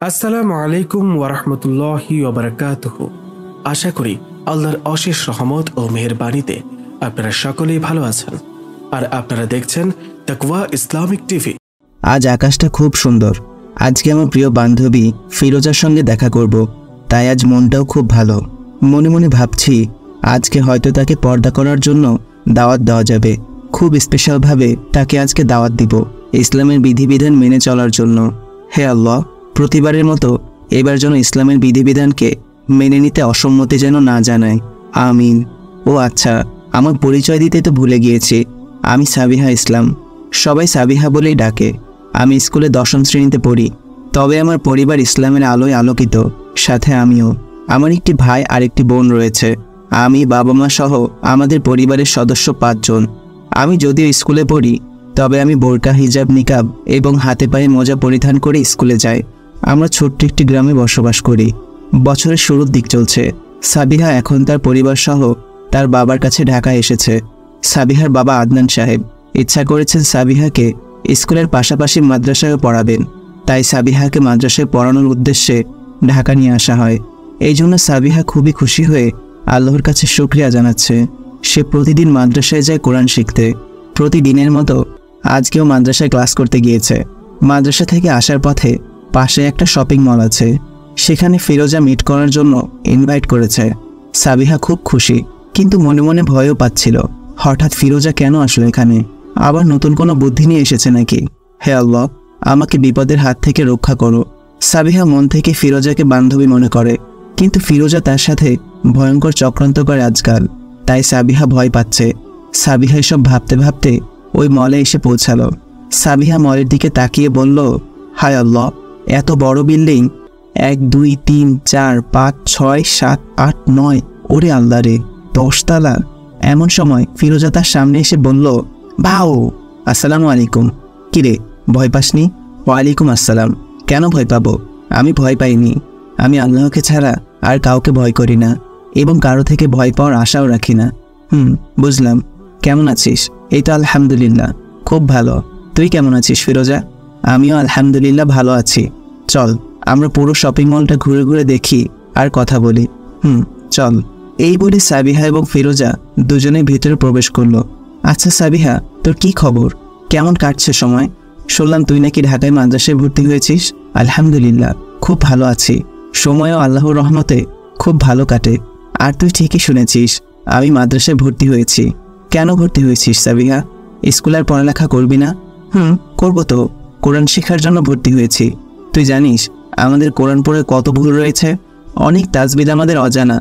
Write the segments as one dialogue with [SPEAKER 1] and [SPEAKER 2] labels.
[SPEAKER 1] আসসালামু আলাইকুম ওয়ারাহমাতুল্লাহি ওয়াবারাকাতুহু। আশা করি আল্লাহর অশেষ রহমত ও মেহেরবানিতে আপনারা সকলেই ভালো আছেন আর আপনারা দেখছেন তাকওয়া ইসলামিক টিভি।
[SPEAKER 2] আজ আকাশটা খুব সুন্দর। আজকে আমার প্রিয় বান্ধবী ফিরোজার সঙ্গে দেখা করব, তাই আজ মনটাও খুব ভালো। মনে মনে ভাবছি আজকে হয়তো তাকে পর্দা করার জন্য দাওয়াত দেওয়া যাবে। খুব স্পেশালভাবে তাকে আজকে দাওয়াত দিব ইসলামের বিধিবিধান মেনে চলার জন্য। হে আল্লাহ, প্রতিবারের মতো এবার যেন ইসলামের বিধিবিধানকে মেনে নিতে অসম্মতি যেন না জানায়, আমিন। ও আচ্ছা, আমার পরিচয় দিতে তো ভুলে গিয়েছি। আমি সাবিহা ইসলাম, সবাই সাবিহা বলেই ডাকে। আমি স্কুলে 10ম শ্রেণীতে পড়ি, তবে আমার পরিবার ইসলামের আলোয় আলোকিত, সাথে আমিও। আমার একটি ভাই আর একটি বোন রয়েছে। আমি, বাবা মা সহ আমাদের পরিবারের সদস্য 5 জন। আমি যদিও স্কুলে পড়ি, তবে আমি বোরকা, হিজাব, নিকাব এবং হাতে পায়ে মোজা পরিধান করে স্কুলে যাই। আমরা ছোট্ট একটি গ্রামে বসবাস করি। বছরের শুরুর দিক চলছে। সাবিহা এখন তার পরিবার সহ তার বাবার কাছে ঢাকায় এসেছে। সাবিহার বাবা আদনান সাহেব ইচ্ছা করেছেন সাবিহাকে স্কুলের পাশাপাশি মাদ্রাসায় পড়াবেন, তাই সাবিহাকে মাদ্রাসায় পড়ানোর উদ্দেশ্যে ঢাকা নিয়ে আসা হয়। এই জন্য সাবিহা খুবই খুশি হয়ে আল্লাহর কাছে শুকরিয়া জানাচ্ছে। সে প্রতিদিন মাদ্রাসায় যায় কোরআন শিখতে। প্রতিদিনের মতো আজকেও মাদ্রাসায় ক্লাস করতে গিয়েছে। মাদ্রাসা থেকে আসার পথে পাশে একটা শপিং মল আছে, সেখানে ফিরোজা মিট করার জন্য ইনভাইট করেছে। সাবিহা খুব খুশি, কিন্তু মনে মনে ভয়ও পাচ্ছিল। হঠাৎ ফিরোজা কেন আসলো এখানে? আবার নতুন কোনো বুদ্ধি নিয়ে এসেছে নাকি? হে আল্লাহ, আমাকে বিপদের হাত থেকে রক্ষা করো। সাবিহা মন থেকে ফিরোজাকে বান্ধবী মনে করে, কিন্তু ফিরোজা তার সাথে ভয়ঙ্কর চক্রান্ত করে আজকাল, তাই সাবিহা ভয় পাচ্ছে। সাবিহা এসব ভাবতে ভাবতে ওই মলে এসে পৌঁছালো। সাবিহা মলের দিকে তাকিয়ে বলল, হায় আল্লাহ, এত বড় বিল্ডিং! 1 2 3 4 5 6 7 8 9, ওরে আল্লাহ রে, 10 তলা! এমন সময় ফিরোজা তার সামনে এসে বলল, ভাও, আসসালামু আলাইকুম। কিরে, ভয় পাসনি? ওয়ালাইকুম আসসালাম। কেন ভয় পাবো? আমি ভয় পাইনি। আমি আল্লাহকে ছাড়া আর কাউকে ভয় করি না, এবং কারো থেকে ভয় পাওয়ার আশাও রাখি না। বুঝলাম। কেমন আছিস? এই তো আলহামদুলিল্লাহ, খুব ভালো। তুই কেমন আছিস ফিরোজা? আমিও আলহামদুলিল্লাহ ভালো আছি। চল আমরা পুরো শপিং মলটা ঘুরে ঘুরে দেখি আর কথা বলি। চল। এই বলে সাবিহা এবং ফিরোজা দুজনে ভিতরে প্রবেশ করলো। আচ্ছা সাবিহা, তোর কি খবর? কেমন কাটছে সময়? শুনলাম তুই নাকি ঢাকায় মাদ্রাসায় ভর্তি হয়েছিস। আলহামদুলিল্লাহ, খুব ভালো আছি। সময়ও আল্লাহর রহমতে খুব ভালো কাটে। আর তুই ঠিকই শুনেছিস, আমি মাদ্রাসায় ভর্তি হয়েছি। কেন ভর্তি হয়েছিস সাবিহা? স্কুল আর পড়ালেখা করবি না? করবো তো। কোরআন শেখার জন্য ভর্তি হয়েছি। তুই জানিস আমাদের কোরআন পড়ে কত ভুল রয়েছে? অনেক তাজবিদ আমাদের অজানা,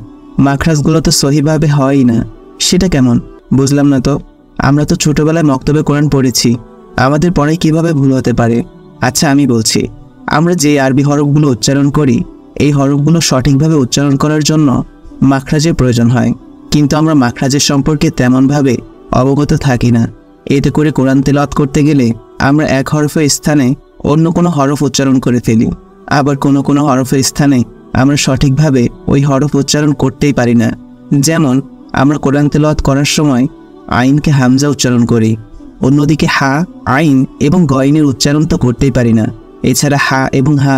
[SPEAKER 2] মাখরাজগুলো তো সহিভাবে হয়ই না। সেটা কেমন? বুঝলাম না তো। আমরা তো ছোটবেলায় মক্তবে কোরআন পড়েছি, আমাদের পড়ায় কিভাবে ভুল হতে পারে? আচ্ছা আমি বলছি, আমরা যে আরবি হরফগুলো উচ্চারণ করি, এই হরফগুলো সঠিকভাবে উচ্চারণ করার জন্য মাখরাজের প্রয়োজন হয়, কিন্তু আমরা মাখরাজের সম্পর্কে তেমনভাবে অবগত থাকি না। এতে করে কোরআন তেলাওয়াত করতে গেলে আমরা এক হরফের স্থানে অন্য কোনো হরফ উচ্চারণ করে ফেলি। আবার কোনো কোনো হরফের স্থানে আমরা সঠিকভাবে ওই হরফ উচ্চারণ করতেই পারি না। যেমন আমরা কোরআন তেলাওয়াত করার সময় আইনকে হামজা উচ্চারণ করি, অন্যদিকে হা, আইন এবং গয়নের উচ্চারণ তো করতেই পারি না। এছাড়া হা এবং হা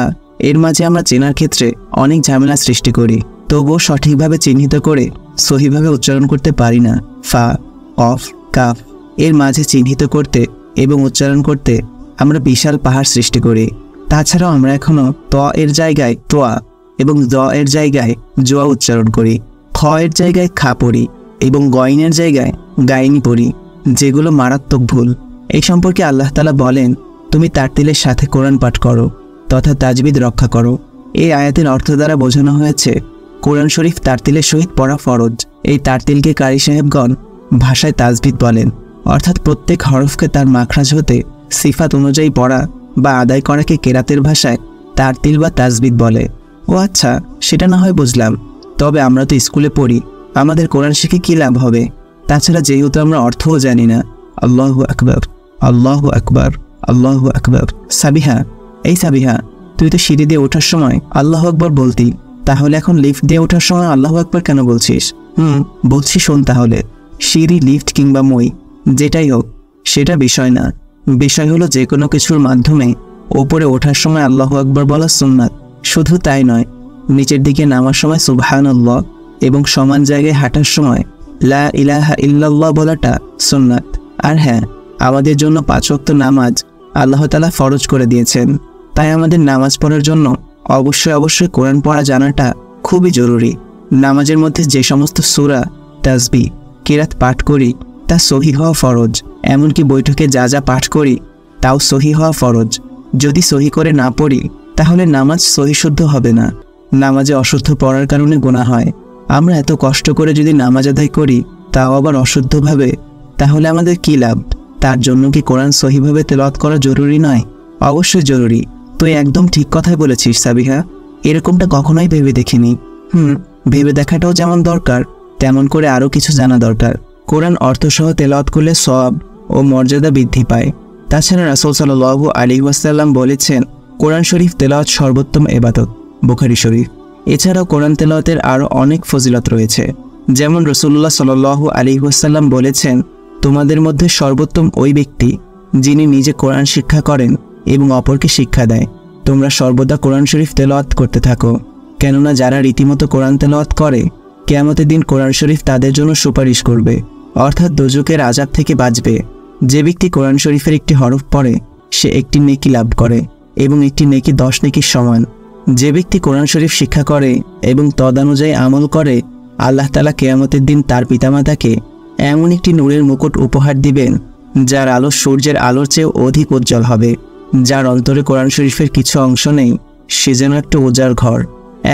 [SPEAKER 2] এর মাঝে আমরা চেনার ক্ষেত্রে অনেক ঝামেলা সৃষ্টি করি, তবুও সঠিকভাবে চিহ্নিত করে সহিভাবে উচ্চারণ করতে পারি না। ফা, কফ, কাফ এর মাঝে চিহ্নিত করতে এবং উচ্চারণ করতে আমরা বিশাল পাহাড় সৃষ্টি করি। তাছাড়াও আমরা এখনও ত এর জায়গায় তোয়া এবং জ এর জায়গায় জোয়া উচ্চারণ করি, খ এর জায়গায় খা পড়ি এবং গয়নের জায়গায় গাইনি পড়ি, যেগুলো মারাত্মক ভুল। এই সম্পর্কে আল্লাহ তাআলা বলেন, তুমি তারতিলের সাথে কোরআন পাঠ করো তথা তাজবিদ রক্ষা করো। এই আয়াতের অর্থ দ্বারা বোঝানো হয়েছে কোরআন শরীফ তারতিলের সহিত পড়া ফরজ। এই তারতিলকে কারি সাহেবগণ ভাষায় তাজবিদ বলেন, অর্থাৎ প্রত্যেক হরফকে তার মাখরাজ হতে সিফাত অনুযায়ী পড়া বা আদায় করাকে কেরাতের ভাষায় তারতিল বা তাজবিদ বলে। ও আচ্ছা, সেটা না হয় বুঝলাম, তবে আমরা তো স্কুলে পড়ি, আমাদের কোরআন শিখে কী লাভ হবে? তাছাড়া যেহেতু আমরা অর্থও জানি না। আল্লাহু আকবার, আল্লাহু আকবার, আল্লাহু আকবার। সাবিহা, এই সাবিহা, তুই তো সিঁড়ি দিয়ে ওঠার সময় আল্লাহু আকবার বলতি, তাহলে এখন লিফট দিয়ে ওঠার সময় আল্লাহু আকবার কেন বলছিস? বলছি, শোন তাহলে। সিঁড়ি, লিফট কিংবা মই যেটাই হোক, সেটা বিষয় না। বিষয় হলো যে কোনো কিছুর মাধ্যমে ওপরে ওঠার সময় আল্লাহু আকবার বলা সুন্নাত। শুধু তাই নয়, নিচের দিকে নামার সময় সুবহানাল্লাহ এবং সমান জায়গায় হাঁটার সময় লা ইলাহা ইল্লাল্লাহ বলাটা সুন্নাত। আর হ্যাঁ, আমাদের জন্য 5 ওয়াক্ত নামাজ আল্লাহ তাআলা ফরজ করে দিয়েছেন। তাই আমাদের নামাজ পড়ার জন্য অবশ্যই কোরআন পড়া জানাটা খুবই জরুরি। নামাজের মধ্যে যে সমস্ত সূরা, তাসবিহ, কিরাত পাঠ করি তা সহিহ হওয়া ফরজ। এমনকি বৈঠকে যা যা পাঠ করি তাও সহিহ হওয়া ফরজ। যদি সহি করে না পড়ি তাহলে নামাজ সহিশুদ্ধ হবে না। নামাজে অশুদ্ধ পড়ার কারণে গুনাহ হয়। আমরা এত কষ্ট করে যদি নামাজ আদায় করি তাও আবার অশুদ্ধভাবে, তাহলে আমাদের কী লাভ? তার জন্য কি কোরআন সহিভাবে তেলাওয়াত করা জরুরি নয়? অবশ্যই জরুরি। তুই একদম ঠিক কথাই বলেছিস সাবিহা, এরকমটা কখনোই ভেবে দেখিনি। ভেবে দেখাটাও যেমন দরকার, তেমন করে আরও কিছু জানা দরকার। কোরআন অর্থসহ তেলাওয়াত করলে সওয়াব ও মর্যাদা বৃদ্ধি পায়। তাছাড়া রাসূল সাল্লাল্লাহু আলাইহি ওয়াসাল্লাম বলেছেন, কোরআন শরীফ তেলাওয়াত সর্বোত্তম ইবাদত, বুখারী শরীফ। এছাড়াও কোরআন তেলাওয়াতের আরও অনেক ফজিলত রয়েছে। যেমন রাসূলুল্লাহ সাল্লাল্লাহু আলাইহি ওয়াসাল্লাম বলেছেন, তোমাদের মধ্যে সর্বোত্তম ওই ব্যক্তি যিনি নিজে কোরআন শিক্ষা করেন এবং অপরকে শিক্ষা দেয়। তোমরা সর্বদা কোরআন শরীফ তেলাওয়াত করতে থাকো, কেননা যারা রীতিমতো কোরআন তেলাওয়াত করে কিয়ামতের দিন কোরআন শরীফ তাদের জন্য সুপারিশ করবে, অর্থাৎ দোজখের আযাব থেকে বাঁচবে। যে ব্যক্তি কোরআন শরীফের একটি হরফ পড়ে সে একটি নেকি লাভ করে এবং একটি নেকি 10 নেকির সমান। যে ব্যক্তি কোরআন শরীফ শিক্ষা করে এবং তদানুযায়ী আমল করে, আল্লাহ তাআলা কিয়ামতের দিন তার পিতামাতাকে এমন একটি নূরের মুকুট উপহার দিবেন যার আলো সূর্যের আলোর চেয়েও অধিক উজ্জ্বল হবে। যার অন্তরে কোরআন শরীফের কিছু অংশ নেই সে যেন একটা উজাড় ঘর।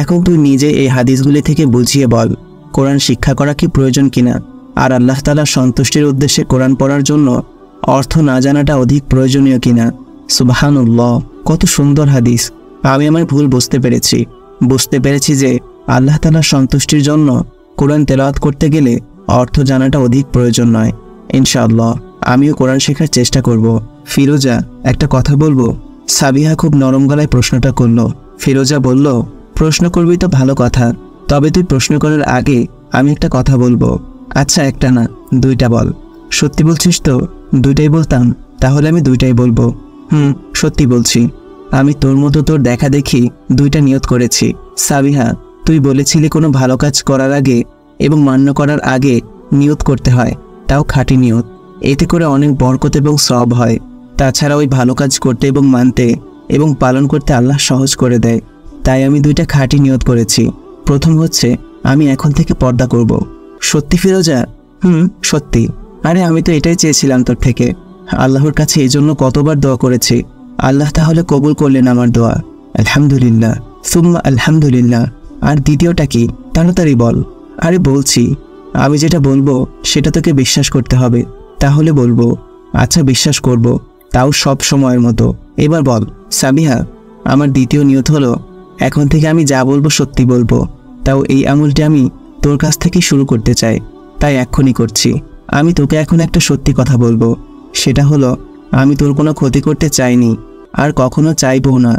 [SPEAKER 2] এখন তুই নিজে এই হাদিসগুলি থেকে বুঝিয়ে বল, কোরআন শিক্ষা করা কি প্রয়োজন কিনা, আর আল্লাহ তাআলার সন্তুষ্টির উদ্দেশ্যে কোরআন পড়ার জন্য অর্থ না জানাটা অধিক প্রয়োজনীয় কিনা। সুবহানাল্লাহ, কত সুন্দর হাদিস। আমি আমার ভুল বুঝতে পেরেছি যে আল্লাহ তাআলার সন্তুষ্টির জন্য কোরআন তেলাওয়াত করতে গেলে অর্থ জানাটা অধিক প্রয়োজন নয়। ইনশাআল্লাহ আমিও কোরআন শেখার চেষ্টা করব। ফিরোজা, একটা কথা বলবো? সাবিহা খুব নরম গলায় প্রশ্নটা করলো। ফিরোজা বলল, প্রশ্ন করবি তো ভালো কথা, তবে তুই প্রশ্ন করার আগে আমি একটা কথা বলবো। আচ্ছা, একটা না, 2টা বল। সত্যি বলছিস তো? 2টাই বলতাম? তাহলে আমি 2টাই বলবো। সত্যি বলছি। আমি তোর মতো তোর দেখা দেখি 2টা নিয়ত করেছি। সাবিহা, তুই বলেছিলি কোনো ভালো কাজ করার আগে এবং মান্য করার আগে নিয়ত করতে হয়, তাও খাঁটি নিয়ত। এতে করে অনেক বরকত এবং সওয়াব হয়। তাছাড়া ওই ভালো কাজ করতে এবং মানতে এবং পালন করতে আল্লাহ সহজ করে দেয়। তাই আমি 2টা খাঁটি নিয়ত করেছি। প্রথম হচ্ছে, আমি এখন থেকে পর্দা করব। সত্যি ফিরোজা? সত্যি। আরে আমি তো এটাই চেয়েছিলাম তোর থেকে। আল্লাহর কাছে এই জন্য কতবার দোয়া করেছি, আল্লাহ তাহলে কবুল করলেন আমার দোয়া। আলহামদুলিল্লাহ, সুম্মা আলহামদুলিল্লাহ। আর দ্বিতীয়টা কি, তাড়াতাড়ি বল। আরে বলছি, আমি যেটা বলবো সেটা তোকে বিশ্বাস করতে হবে, তাহলে বলবো। আচ্ছা, বিশ্বাস করব, তাও সব সময়ের মতো। এবার বল। সাবিহা, আমার দ্বিতীয় নিয়ত হলো, এখন থেকে আমি যা বলবো সত্যি বলবো, তাও এই আমলটি আমি তোর কাছ থেকে শুরু করতে চাই, তাই এক্ষুনি করছি। আমি তোকে এখন একটা সত্যি কথা বলবো, সেটা হলো আমি তোর কোনো ক্ষতি করতে চাইনি আর কখনো চাইবও না।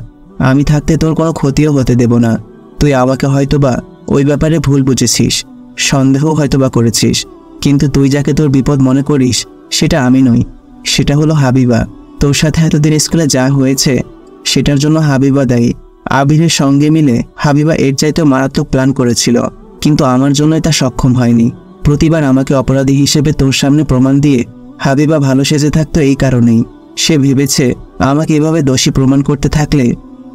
[SPEAKER 2] আমি থাকতে তোর কোনো ক্ষতিও হতে দেব না। তুই আমাকে হয়তোবা ওই ব্যাপারে ভুল বুঝেছিস, সন্দেহ হয়তোবা করেছিস, কিন্তু তুই যাকে তোর বিপদ মনে করিস সেটা আমি নই, সেটা হলো হাবিবা। তোর সাথে এতদিন স্কুলে যা হয়েছে সেটার জন্য হাবিবা দায়ী। আবিরের সঙ্গে মিলে হাবিবা এর চাইতেও মারাত্মক প্ল্যান করেছিল, কিন্তু আমার জন্যই তা সক্ষম হয়নি। প্রতিবার আমাকে অপরাধী হিসেবে তোর সামনে প্রমাণ দিয়ে হাবিবা ভালো সেজে থাকতো এই কারণেই। সে ভেবেছে আমাকে এভাবে দোষী প্রমাণ করতে থাকলে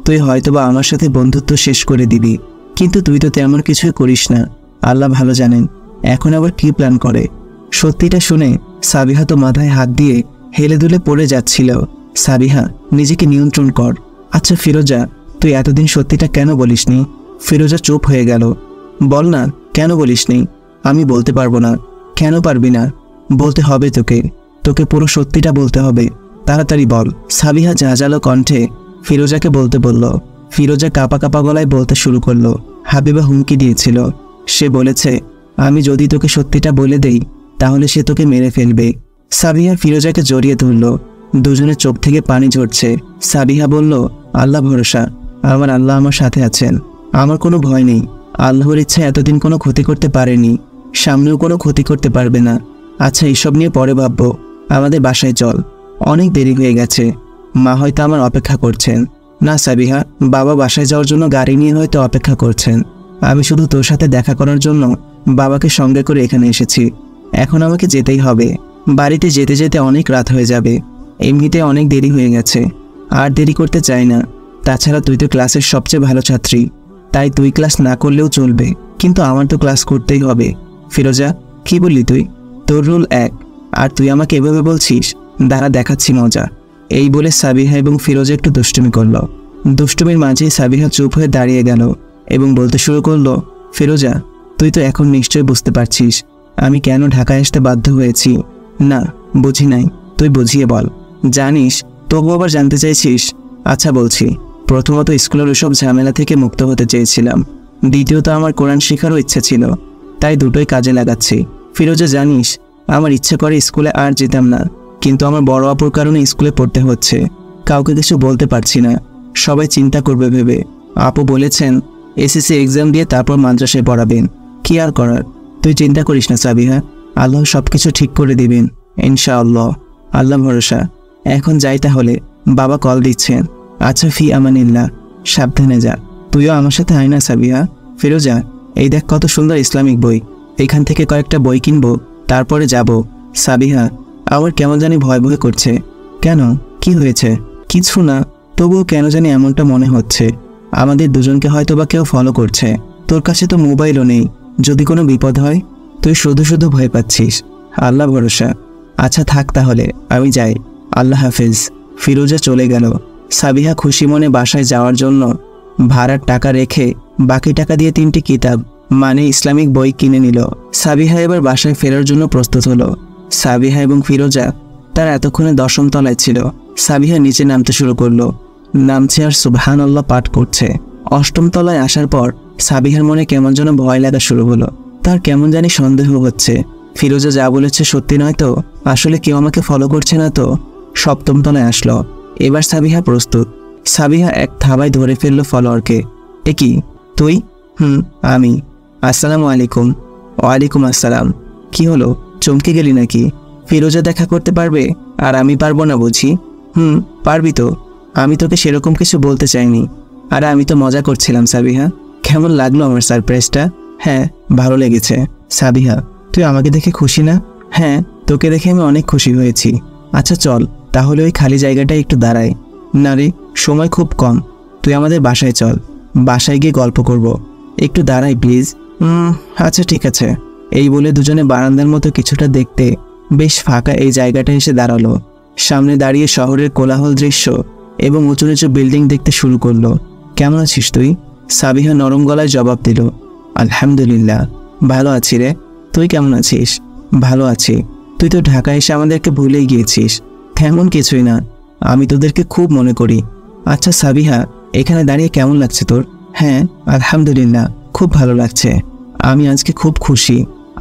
[SPEAKER 2] তুই হয়তোবা আমার সাথে বন্ধুত্ব শেষ করে দিবি, কিন্তু তুই তো তেমন কিছুই করিস না। আল্লাহ ভালো জানেন এখন আবার কি প্ল্যান করে। সত্যিটা শুনে সাবিহা তো মাথায় হাত দিয়ে হেলে দুলে পড়ে যাচ্ছিল। সাবিহা, নিজেকে নিয়ন্ত্রণ কর। আচ্ছা ফিরোজা, তুই এতদিন সত্যিটা কেন বলিসনি? ফিরোজা চুপ হয়ে গেল। বল না, কেন বলিসনি? আমি বলতে পারবো না। কেন পারবি না? বলতে হবে তোকে পুরো সত্যিটা বলতে হবে, তাড়াতাড়ি বল। সাবিহা ঝাঁঝালো কণ্ঠে ফিরোজাকে বলতে বলল। ফিরোজা কাঁপা কাঁপা গলায় বলতে শুরু করলো। হাবিবা হুমকি দিয়েছিল। সে বলেছে, আমি যদি তোকে সত্যিটা বলে দেই তাহলে সে তোকে মেরে ফেলবে। সাবিহা ফিরোজাকে জড়িয়ে ধরল। দুজনের চোখ থেকে পানি ঝরছে। সাবিহা বলল, আল্লাহ ভরসা, আমার আল্লাহ আমার সাথে আছেন, আমার কোনো ভয় নেই। আল্লাহর ইচ্ছা এতদিন কোনো ক্ষতি করতে পারেনি, সামনেও কোনো ক্ষতি করতে পারবে না। আচ্ছা, এসব নিয়ে পরে ভাববো, আমাদের বাসায় চল, অনেক দেরি হয়ে গেছে। মা হয়তো আমার অপেক্ষা করছেন। না সাবিহা, বাবা বাসায় যাওয়ার জন্য গাড়ি নিয়ে হয়তো অপেক্ষা করছেন। আমি শুধু তোর সাথে দেখা করার জন্য বাবাকে সঙ্গে করে এখানে এসেছি। এখন আমাকে যেতেই হবে। বাড়িতে যেতে যেতে অনেক রাত হয়ে যাবে। এমনিতে অনেক দেরি হয়ে গেছে, আর দেরি করতে চাই না। তাছাড়া তুই তো ক্লাসের সবচেয়ে ভালো ছাত্রী, তাই তুই ক্লাস না করলেও চলবে, কিন্তু আমার তো ক্লাস করতেই হবে। ফিরোজা, কি বললি তুই? তোর রুল 1, আর তুই আমাকে এভাবে বলছিস? দাঁড়া, দেখাচ্ছি মজা। এই বলে সাবিহা এবং ফিরোজা একটু দুষ্টুমি করল। দুষ্টুমির মাঝেই সাবিহা চুপ হয়ে দাঁড়িয়ে গেল এবং বলতে শুরু করলো, ফিরোজা, তুই তো এখন নিশ্চয়ই বুঝতে পারছিস আমি কেন ঢাকায় আসতে বাধ্য হয়েছি। না, বুঝি নাই, তুই বুঝিয়ে বল। জানিস, তবু আবার জানতে চাইছিস? আচ্ছা বলছি। প্রথমত স্কুলের ওসব ঝামেলা থেকে মুক্ত হতে চেয়েছিলাম। দ্বিতীয়ত আমার কোরআন শেখারও ইচ্ছা ছিল, তাই দুটোই কাজে লাগাচ্ছি। ফিরোজা, জানিস আমার ইচ্ছে করে স্কুলে আর যেতাম না, কিন্তু আমার বড় আপুর কারণে স্কুলে পড়তে হচ্ছে। কাউকে কিছু বলতে পারছি না, সবাই চিন্তা করবে ভেবে। আপু বলেছেন এসএসসি এক্সাম দিয়ে তারপর মাদ্রাসায় পড়াবেন। কি আর করার, তুই চিন্তা করিস না সাবিহা, আল্লাহ সব কিছু ঠিক করে দিবেন ইনশাআল্লাহ। আল্লাহ ভরসা। এখন যাই তাহলে, বাবা কল দিচ্ছেন। আচ্ছা, ফি আমানিল্লাহ, সাবধানে যা। তুইও আমার সাথে আয় না সাবিহা। ফিরোজা, এই দেখ কত সুন্দর ইসলামিক বই, এখান থেকে কয়েকটা বই কিনবো, তারপরে যাব। সাবিহা, আমার কেমন জানি ভয় ভয় করছে। কেন, কি হয়েছে? কিছু না, তবুও কেন জানি এমনটা মনে হচ্ছে আমাদের দুজনকে হয়তো বা কেউ ফলো করছে। তোর কাছে তো মোবাইলও নেই, যদি কোনো বিপদ হয়? তুই শুধু শুধু ভয় পাচ্ছিস। আল্লাহ ভরসা। আচ্ছা থাক তাহলে, আমি যাই। আল্লাহ হাফেজ। ফিরোজা চলে গেল। সাবিহা খুশি মনে বাসায় যাওয়ার জন্য ভাড়ার টাকা রেখে বাকি টাকা দিয়ে 3টি কিতাব মানে ইসলামিক বই কিনে নিল। সাবিহা এবার বাসায় ফেরার জন্য প্রস্তুত হলো। সাবিহা এবং ফিরোজা তার এতক্ষণে 10ম তলায় ছিল। সাবিহা নিচে নামতে শুরু করলো। নামছে আর সুবহানাল্লাহ পাঠ করছে। 8ম তলায় আসার পর সাবিহার মনে কেমন যেন ভয় লাগা শুরু হলো। তার কেমন জানি সন্দেহ হচ্ছে, ফিরোজা যা বলেছে সত্যি নয় তো? আসলে কেউ আমাকে ফলো করছে না তো? 7ম তলায় আসলো। এবার সাবিহা প্রস্তুত। সাবিহা এক থাবায় ধরে ফেললো ফলোয়ারকে। এ কি, তুই? আমি। আসসালামু আলাইকুম। ওয়ালাইকুম আসসালাম। কি হলো, চমকে গেলি নাকি? ফিরোজা দেখা করতে পারবে আর আমি পারবো না বুঝি? পারবি তো। আমি তোকে সেরকম কিছু বলতে চাইনি, আর আমি তো মজা করছিলাম। সাবিহা, কেমন লাগলো আমার সারপ্রাইজটা? হ্যাঁ, ভালো লেগেছে। সাবিহা, তুই আমাকে দেখে খুশি না? হ্যাঁ, তোকে দেখে আমি অনেক খুশি হয়েছি। আচ্ছা চল তাহলে ওই খালি জায়গাটায় একটু দাঁড়াই। না রে, সময় খুব কম, তুই আমাদের বাসায় চল, বাসায় গিয়ে গল্প করব। একটু দাঁড়াই প্লিজ। আচ্ছা ঠিক আছে। এই বলে দুজনে বারান্দার মতো কিছুটা দেখতে বেশ ফাঁকা এই জায়গাটা এসে দাঁড়ালো। সামনে দাঁড়িয়ে শহরের কোলাহল দৃশ্য এবং উঁচু নিচু বিল্ডিং দেখতে শুরু করলো। কেমন আছিস তুই? সাবিহা নরম গলায় জবাব দিল, আলহামদুলিল্লাহ, ভালো আছি রে। তুই কেমন আছিস? ভালো আছি। তুই তো ঢাকা এসে আমাদেরকে ভুলেই গিয়েছিস। তেমন কিছুই না, আমি তোদেরকে খুব মনে করি। আচ্ছা সাবিহা, এখানে দাঁড়িয়ে কেমন লাগছে তোর? হ্যাঁ, আলহামদুলিল্লাহ, খুব ভালো লাগছে। আমি আজকে খুব খুশি,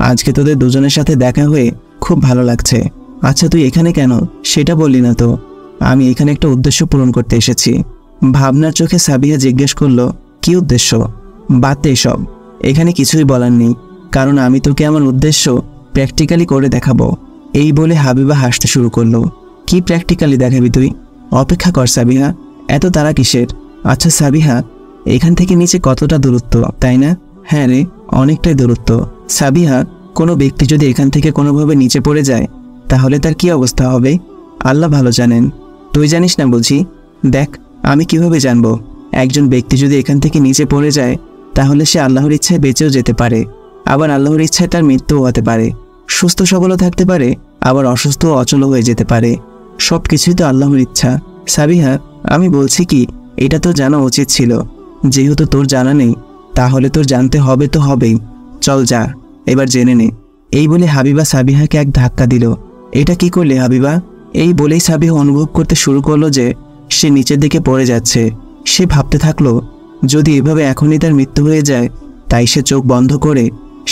[SPEAKER 2] আজকে তোদের দুজনের সাথে দেখা হয়ে খুব ভালো লাগছে। আচ্ছা তুই এখানে কেন সেটা বললি না তো? আমি এখানে একটা উদ্দেশ্য পূরণ করতে এসেছি। ভাবনার চোখে সাবিহা জিজ্ঞেস করলো, কি উদ্দেশ্য? বাদ দে এসব, এখানে কিছুই বলার নেই, কারণ আমি তোকে আমার উদ্দেশ্য প্র্যাকটিক্যালি করে দেখাবো। এই বলে হাবিবা হাসতে শুরু করলো। কি প্র্যাকটিক্যালি দেখাবি তুই? অপেক্ষা কর সাবিহা, এত তাড়া কিসের? আচ্ছা সাবিহা, এখান থেকে নিচে কতটা দূরত্ব, তাই না? হ্যাঁ রে, অনেকটাই দূরত্ব। সাবিহা, কোনো ব্যক্তি যদি এখান থেকে কোনোভাবে নিচে পড়ে যায় তাহলে তার কি অবস্থা হবে আল্লাহ ভালো জানেন। তুই জানিস না বুঝি? দেখ, আমি কিভাবে জানবো? একজন ব্যক্তি যদি এখান থেকে নিচে পড়ে যায় তাহলে সে আল্লাহর ইচ্ছায় বেঁচেও যেতে পারে, আবার আল্লাহর ইচ্ছায় তার মৃত্যুও হতে পারে। সুস্থ সবলও থাকতে পারে, আবার অসুস্থ ও অচলও হয়ে যেতে পারে। সব কিছুই তো আল্লাহর ইচ্ছা। সাবিহা, আমি বলছি কি, এটা তো জানা উচিত ছিল। যেহেতু তোর জানা নেই, তাহলে তোর জানতে হবে তো হবেই। চল যা, এবার জেনে নে। এই বলে হাবিবা সাবিহাকে এক ধাক্কা দিল। এটা কি করলে হাবিবা? এই বলেই সাবিহা অনুভব করতে শুরু করলো যে সে নিচের দিকে পড়ে যাচ্ছে। সে ভাবতে থাকলো, যদি এভাবে এখনই তার মৃত্যু হয়ে যায়। তাই সে চোখ বন্ধ করে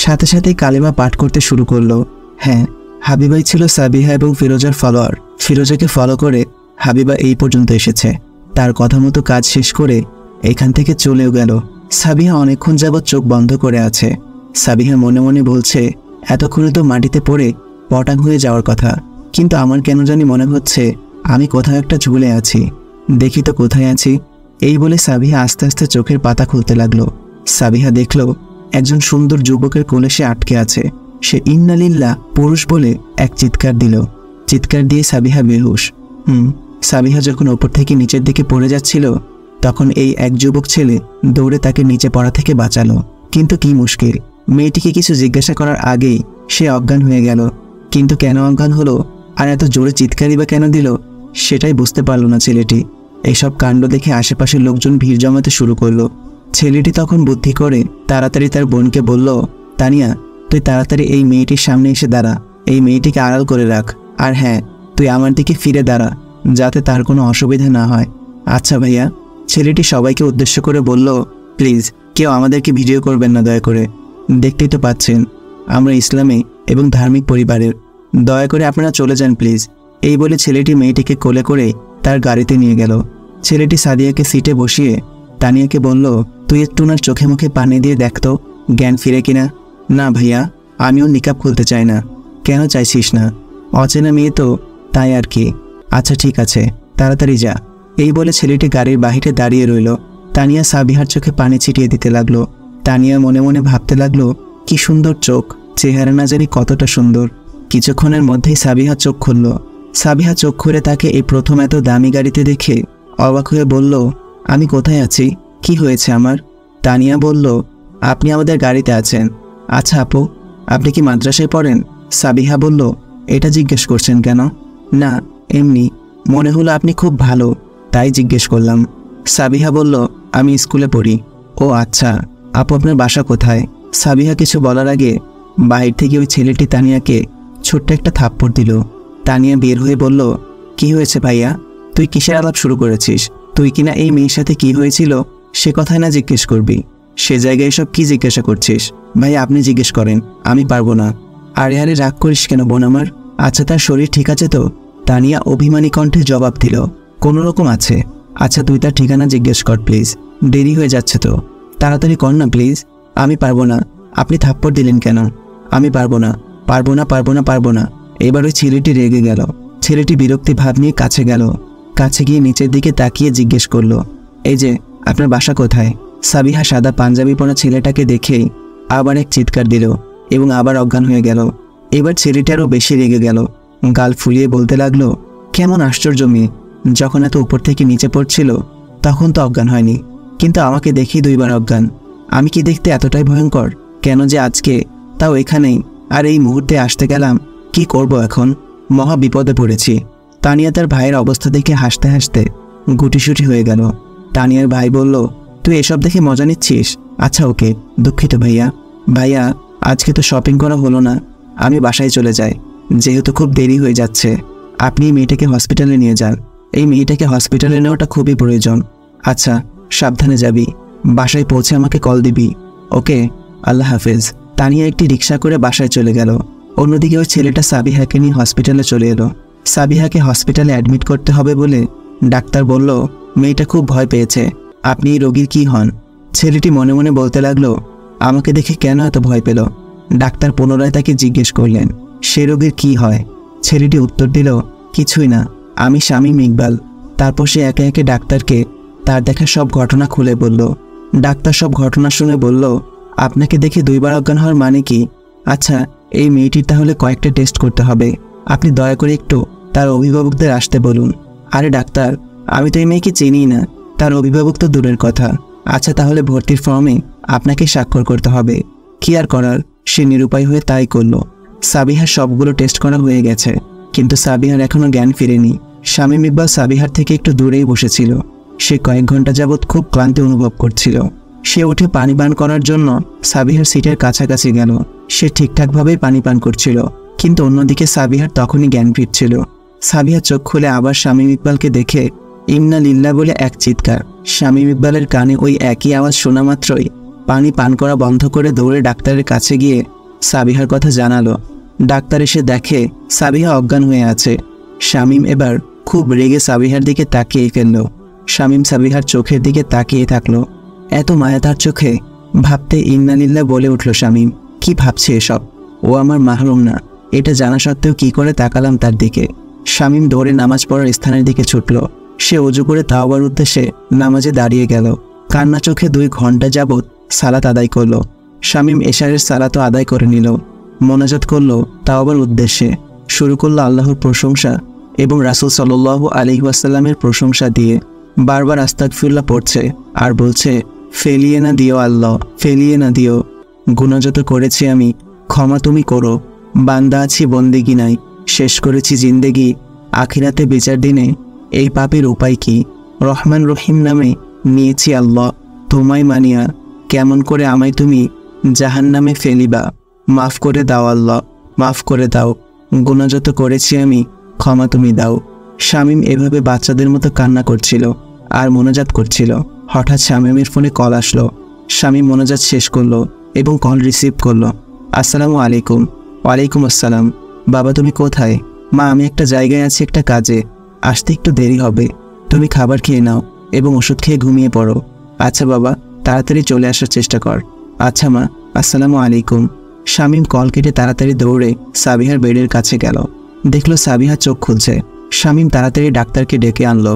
[SPEAKER 2] সাথে সাথেই কালেমা পাঠ করতে শুরু করলো। হ্যাঁ, হাবিবাই ছিল সাবিহা এবং ফিরোজার ফলোয়ার। ফিরোজাকে ফলো করে হাবিবা এই পর্যন্ত এসেছে। তার কথা মতো কাজ শেষ করে এখান থেকে চলেও গেল। সাবিহা অনেকক্ষণ যাবৎ চোখ বন্ধ করে আছে। সাবিহা মনে মনে বলছে, এতক্ষণে তো মাটিতে পড়ে পটাং হয়ে যাওয়ার কথা, কিন্তু আমার কেন জানি মনে হচ্ছে আমি কোথাও একটা ঝুলে আছি। দেখি তো কোথায় আছি। এই বলে সাবিহা আস্তে আস্তে চোখের পাতা খুলতে লাগলো। সাবিহা দেখলো একজন সুন্দর যুবকের কোলে সে আটকে আছে। সে ইন্নালিল্লাহ পুরুষ বলে এক চিৎকার দিল। চিৎকার দিয়ে সাবিহা বেহুশ। সাবিহা যখন ওপর থেকে নিচের দিকে পড়ে যাচ্ছিল তখন এই এক যুবক ছেলে দৌড়ে তাকে নিচে পড়া থেকে বাঁচালো। কিন্তু কি মুশকিল, মেয়েটিকে কিছু জিজ্ঞাসা করার আগেই সে অজ্ঞান হয়ে গেল। কিন্তু কেন অজ্ঞান হলো আর এত জোরে চিৎকারই বা কেন দিল সেটাই বুঝতে পারল না ছেলেটি। এইসব কাণ্ড দেখে আশেপাশের লোকজন ভিড় জমাতে শুরু করলো। ছেলেটি তখন বুদ্ধি করে তাড়াতাড়ি তার বোনকে বলল, তানিয়া তুই তাড়াতাড়ি এই মেয়েটির সামনে এসে দাঁড়া, এই মেয়েটিকে আড়াল করে রাখ, আর হ্যাঁ তুই আমার দিকে ফিরে দাঁড়া যাতে তার কোনো অসুবিধা না হয়। আচ্ছা ভাইয়া। ছেলেটি সবাইকে উদ্দেশ্য করে বলল, প্লিজ কেউ আমাদেরকে ভিডিও করবেন না দয়া করে, দেখতেই তো পাচ্ছেন আমরা ইসলামী এবং ধার্মিক পরিবারের, দয়া করে আপনারা চলে যান প্লিজ। এই বলে ছেলেটি মেয়েটিকে কোলে করে তার গাড়িতে নিয়ে গেল। ছেলেটি সাদিয়াকে সিটে বসিয়ে তানিয়াকে বলল, তুই একটু ওনার চোখে মুখে পানি দিয়ে দেখতো জ্ঞান ফিরে কিনা। না ভাইয়া, আমিও নিকাব খুলতে চাই না। কেন চাইছিস না? অচেনা মেয়ে তো, তাই আর কি। আচ্ছা ঠিক আছে, তাড়াতাড়ি যা। এই বলে ছেলেটি গাড়ির বাহিরে দাঁড়িয়ে রইল। তানিয়া সাবিহার চোখে পানি ছিটিয়ে দিতে লাগলো। তানিয়া মনে মনে ভাবতে লাগলো, কি সুন্দর চোখ, চেহারা না জানি কতটা সুন্দর। কিছুক্ষণের মধ্যেই সাবিহা চোখ খুলল। সাবিহা চোখ খুলে তাকে এই প্রথম এত দামি গাড়িতে দেখে অবাক হয়ে বলল, আমি কোথায় আছি? কি হয়েছে আমার? তানিয়া বলল, আপনি আমাদের গাড়িতে আছেন। আচ্ছা আপু, আপনি কি মাদ্রাসায় পড়েন? সাবিহা বলল, এটা জিজ্ঞেস করছেন কেন? না এমনি, মনে হলো আপনি খুব ভালো তাই জিজ্ঞেস করলাম। সাবিহা বলল, আমি স্কুলে পড়ি। ও আচ্ছা, আপু আপনার বাসা কোথায়? সাবিহা কিছু বলার আগে বাহির থেকে ওই ছেলেটি তানিয়াকে ছোট্ট একটা থাপ্পড় দিল। তানিয়া বের হয়ে বলল, কি হয়েছে ভাইয়া? তুই কিসের আলাপ শুরু করেছিস? তুই কিনা এই মেয়ের সাথে কি হয়েছিল সে কথাই না জিজ্ঞেস করবি, সে জায়গায় এসব কি জিজ্ঞাসা করছিস? ভাই আপনি জিজ্ঞেস করেন, আমি পারবো না। আরে আরে রাগ করিস কেন বোন আমার? আচ্ছা তার শরীর ঠিক আছে তো? তানিয়া অভিমানী কণ্ঠে জবাব দিল, কোনো রকম আছে। আচ্ছা তুই তার ঠিকানা জিজ্ঞেস কর প্লিজ, দেরি হয়ে যাচ্ছে তো, তাড়াতাড়ি কর না প্লিজ। আমি পারবো না। আপনি থাপ্পড় দিলেন কেন? আমি পারবো না, পারবো না, পারবো না, পারবো না। এবার ওই ছেলেটি রেগে গেল। ছেলেটি বিরক্তি ভাব নিয়ে কাছে গেল। কাছে গিয়ে নিচের দিকে তাকিয়ে জিজ্ঞেস করলো, এই যে আপনার বাসা কোথায়? সাবিহা সাদা পাঞ্জাবি পরা ছেলেটাকে দেখেই আবার এক চিৎকার দিল এবং আবার অজ্ঞান হয়ে গেল। এবার ছেলেটি আরও বেশি রেগে গেল। গাল ফুলিয়ে বলতে লাগলো, কেমন আশ্চর্য মেয়ে, যখন এত উপর থেকে নিচে পড়ছিল তখন তো অজ্ঞান হয়নি, কিন্তু আমাকে দেখেই দুইবার অজ্ঞান। আমি কি দেখতে এতটাই ভয়ঙ্কর? কেন যে আজকে তাও এখানেই আর এই মুহূর্তে আসতে গেলাম? কি করব এখন? মহা বিপদে পড়েছি। তানিয়া তার ভাইয়ের অবস্থা দেখে হাসতে হাসতে গুটিসুটি হয়ে গেল। তানিয়ার ভাই বলল, তুই এসব দেখে মজা নিচ্ছিস? আচ্ছা ওকে, দুঃখিত ভাইয়া। ভাইয়া আজকে তো শপিং করা হলো না, আমি বাসায় চলে যাই, যেহেতু খুব দেরি হয়ে যাচ্ছে। আপনি এই মেয়েটাকে হসপিটালে নিয়ে যান, এই মেয়েটাকে হসপিটালে নেওয়াটা খুবই প্রয়োজন। আচ্ছা সাবধানে যাবি, বাসায় পৌঁছে আমাকে কল দিবি। ওকে, আল্লাহ হাফেজ। তানিয়া একটি রিক্সা করে বাসায় চলে গেল। অন্যদিকে ওই ছেলেটা সাবিহাকে নিয়ে হসপিটালে চলে এলো। সাবিহাকে হসপিটালে অ্যাডমিট করতে হবে বলে ডাক্তার বলল, মেয়েটা খুব ভয় পেয়েছে, আপনি এই রোগীর কি হন? ছেলেটি মনে মনে বলতে লাগলো, আমাকে দেখে কেন এত ভয় পেল? ডাক্তার পুনরায় তাকে জিজ্ঞেস করলেন, সে রোগীর কি হয়? ছেলেটি উত্তর দিল, কিছুই না, আমি শামীম ইকবাল। তারপর সে একে একে ডাক্তারকে তার দেখা সব ঘটনা খুলে বলল। ডাক্তার সব ঘটনা শুনে বলল, আপনাকে দেখে দুইবার অজ্ঞান হওয়ার মানে কি? আচ্ছা এই মেয়েটির তাহলে কয়েকটা টেস্ট করতে হবে, আপনি দয়া করে একটু তার অভিভাবকদের আসতে বলুন। আরে ডাক্তার, আমি তো এই মেয়েকে চিনিই না, তার অভিভাবক তো দূরের কথা। আচ্ছা তাহলে ভর্তির ফর্মে আপনাকে স্বাক্ষর করতে হবে। কি আর করার, সে নিরুপায় হয়ে তাই করলো। সাবিহার সবগুলো টেস্ট করা হয়ে গেছে, কিন্তু সাবিহার এখনও জ্ঞান ফিরেনি। শামীম ইকবাল সাবিহার থেকে একটু দূরেই বসেছিল। সে কয়েক ঘন্টা যাবৎ খুব ক্লান্তি অনুভব করছিল। সে উঠে পানি পান করার জন্য সাবিহার সিটের কাছাকাছি গেল। সে ঠিকঠাকভাবেই পানি পান করছিল, কিন্তু অন্যদিকে সাবিহার তখনই জ্ঞান ফিরছিল। সাবিহা চোখ খুলে আবার শামীম ইকবালকে দেখে ইন্না লিল্লাহ বলে এক চিৎকার। শামীম ইকবালের কানে ওই একই আওয়াজ শোনা মাত্রই পানি পান করা বন্ধ করে দৌড়ে ডাক্তারের কাছে গিয়ে সাবিহার কথা জানালো। ডাক্তার এসে দেখে সাবিহা অজ্ঞান হয়ে আছে। শামীম এবার খুব রেগে সাবিহার দিকে তাকিয়ে ফেলল। শামীম সাবিহার চোখের দিকে তাকিয়ে থাকলো। এত মায়া তার চোখে, ভাবতে ইন্না লিল্লাহ বলে উঠল শামীম, কি ভাবছে এসব? ও আমার মাহরুম না, এটা জানা সত্ত্বেও কি করে তাকালাম তার দিকে? শামীম দৌড়ে নামাজ পড়ার স্থানের দিকে ছুটল। সে অজু করে তাওবার উদ্দেশ্যে নামাজে দাঁড়িয়ে গেল। কান্না চোখে 2 ঘন্টা যাবৎ সালাত আদায় করলো। শামীম এশারের সালাতও আদায় করে নিল। মোনাজাত করলো তাওবার উদ্দেশ্যে। শুরু করলো আল্লাহর প্রশংসা এবং রাসূল সাল্লাল্লাহু আলাইহি ওয়াসাল্লামের প্রশংসা দিয়ে। বারবার আস্তাগফিরুল্লাহ পড়ছে আর বলছে, ফেলিয়ে না দিও আল্লাহ, ফেলিয়ে না দিও। গুনাহ যত করেছি আমি, ক্ষমা তুমি করো। বান্দা আছি, বন্দেগী নাই। শেষ করেছি জিন্দেগি, আখিরাতে বিচার দিনে এই পাপের উপায় কি? রহমান রহিম নামে নিয়েছি আল্লাহ, তোমায় মানিয়া। কেমন করে আমায় তুমি জাহান্নামে ফেলিবা? মাফ করে দাও আল্লাহ, মাফ করে দাও। গুনাহ যত করেছি আমি, ক্ষমা তুমি দাও। শামীম এভাবে বাচ্চাদের মতো কান্না করছিল আর মোনাজাত করছিল। হঠাৎ শামীমের ফোনে কল আসলো। শামীম মোনাজাত শেষ করলো এবং কল রিসিভ করলো। আসসালামু আলাইকুম। ওয়ালাইকুম আসসালাম। বাবা তুমি কোথায়? মা আমি একটা জায়গায় আছি, একটা কাজে, আসতে একটু দেরি হবে। তুমি খাবার খেয়ে নাও এবং ওষুধ খেয়ে ঘুমিয়ে পড়ো। আচ্ছা বাবা, তাড়াতাড়ি চলে আসার চেষ্টা কর। আচ্ছা মা, আসসালামু আলাইকুম। শামীম কল কেটে তাড়াতাড়ি দৌড়ে সাবিহার বেডের কাছে গেল। দেখলো সাবিহা চোখ খুলছে। শামীম তাড়াতাড়ি ডাক্তারকে ডেকে আনলো।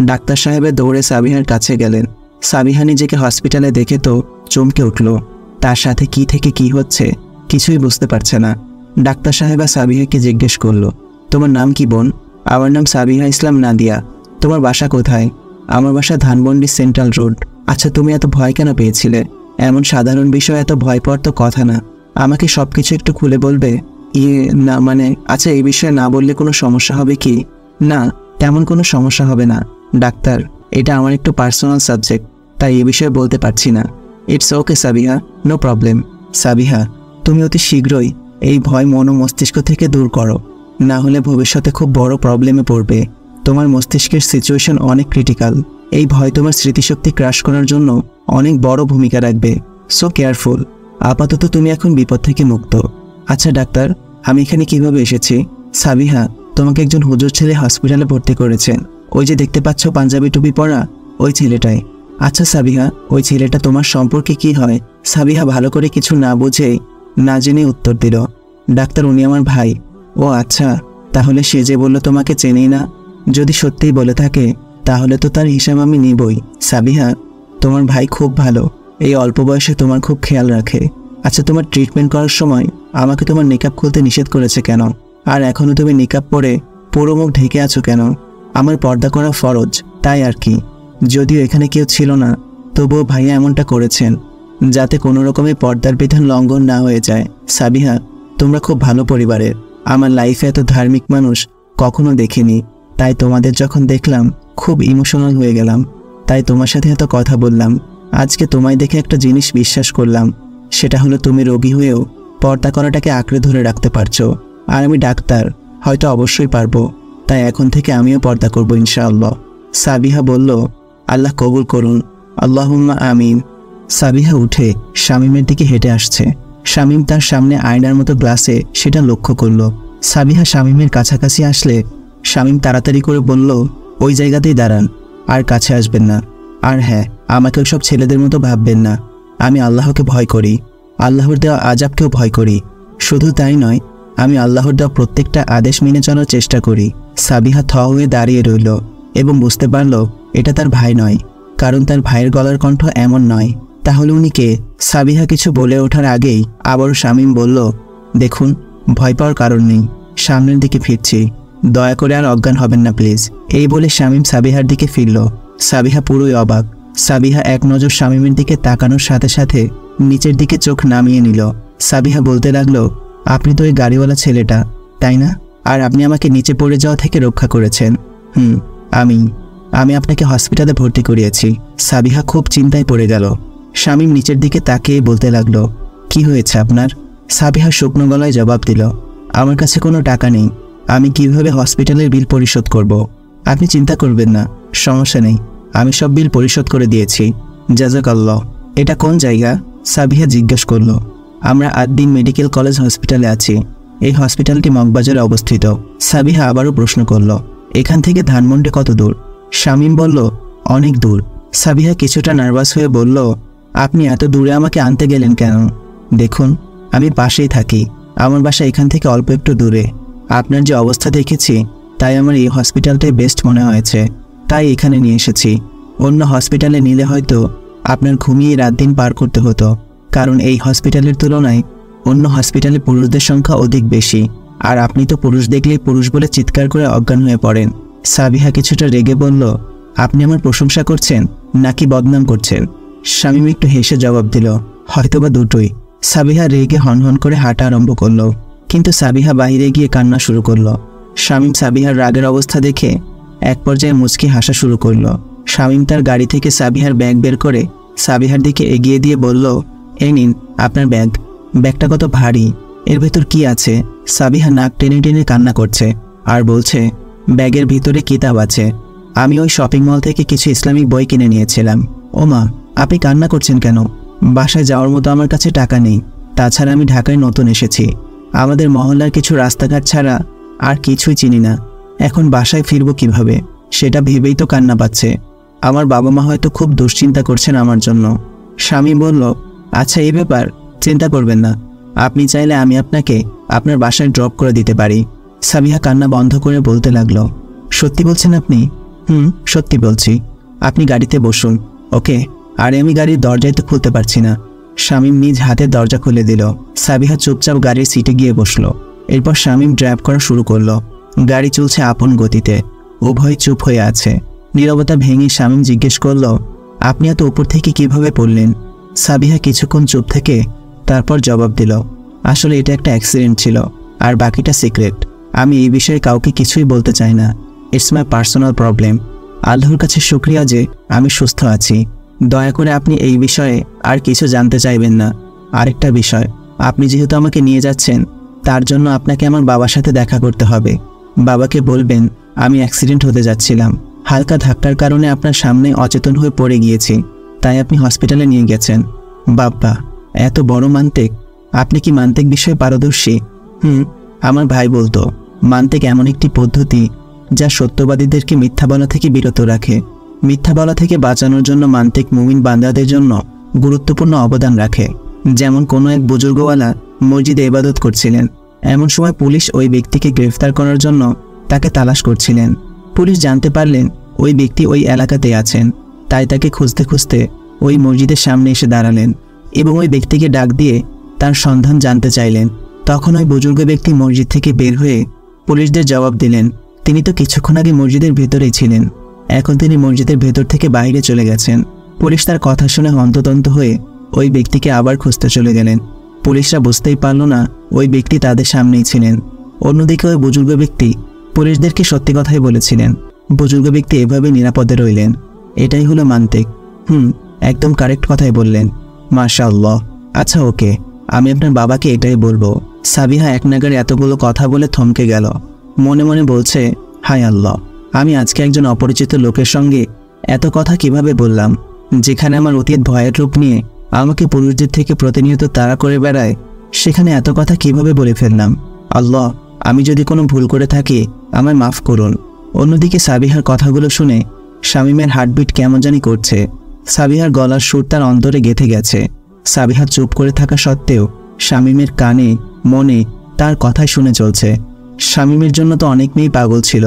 [SPEAKER 2] ডাক্তার সাহেবের দৌড়ে সাবিহার কাছে গেলেন। সাবিহা নিজেকে হসপিটালে দেখে তো চমকে উঠল। তার সাথে কি থেকে কি হচ্ছে কিছুই বুঝতে পারছে না। ডাক্তার সাহেবা সাবিহাকে জিজ্ঞেস করলো, তোমার নাম কি বোন? আমার নাম সাবিহা ইসলাম নাদিয়া। তোমার বাসা কোথায়? আমার বাসা ধানমন্ডি সেন্ট্রাল রোড। আচ্ছা তুমি এত ভয় কেন পেয়েছিলে? এমন সাধারণ বিষয় এত ভয় পাওয়ার তো কথা না। আমাকে সব কিছু একটু খুলে বলবে? না মানে, আচ্ছা এই বিষয়ে না বললে কোনো সমস্যা হবে কি? না, তেমন কোনো সমস্যা হবে না ডাক্তার, এটা আমার একটু পার্সোনাল সাবজেক্ট, তাই এ বিষয়ে বলতে পারছি না। It's okay Sabiha, no problem. Sabiha তুমি অতি শীঘ্রই এই ভয় মন ও মস্তিষ্ক থেকে দূর করো, না হলে ভবিষ্যতে খুব বড় প্রবলেমে পড়বে। তোমার মস্তিষ্কের সিচুয়েশন অনেক ক্রিটিক্যাল। এই ভয় তোমার স্মৃতিশক্তি ক্রাশ করার জন্য অনেক বড় ভূমিকা রাখবে। So careful. আপাতত তুমি এখন বিপদ থেকে মুক্ত। আচ্ছা ডাক্তার, আমি এখানে কিভাবে এসেছি? সাবিহা তোমাকে একজন হুজুর ছেলে হসপিটালে ভর্তি করেছেন। ওই যে দেখতে পাচ্ছ পাঞ্জাবি টুপি পরা, ওই ছেলেটাই। আচ্ছা সাবিহা, ওই ছেলেটা তোমার সম্পর্কে কি হয়? সাবিহা ভালো করে কিছু না বুঝে না জেনে উত্তর দিল, ডাক্তার উনি আমার ভাই। ও আচ্ছা, তাহলে সে যে বলল তোমাকে চেনেই না, যদি সত্যিই বলে থাকে তাহলে তো তার হিসাব আমি নিবই। সাবিহা তোমার ভাই খুব ভালো, এই অল্প বয়সে তোমার খুব খেয়াল রাখে। আচ্ছা তোমার ট্রিটমেন্ট করার সময় আমাকে তোমার নিকাব খুলতে নিষেধ করেছে কেন? আর এখনও তুমি নিকাব পরে পুরো মুখ ঢেকে আছো কেন? আমার পর্দা করা ফরজ, তাই আর কি। যদিও এখানে কেউ ছিল না, তবুও ভাইয়া এমনটা করেছেন যাতে কোনো রকমের পর্দার বিধান লঙ্ঘন না হয়ে যায়। সাবিহা তোমরা খুব ভালো পরিবারের, আমার লাইফে এত ধার্মিক মানুষ কখনো দেখিনি, তাই তোমাদের যখন দেখলাম খুব ইমোশনাল হয়ে গেলাম, তাই তোমার সাথে এত কথা বললাম। আজকে তোমায় দেখে একটা জিনিস বিশ্বাস করলাম, সেটা হলো তুমি রোগী হয়েও পর্দা করাটাকে আঁকড়ে ধরে রাখতে পারছো। আর আমি ডাক্তার, হয়তো অবশ্যই পারবো, তাই এখন থেকে আমিও পর্দা করবো ইনশাআল্লাহ। সাবিহা বলল, আল্লাহ কবুল করুন, আল্লাহুম্মা আমিন। সাবিহা উঠে শামীমের দিকে হেঁটে আসছে। শামীম তার সামনে আয়নার মতো গ্লাসে সেটা লক্ষ্য করল। সাবিহা শামীমের কাছাকাছি আসলে শামীম তাড়াতাড়ি করে বলল, ওই জায়গাতেই দাঁড়ান, আর কাছে আসবেন না। আর হ্যাঁ, আমাকে সব ছেলেদের মতো ভাববেন না। আমি আল্লাহকে ভয় করি, আল্লাহর দেওয়া আযাবকেও ভয় করি। শুধু তাই নয়, আমি আল্লাহর দেওয়া প্রত্যেকটা আদেশ মেনে চলার চেষ্টা করি। সাবিহা থ হয়ে দাঁড়িয়ে রইল এবং বুঝতে পারল এটা তার ভাই নয়, কারণ তার ভাইয়ের গলার কণ্ঠ এমন নয়। তাহলে উনি কে? সাবিহা কিছু বলে ওঠার আগেই আবারও শামীম বলল, দেখুন ভয় পাওয়ার কারণ নেই, সামনের দিকে ফিরছি, দয়া করে আর অজ্ঞান হবেন না প্লিজ। এই বলে শামীম সাবিহার দিকে ফিরল। সাবিহা পুরোই অবাক। সাবিহা এক নজর শামীমের দিকে তাকানোর সাথে সাথে নিচের দিকে চোখ নামিয়ে নিল। সাবিহা বলতে লাগলো, আপনি তো ওই গাড়িওয়ালা ছেলেটা, তাই না? আর আপনি আমাকে নিচে পড়ে যাওয়া থেকে রক্ষা করেছেন। আমি আপনাকে হসপিটালে ভর্তি করিয়েছি। সাবিহা খুব চিন্তায় পড়ে গেল। শামীম নিচের দিকে তাকিয়ে বলতে লাগলো, কি হয়েছে আপনার? সাবিহা শুকনো গলায় জবাব দিল, আমার কাছে কোনো টাকা নেই, আমি কিভাবে হসপিটালের বিল পরিশোধ করব? আপনি চিন্তা করবেন না, সমস্যা নেই, আমি সব বিল পরিশোধ করে দিয়েছি। জাযাকাল্লাহ। এটা কোন জায়গা? সাবিহা জিজ্ঞেস করল। আমরা আদ্দিন মেডিকেল কলেজ হসপিটালে আছি, এই হসপিটালটি মগবাজারে অবস্থিত। সাবিহা আবারও প্রশ্ন করল, এখান থেকে ধানমন্ডি কত দূর? শামীম বলল, অনেক দূর। সাবিহা কিছুটা নার্ভাস হয়ে বলল, আপনি এত দূরে আমাকে আনতে গেলেন কেন? দেখুন আমি পাশেই থাকি, আমার বাসা এখান থেকে অল্প একটু দূরে। আপনার যে অবস্থা দেখেছি তাই আমার এই হসপিটালটাই বেস্ট মনে হয়েছে। তাই এখানে নিয়ে এসেছি। অন্য হসপিটালে নিলে হয়তো আপনার ঘুমিয়ে রাত দিন পার করতে হতো, কারণ এই হসপিটালের তুলনায় অন্য হসপিটালে পুরুষদের সংখ্যা অধিক বেশি, আর আপনি তো পুরুষ দেখলেই পুরুষ বলে চিৎকার করে অজ্ঞান হয়ে পড়েন। সাবিহা কিছুটা রেগে বলল, আপনি আমার প্রশংসা করছেন নাকি বদনাম করছেন? শামীম একটু হেসে জবাব দিল, হয়তোবা দুটোই। সাবিহা রেগে হনহন করে হাঁটা আরম্ভ করলো, কিন্তু সাবিহা বাইরে গিয়ে কান্না শুরু করলো। শামীম সাবিহার রাগের অবস্থা দেখে এক পর্যায়ে মুচকি হাসা শুরু করলো। শামীম তার গাড়ি থেকে সাবিহার ব্যাগ বের করে সাবিহার দিকে এগিয়ে দিয়ে বলল, এই নিন আপনার ব্যাগ। ব্যাগটা কত ভারী, এর ভেতর কি আছে? সাবিহা নাক টেনে টেনে কান্না করছে আর বলছে, ব্যাগের ভিতরে কিতাব আছে। আমি ওই শপিং মল থেকে কিছু ইসলামিক বই কিনে নিয়েছিলাম। ও মা, আপনি কান্না করছেন কেন? বাসায় যাওয়ার মতো আমার কাছে টাকা নেই। তাছাড়া আমি ঢাকায় নতুন এসেছি, আমাদের মহল্লার কিছু রাস্তাঘাট ছাড়া আর কিছুই চিনি না। এখন বাসায় ফিরবো কিভাবে সেটা ভেবেই তো কান্না পাচ্ছে। আমার বাবা মা হয়তো খুব দুশ্চিন্তা করছেন আমার জন্য। স্বামী বলল, আচ্ছা এই ব্যাপার, চিন্তা করবেন না, আপনি চাইলে আমি আপনাকে আপনার বাসায় ড্রপ করে দিতে পারি। সাবিহা কান্না বন্ধ করে বলতে লাগলো, সত্যি বলছেন আপনি? সত্যি বলছি। আপনি গাড়িতে বসুন, ওকে? আরে আমি গাড়ির দরজায় তো খুলতে পারছি না। শামীম নিজ হাতে দরজা খুলে দিল। সাবিহা চুপচাপ গাড়ির সিটে গিয়ে বসলো। এরপর শামীম ড্রাইভ করা শুরু করলো। গাড়ি চলছে আপন গতিতে, উভয় চুপ হয়ে আছে। নীরবতা ভেঙে শামীম জিজ্ঞেস করলো, আপনি এত উপর থেকে কিভাবে পড়লেন? সাবিহা কিছুক্ষণ চুপ থেকে তারপর জবাব দিল, আসলে এটা একটা অ্যাক্সিডেন্ট ছিল, আর বাকিটা সিক্রেট। আমি এই বিষয়ে কাউকে কিছুই বলতে চাই না। It's my personal problem. আল্লাহর কাছে শুকরিয়া যে আমি সুস্থ আছি। দয়া করে আপনি এই বিষয়ে আর কিছু জানতে চাইবেন না। আরেকটা বিষয়, আপনি যেহেতু আমাকে নিয়ে যাচ্ছেন, তার জন্য আপনাকে আমার বাবার সাথে দেখা করতে হবে। বাবাকে বলবেন আমি অ্যাক্সিডেন্ট হতে যাচ্ছিলাম, হালকা ধাক্কার কারণে আপনার সামনে অচেতন হয়ে পড়ে গিয়েছি, তাই আপনি হসপিটালে নিয়ে গেছেন। বাবা, এত বড় মান্তিক! আপনি কি মান্তিক বিষয়ে পারদর্শী? আমার ভাই বলতো মান্তিক এমন একটি পদ্ধতি যা সত্যবাদীদেরকে মিথ্যা বলা থেকে বিরত রাখে। মিথ্যা বলা থেকে বাঁচানোর জন্য মান্তিক মুমিন বান্দাদের জন্য গুরুত্বপূর্ণ অবদান রাখে। যেমন কোনো এক বুজুর্গওয়ালা মসজিদে ইবাদত করছিলেন। এমন সময় পুলিশ ওই ব্যক্তিকে গ্রেফতার করার জন্য তাকে তালাশ করছিলেন। পুলিশ জানতে পারলেন ওই ব্যক্তি ওই এলাকাতে আছেন, তাই তাকে খুঁজতে খুঁজতে ওই মসজিদের সামনে এসে দাঁড়ালেন এবং ওই ব্যক্তিকে ডাক দিয়ে তার সন্ধান জানতে চাইলেন। তখন ওই বুজুর্গ ব্যক্তি মসজিদ থেকে বের হয়ে পুলিশদের জবাব দিলেন, তিনি তো কিছুক্ষণ আগে মসজিদের ভেতরেই ছিলেন, এখন তিনি মসজিদের ভেতর থেকে বাইরে চলে গেছেন। পুলিশ তার কথা শুনে হন্তদন্ত হয়ে ওই ব্যক্তিকে আবার খুঁজতে চলে গেলেন। পুলিশরা বুঝতেই পারল না ওই ব্যক্তি তাদের সামনেই ছিলেন। অন্যদিকে ওই বুজুর্গ ব্যক্তি পুলিশদেরকে সত্যি কথাই বলেছিলেন। বুজুর্গ ব্যক্তি এভাবে নিরাপদে রইলেন। এটাই হলো মান্তিক। একদম কারেক্ট কথাই বললেন। মাশাআল্লাহ। আচ্ছা ওকে, আমি আপনার বাবাকে এটাই বলবো। সাবিহা এক নাগারে এতগুলো কথা বলে থমকে গেল। মনে মনে বলছে, হায় আল্লাহ, আমি আজকে একজন অপরিচিত লোকের সঙ্গে এত কথা কিভাবে বললাম, যেখানে আমার অতীত ভয়ের রূপ নিয়ে আমাকে পুরুষদের থেকে প্রতিনিয়ত তাড়া করে বেড়ায়, সেখানে এত কথা কিভাবে বলে ফেললাম। আল্লাহ, আমি যদি কোনো ভুল করে থাকি আমায় মাফ করুন। অন্যদিকে সাবিহার কথাগুলো শুনে শামীমের হার্টবিট কেমন জানি করছে। সাবিহার গলার সুর তার অন্তরে গেঁথে গেছে। সাবিহা চুপ করে থাকা সত্ত্বেও শামীমের কানে মনে তার কথাই শুনে চলছে। শামীমের জন্য তো অনেক মেয়েই পাগল ছিল।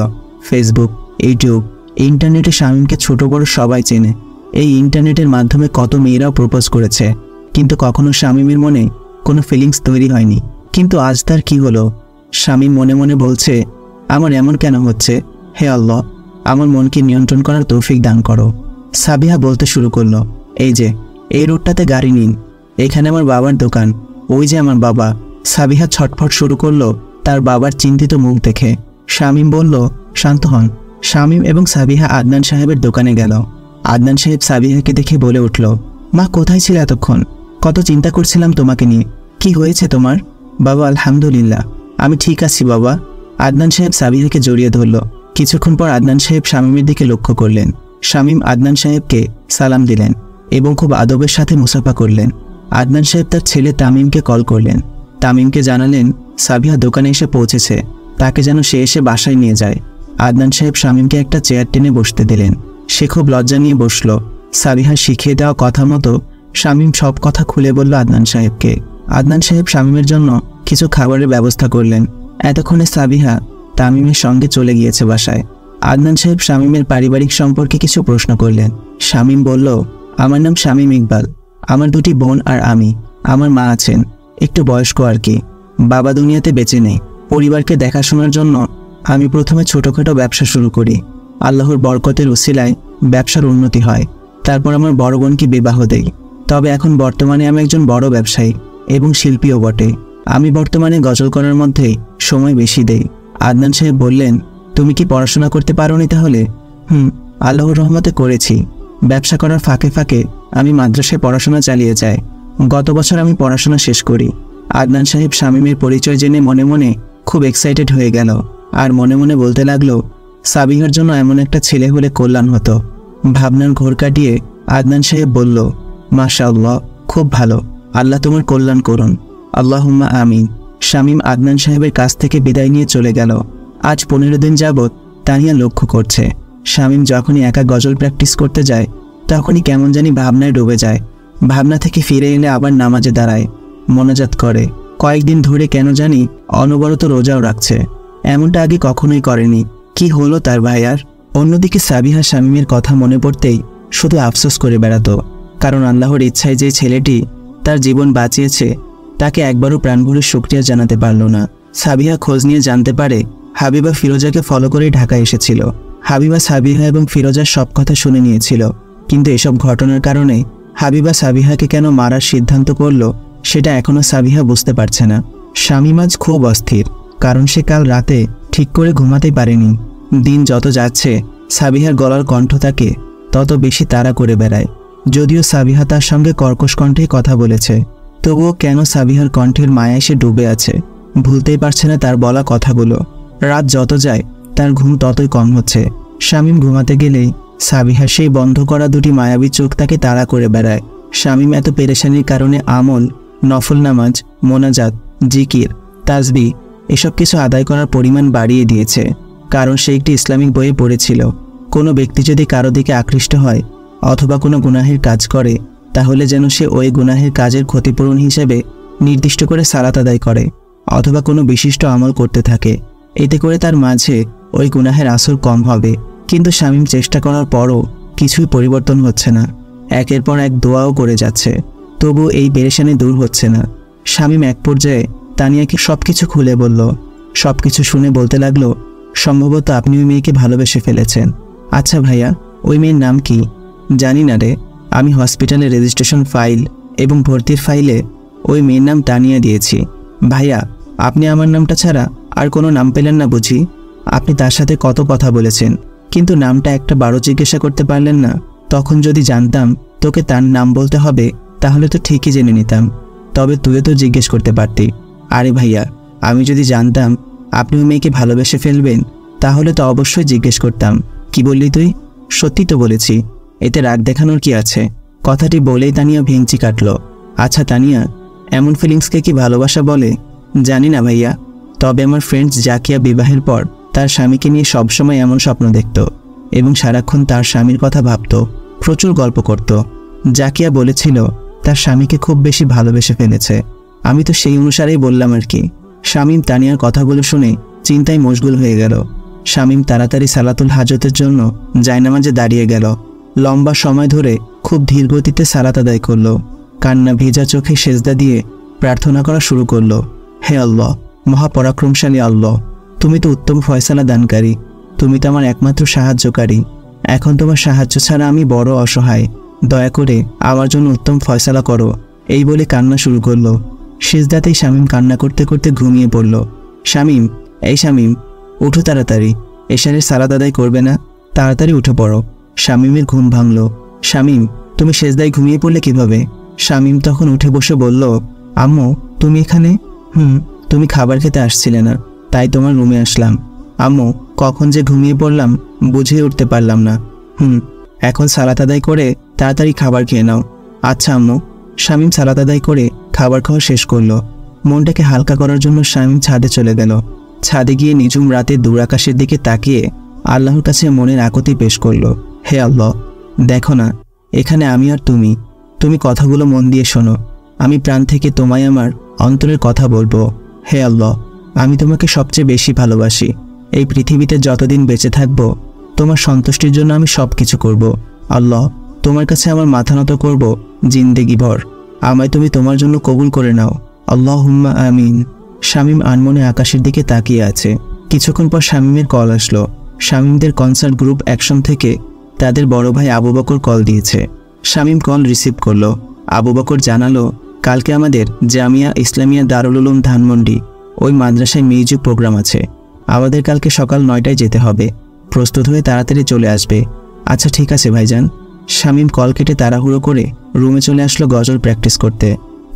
[SPEAKER 2] ফেসবুক, ইউটিউব, ইন্টারনেটে শামীমকে ছোট বড় সবাই চেনে। এই ইন্টারনেটের মাধ্যমে কত মেয়েরাও প্রপোজ করেছে, কিন্তু কখনো শামীমের মনে কোনো ফিলিংস তৈরি হয়নি। কিন্তু আজ তার কি হলো? শামীম মনে মনে বলছে, আমার এমন কেন হচ্ছে? হে আল্লাহ, আমার মনকে নিয়ন্ত্রণ করার তৌফিক দান করো। সাবিহা বলতে শুরু করলো, এই যে এই রোডটাতে গাড়ি নিন, এখানে আমার বাবার দোকান, ওই যে আমার বাবা। সাবিহা ছটফট শুরু করলো তার বাবার চিন্তিত মুখ দেখে। শামীম বলল, শান্ত হন। শামীম এবং সাবিহা আদনান সাহেবের দোকানে গেল। আদনান সাহেব সাবিহাকে দেখে বলে উঠল, মা কোথায় ছিল এতক্ষণ? কত চিন্তা করছিলাম তোমাকে নিয়ে। কি হয়েছে তোমার? বাবা, আলহামদুলিল্লাহ, আমি ঠিক আছি বাবা। আদনান সাহেব সাবিহাকে জড়িয়ে ধরল। কিছুক্ষণ পর আদনান সাহেব শামীমের দিকে লক্ষ্য করলেন। শামীম আদনান সাহেবকে সালাম দিলেন এবং খুব আদবের সাথে মুসাফা করলেন। আদনান সাহেব তার ছেলে তামিমকে কল করলেন। তামিমকে জানালেন সাবিহা দোকানে এসে পৌঁছেছে, তাকে যেন সে এসে বাসায় নিয়ে যায়। আদনান সাহেব শামীমকে একটা চেয়ার টেনে বসতে দিলেন। সে খুব লজ্জা নিয়ে বসল। সাবিহা শিখিয়ে দেওয়া কথা মতো শামীম সব কথা খুলে বলল আদনান সাহেবকে। আদনান সাহেব শামীমের জন্য কিছু খাবারের ব্যবস্থা করলেন। এতক্ষণে সাবিহা তামিমের সঙ্গে চলে গিয়েছে বাসায়। আদনান সাহেব শামীমের পারিবারিক সম্পর্কে কিছু প্রশ্ন করলেন। শামীম বলল, আমার নাম শামীম ইকবাল, আমার 2টি বোন আর আমি। আমার মা আছেন, একটু বয়স্ক আর কি। বাবা দুনিয়াতে বেঁচে নেই। পরিবারকে দেখাশোনার জন্য আমি প্রথমে ছোটোখাটো ব্যবসা শুরু করি। আল্লাহর বরকতের উসিলায় ব্যবসার উন্নতি হয়। তারপর আমার বড় বোনকে বিবাহ দেই। তবে এখন বর্তমানে আমি একজন বড় ব্যবসায়ী এবং শিল্পীও বটে। আমি বর্তমানে গজল করার মধ্যেই সময় বেশি দেই। আদনান সাহেব বললেন, তুমি কি পড়াশোনা করতে পারোনি তাহলে? আল্লাহর রহমতে করেছি। ব্যবসা করার ফাঁকে ফাঁকে আমি মাদ্রাসায় পড়াশোনা চালিয়ে যাই। গত বছর আমি পড়াশোনা শেষ করি। আদনান সাহেব শামীমের পরিচয় জেনে মনে মনে খুব এক্সাইটেড হয়ে গেল আর মনে মনে বলতে লাগলো, সাবিহার জন্য এমন একটা ছেলে হলে কল্যাণ হতো। ভাবনার ঘোর কাটিয়ে আদনান সাহেব বলল, মাশাআল্লাহ, খুব ভালো, আল্লাহ তোমার কল্যাণ করুন, আল্লাহুম্মা আমিন। শামীম আদনান সাহেবের কাছ থেকে বিদায় নিয়ে চলে গেল। আজ 15 দিন যাবৎ তানিয়া লক্ষ্য করছে, শামীম যখনই একা গজল প্র্যাকটিস করতে যায় তখনই কেমন জানি ভাবনায় ডুবে যায়। ভাবনা থেকে ফিরে এলে আবার নামাজে দাঁড়ায়, মোনাজাত করে। কয়েকদিন ধরে কেন জানি অনবরত রোজাও রাখছে। এমনটা আগে কখনোই করেনি। কি হলো তার ভাইয়ার? অন্যদিকে সাবিহা শামীমের কথা মনে পড়তেই শুধু আফসোস করে বেড়াতো, কারণ আল্লাহর ইচ্ছায় যে ছেলেটি তার জীবন বাঁচিয়েছে তাকে একবারও প্রাণভরে শুকরিয়া জানাতে পারল না। সাবিহা খোঁজ নিয়ে জানতে পারে হাবিবা ফিরোজাকে ফলো করে ঢাকায় এসেছিল। হাবিবা সাবিহা এবং ফিরোজার সব কথা শুনে নিয়েছিল, কিন্তু এসব ঘটনার কারণে হাবিবা সাবিহাকে কেন মারার সিদ্ধান্ত করল সেটা এখনও সাবিহা বুঝতে পারছে না। শামীম আজ খুব অস্থির, কারণ সে কাল রাতে ঠিক করে ঘুমাতেই পারেনি। দিন যত যাচ্ছে সাবিহার গলার কণ্ঠ তাকে তত বেশি তাড়া করে বেড়ায়। যদিও সাবিহা তার সঙ্গে কর্কশ কণ্ঠেই কথা বলেছে, তবুও কেন সাবিহার কণ্ঠের মায়ায় সে ডুবে আছে, ভুলতেই পারছে না তার বলা কথাগুলো। রাত যত যায় তার ঘুম ততই কম হচ্ছে। শামীম ঘুমাতে গেলেই সাবিহার সেই বন্ধ করা 2টি মায়াবী চোখ তাকে তাড়া করে বেড়ায়। শামীম এত পেরেশানির কারণে আমল, নফল নামাজ, মোনাজাত, জিকির, তাসবিহ এসব কিছু আদায় করার পরিমাণ বাড়িয়ে দিয়েছে। কারণ সে একটি ইসলামিক বইয়ে পড়েছিল, কোনো ব্যক্তি যদি কারো দিকে আকৃষ্ট হয় অথবা কোনো গুনাহের কাজ করে তাহলে যেন সে ওই গুনাহের কাজের ক্ষতিপূরণ হিসেবে নির্দিষ্ট করে সালাত আদায় করে অথবা কোনো বিশিষ্ট আমল করতে থাকে। এতে করে তার মাঝে ওই গুনাহের আসর কম হবে। কিন্তু শামীম চেষ্টা করার পরও কিছুই পরিবর্তন হচ্ছে না। একের পর এক দোয়াও করে যাচ্ছে, তবু এই পেরেশানি দূর হচ্ছে না। শামীম এক পর্যায়ে তানিয়াকে সবকিছু খুলে বলল। সবকিছু শুনে বলতে লাগলো, সম্ভবত আপনি ওই মেয়েকে ভালোবেসে ফেলেছেন। আচ্ছা ভাইয়া, ওই মেয়ের নাম কি? জানি না রে, আমি হসপিটালের রেজিস্ট্রেশন ফাইল এবং ভর্তির ফাইলে ওই মেয়ের নাম তানিয়া দিয়েছি। ভাইয়া, আপনি আমার নামটা ছাড়া আর কোনো নাম পেলেন না বুঝি? আপনি তার সাথে কত কথা বলেছেন, কিন্তু নামটা একটা বারও জিজ্ঞাসা করতে পারলেন না। তখন যদি জানতাম তোকে তার নাম বলতে হবে তাহলে তো ঠিকই জেনে নিতাম, তবে তুইও তো জিজ্ঞেস করতে পারতি। আরে ভাইয়া, আমি যদি জানতাম আপনি ওই মেয়েকে ভালোবেসে ফেলবেন তাহলে তো অবশ্যই জিজ্ঞেস করতাম। কি বললি তুই? সত্যি তো বলেছি, এতে রাগ দেখানোর কি আছে? কথাটি বলেই তানিয়া ভেঙচি কাটল। আচ্ছা তানিয়া, এমন ফিলিংসকে কি ভালোবাসা বলে? জানি না ভাইয়া, তবে আমার ফ্রেন্ডস জাকিয়া বিবাহের পর তার স্বামীকে নিয়ে সবসময় এমন স্বপ্ন দেখত এবং সারাক্ষণ তার স্বামীর কথা ভাবত, প্রচুর গল্প করত। জাকিয়া বলেছিল তার স্বামীকে খুব বেশি ভালোবেসে ফেলেছে। আমি তো সেই অনুসারেই বললাম আর কি। শামীম তানিয়ার কথাগুলো শুনে চিন্তায় মশগুল হয়ে গেল। শামীম তাড়াতাড়ি সালাতুল হাজতের জন্য জায়নামাজে দাঁড়িয়ে গেল। লম্বা সময় ধরে খুব ধীর গতিতে সালাত আদায় করল। কান্না ভেজা চোখে সেজদা দিয়ে প্রার্থনা করা শুরু করল। হে আল্লাহ, মহাপরাক্রমশালী আল্লাহ, তুমি তো উত্তম ফয়সালা দানকারী, তুমি তো আমার একমাত্র সাহায্যকারী। এখন তোমার সাহায্য ছাড়া আমি বড় অসহায়, দয়া করে আমার জন্য উত্তম ফয়সালা করো। এই বলে কান্না শুরু করল। সেজদাতেই শামীম কান্না করতে করতে ঘুমিয়ে পড়ল। শামীম, এই শামীম, উঠো তাড়াতাড়ি, এশারের সালাত আদায় করবে না? তাড়াতাড়ি উঠে পড়ো। শামীমের ঘুম ভাঙল। শামীম, তুমি সেজদায় ঘুমিয়ে পড়লে কিভাবে? শামীম তখন উঠে বসে বলল, আম্মু তুমি এখানে? তুমি খাবার খেতে আসছিলে না, তাই তোমার রুমে আসলাম। আম্মু, কখন যে ঘুমিয়ে পড়লাম বুঝে উঠতে পারলাম না। এখন সালাত আদায় করে তাড়াতাড়ি খাবার খেয়ে নাও। আচ্ছা আম্মু। শামীম সালাত আদায় করে খাবার খাওয়া শেষ করলো। মনটাকে হালকা করার জন্য শামীম ছাদে চলে গেল। ছাদে গিয়ে নিঝুম রাতে দূর আকাশের দিকে তাকিয়ে আল্লাহর কাছে মনের আকুতি পেশ করলো। হে আল্লাহ, দেখো না, এখানে আমি আর তুমি। তুমি কথাগুলো মন দিয়ে শোনো। আমি প্রাণ থেকে তোমায় আমার অন্তরের কথা বলবো। হে আল্লাহ, আমি তোমাকে সবচেয়ে বেশি ভালোবাসি। এই পৃথিবীতে যতদিন বেঁচে থাকবো তোমার সন্তুষ্টির জন্য আমি সব কিছু করব। আল্লাহ, তোমার কাছে আমার মাথা নত করব জিন্দেগি ভর। আমায় তুমি তোমার জন্য কবুল করে নাও। আল্লাহুম্মা আমিন। শামীম আনমনে আকাশের দিকে তাকিয়ে আছে। কিছুক্ষণ পর শামীমের কল আসলো। শামীমদের কনসার্ট গ্রুপ অ্যাকশন থেকে তাদের বড় ভাই আবু বকর কল দিয়েছে। শামীম কল রিসিভ করলো। আবু বকর জানালো, কালকে আমাদের জামিয়া ইসলামিয়া দারুল উলুম ধানমন্ডি ওই মাদ্রাসায় মিউজিক প্রোগ্রাম আছে। আমাদের কালকে সকাল 9টায় যেতে হবে। প্রস্তুত হয়ে তাড়াতাড়ি চলে আসবে। আচ্ছা ঠিক আছে ভাইজান। শামীম কল কেটে তাড়াহুড়ো করে রুমে চলে আসলো গজল প্র্যাকটিস করতে।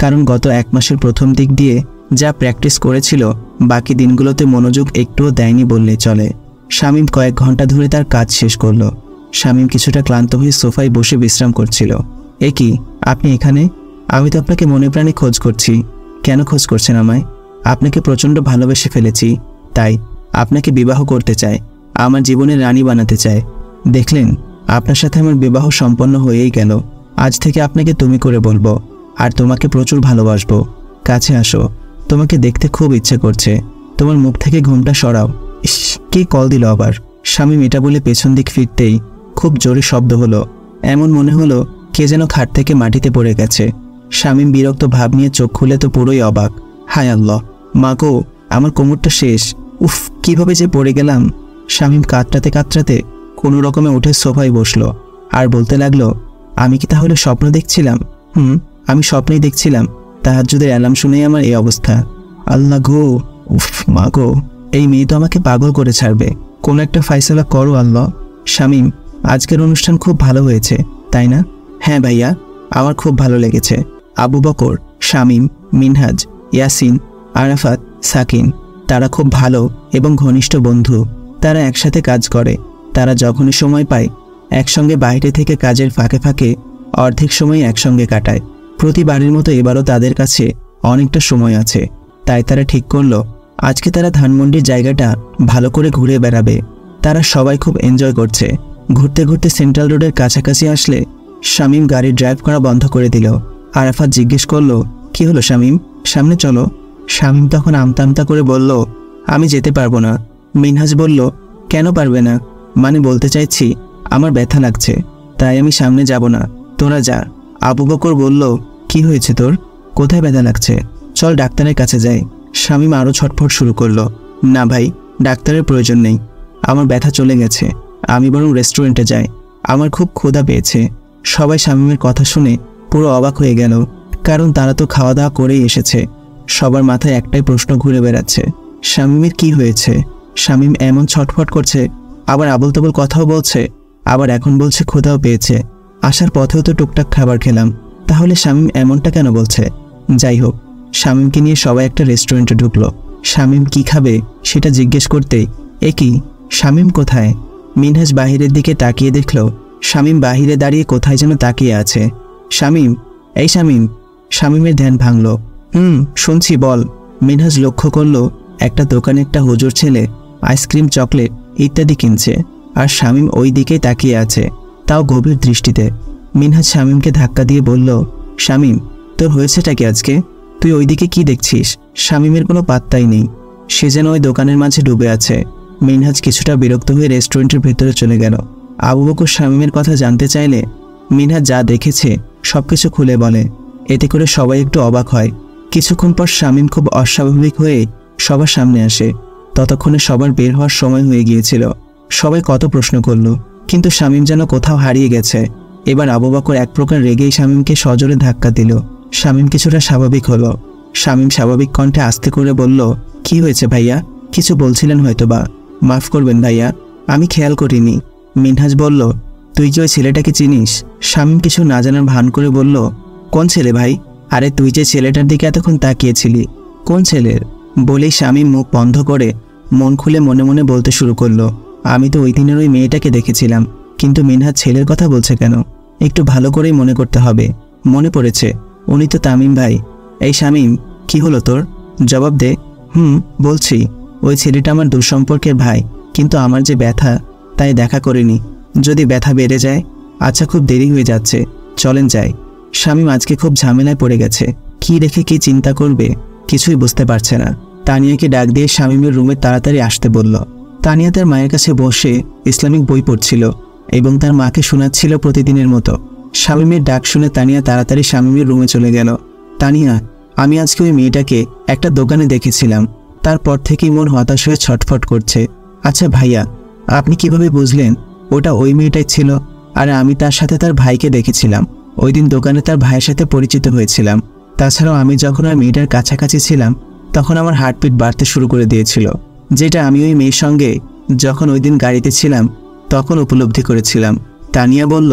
[SPEAKER 2] কারণ গত 1 মাসের প্রথম দিক দিয়ে যা প্র্যাকটিস করেছিল বাকি দিনগুলোতে মনোযোগ একটুও দেয়নি বললেই চলে। শামীম কয়েক ঘন্টা ধরে তার কাজ শেষ করলো। শামীম কিছুটা ক্লান্ত হয়ে সোফায় বসে বিশ্রাম করছিল। এ কি, আপনি এখানে? আমি তো আপনাকে মনে প্রাণে খোঁজ করছি। কেন খোঁজ করছেন আমায়? আপনাকে প্রচণ্ড ভালোবেসে ফেলেছি, তাই আপনাকে বিবাহ করতে চাই, আমার জীবনের রানী বানাতে চাই। দেখলেন, আপনার সাথে আমার বিবাহ সম্পন্ন হয়েই গেল। আজ থেকে আপনাকে তুমি করে বলবো, আর তোমাকে প্রচুর ভালোবাসবো। কাছে আসো, তোমাকে দেখতে খুব ইচ্ছে করছে। তোমার মুখ থেকে ঘুমটা সরাও। ইস, কে কল দিল আবার? শামীম এটা বলে পেছন দিক ফিরতেই খুব জোরে শব্দ হলো। এমন মনে হলো কে যেন খাট থেকে মাটিতে পড়ে গেছে। শামীম বিরক্ত ভাব নিয়ে চোখ খুলে তো পুরোই অবাক। হায় আল্লাহ, মা গো, আমার কোমরটা শেষ। উফ, কিভাবে যে পড়ে গেলাম। শামীম কাতরাতে কাতরাতে কোনো রকমে উঠে সোফায় বসলো আর বলতে লাগলো, আমি কি তাহলে স্বপ্ন দেখছিলাম? আমি স্বপ্নেই দেখছিলাম। তাহাজ্জুদের অ্যালার্ম শুনেই আমার এই অবস্থা। আল্লাহ গো, উফ মা গো, এই মেয়ে তো আমাকে পাগল করে ছাড়বে। কোনো একটা ফায়সালা করো আল্লাহ। শামীম, আজকের অনুষ্ঠান খুব ভালো হয়েছে, তাই না? হ্যাঁ ভাইয়া, আমার খুব ভালো লেগেছে। আবু বকর, শামীম, মিনহাজ, ইয়াসিন, আরাফাত, সাকিন তারা খুব ভালো এবং ঘনিষ্ঠ বন্ধু। তারা একসাথে কাজ করে। তারা যখনই সময় পায় একসঙ্গে বাইরে থেকে কাজের ফাঁকে ফাঁকে অর্ধেক সময় একসঙ্গে কাটায়। প্রতিবারের মতো এবারও তাদের কাছে অনেকটা সময় আছে, তাই তারা ঠিক করলো আজকে তারা ধানমন্ডির জায়গাটা ভালো করে ঘুরে বেড়াবে। তারা সবাই খুব এনজয় করছে। ঘুরতে ঘুরতে সেন্ট্রাল রোডের কাছাকাছি আসলে শামীম গাড়ি ড্রাইভ করা বন্ধ করে দিল। আরাফাত জিজ্ঞেস করলো, কি হলো শামীম, সামনে চলো। শামীম তখন আমতা আমতা করে বলল, আমি যেতে পারবো না। মিনহাজ বলল, কেন পারবে না? মানে বলতে চাইছি আমার ব্যথা লাগছে, তাই আমি সামনে যাব না, তোরা যা। আবু বকর বলল, কি হয়েছে তোর? কোথায় ব্যথা লাগছে? চল ডাক্তারের কাছে যাই। শামীম আরও ছটফট শুরু করলো, না ভাই, ডাক্তারের প্রয়োজন নেই, আমার ব্যথা চলে গেছে। আমি বরং রেস্টুরেন্টে যাই, আমার খুব ক্ষুধা পেয়েছে। সবাই শামীমের কথা শুনে পুরো অবাক হয়ে গেল, কারণ তারা তো খাওয়া দাওয়া করেই এসেছে। সবার মাথায় একটাই প্রশ্ন ঘুরে বেড়াচ্ছে, শামীমের কি হয়েছে? শামীম এমন ছটফট করছে, আবার আবল তাবল কথাও বলছে, আবার এখন বলছে ক্ষুধাও পেয়েছে। আসার পথেও তো টুকটাক খাবার খেলাম, তাহলে শামীম এমনটা কেন বলছে? যাই হোক, শামীমকে নিয়ে সবাই একটা রেস্টুরেন্টে ঢুকলো। শামীম কি খাবে সেটা জিজ্ঞেস করতেই, এ কি, শামীম কোথায়? মিনহাজ বাহিরের দিকে তাকিয়ে দেখল শামীম বাহিরে দাঁড়িয়ে কোথায় যেন তাকিয়ে আছে। শামীম, এই শামীম। শামীমের ধ্যান ভাঙল। শুনছি, বল। মিনহাজ লক্ষ্য করল একটা দোকানে একটা হুজুর ছেলে আইসক্রিম, চকলেট ইত্যাদি কিনছে, আর শামীম ওই দিকেই তাকিয়ে আছে, তাও গভীর দৃষ্টিতে। মিনহাজ শামীমকে ধাক্কা দিয়ে বলল, শামীম, তোর হয়েছেটা কি আজকে? তুই ওই দিকে কি দেখছিস? শামীমের কোনো পাত্তাই নেই, সে যেন ওই দোকানের মাঝে ডুবে আছে। মিনহাজ কিছুটা বিরক্ত হয়ে রেস্টুরেন্টের ভেতরে চলে গেল। আবু বকর শামীমের কথা জানতে চাইলে মিনহাজ যা দেখেছে সবকিছু খুলে বলে। এতে করে সবাই একটু অবাক হয়। কিছুক্ষণ পর শামীম খুব অস্বাভাবিক হয়ে সবার সামনে আসে। ততক্ষণে সবার বের হওয়ার সময় হয়ে গিয়েছিল। সবাই কত প্রশ্ন করল, কিন্তু শামীম যেন কোথাও হারিয়ে গেছে। এবার আবু বকর এক প্রকার রেগেই শামীমকে সজোরে ধাক্কা দিল। শামীম কিছুটা স্বাভাবিক হলো। শামীম স্বাভাবিক কণ্ঠে আস্তে করে বলল, কি হয়েছে ভাইয়া? কিছু বলছিলেন হয়তোবা, মাফ করবেন ভাইয়া, আমি খেয়াল করিনি। মিনহাজ বলল, তুই যে ওই ছেলেটাকে চিনিস? শামীম কিছু না জানার ভান করে বলল, কোন ছেলে ভাই? আরে তুই যে ছেলেটার দিকে এতক্ষণ তাকিয়েছিলি, কোন ছেলের? বলেই শামীম মুখ বন্ধ করে মন খুলে মনে মনে বলতে শুরু করলো, আমি তো ওই দিনের ওই মেয়েটাকে দেখেছিলাম। কিন্তু মিনহাজ ছেলের কথা বলছে কেন? একটু ভালো করেই মনে করতে হবে। মনে পড়েছে, উনি তো তামিম ভাই। এই শামীম, কি হলো তোর? জবাব দে। বলছি, ওই ছেলেটা আমার দুঃসম্পর্কের ভাই, কিন্তু আমার যে ব্যথা তাই দেখা করিনি। যদি ব্যথা বেড়ে যায়? আচ্ছা, খুব দেরি হয়ে যাচ্ছে, চলেন যাই। শামীম আজকে খুব ঝামেলায় পড়ে গেছে, কি রেখে কি চিন্তা করবে কিছুই বুঝতে পারছে না। তানিয়াকে ডাক দিয়ে শামীমের রুমে তাড়াতাড়ি আসতে বলল। তানিয়া তার মায়ের কাছে বসে ইসলামিক বই পড়ছিল এবং তার মাকে শোনাচ্ছিল প্রতিদিনের মতো। শামীমের ডাক শুনে তানিয়া তাড়াতাড়ি শামীমের রুমে চলে গেল। তানিয়া, আমি আজকে ওই মেয়েটাকে একটা দোকানে দেখেছিলাম, তারপর থেকেই মন হতাশ হয়ে ছটফট করছে। আচ্ছা ভাইয়া, আপনি কিভাবে বুঝলেন ওটা ওই মেয়েটাই ছিল? আর আমি তার সাথে তার ভাইকে দেখেছিলাম, ওই দিন দোকানে তার ভাইয়ের সাথে পরিচিত হয়েছিলাম। তাছাড়াও আমি যখন ওই মেয়েটার কাছাকাছি ছিলাম তখন আমার হার্টবিট বাড়তে শুরু করে দিয়েছিল, যেটা আমি ওই মেয়ের সঙ্গে যখন ওই দিন গাড়িতে ছিলাম তখন উপলব্ধি করেছিলাম। তানিয়া বলল,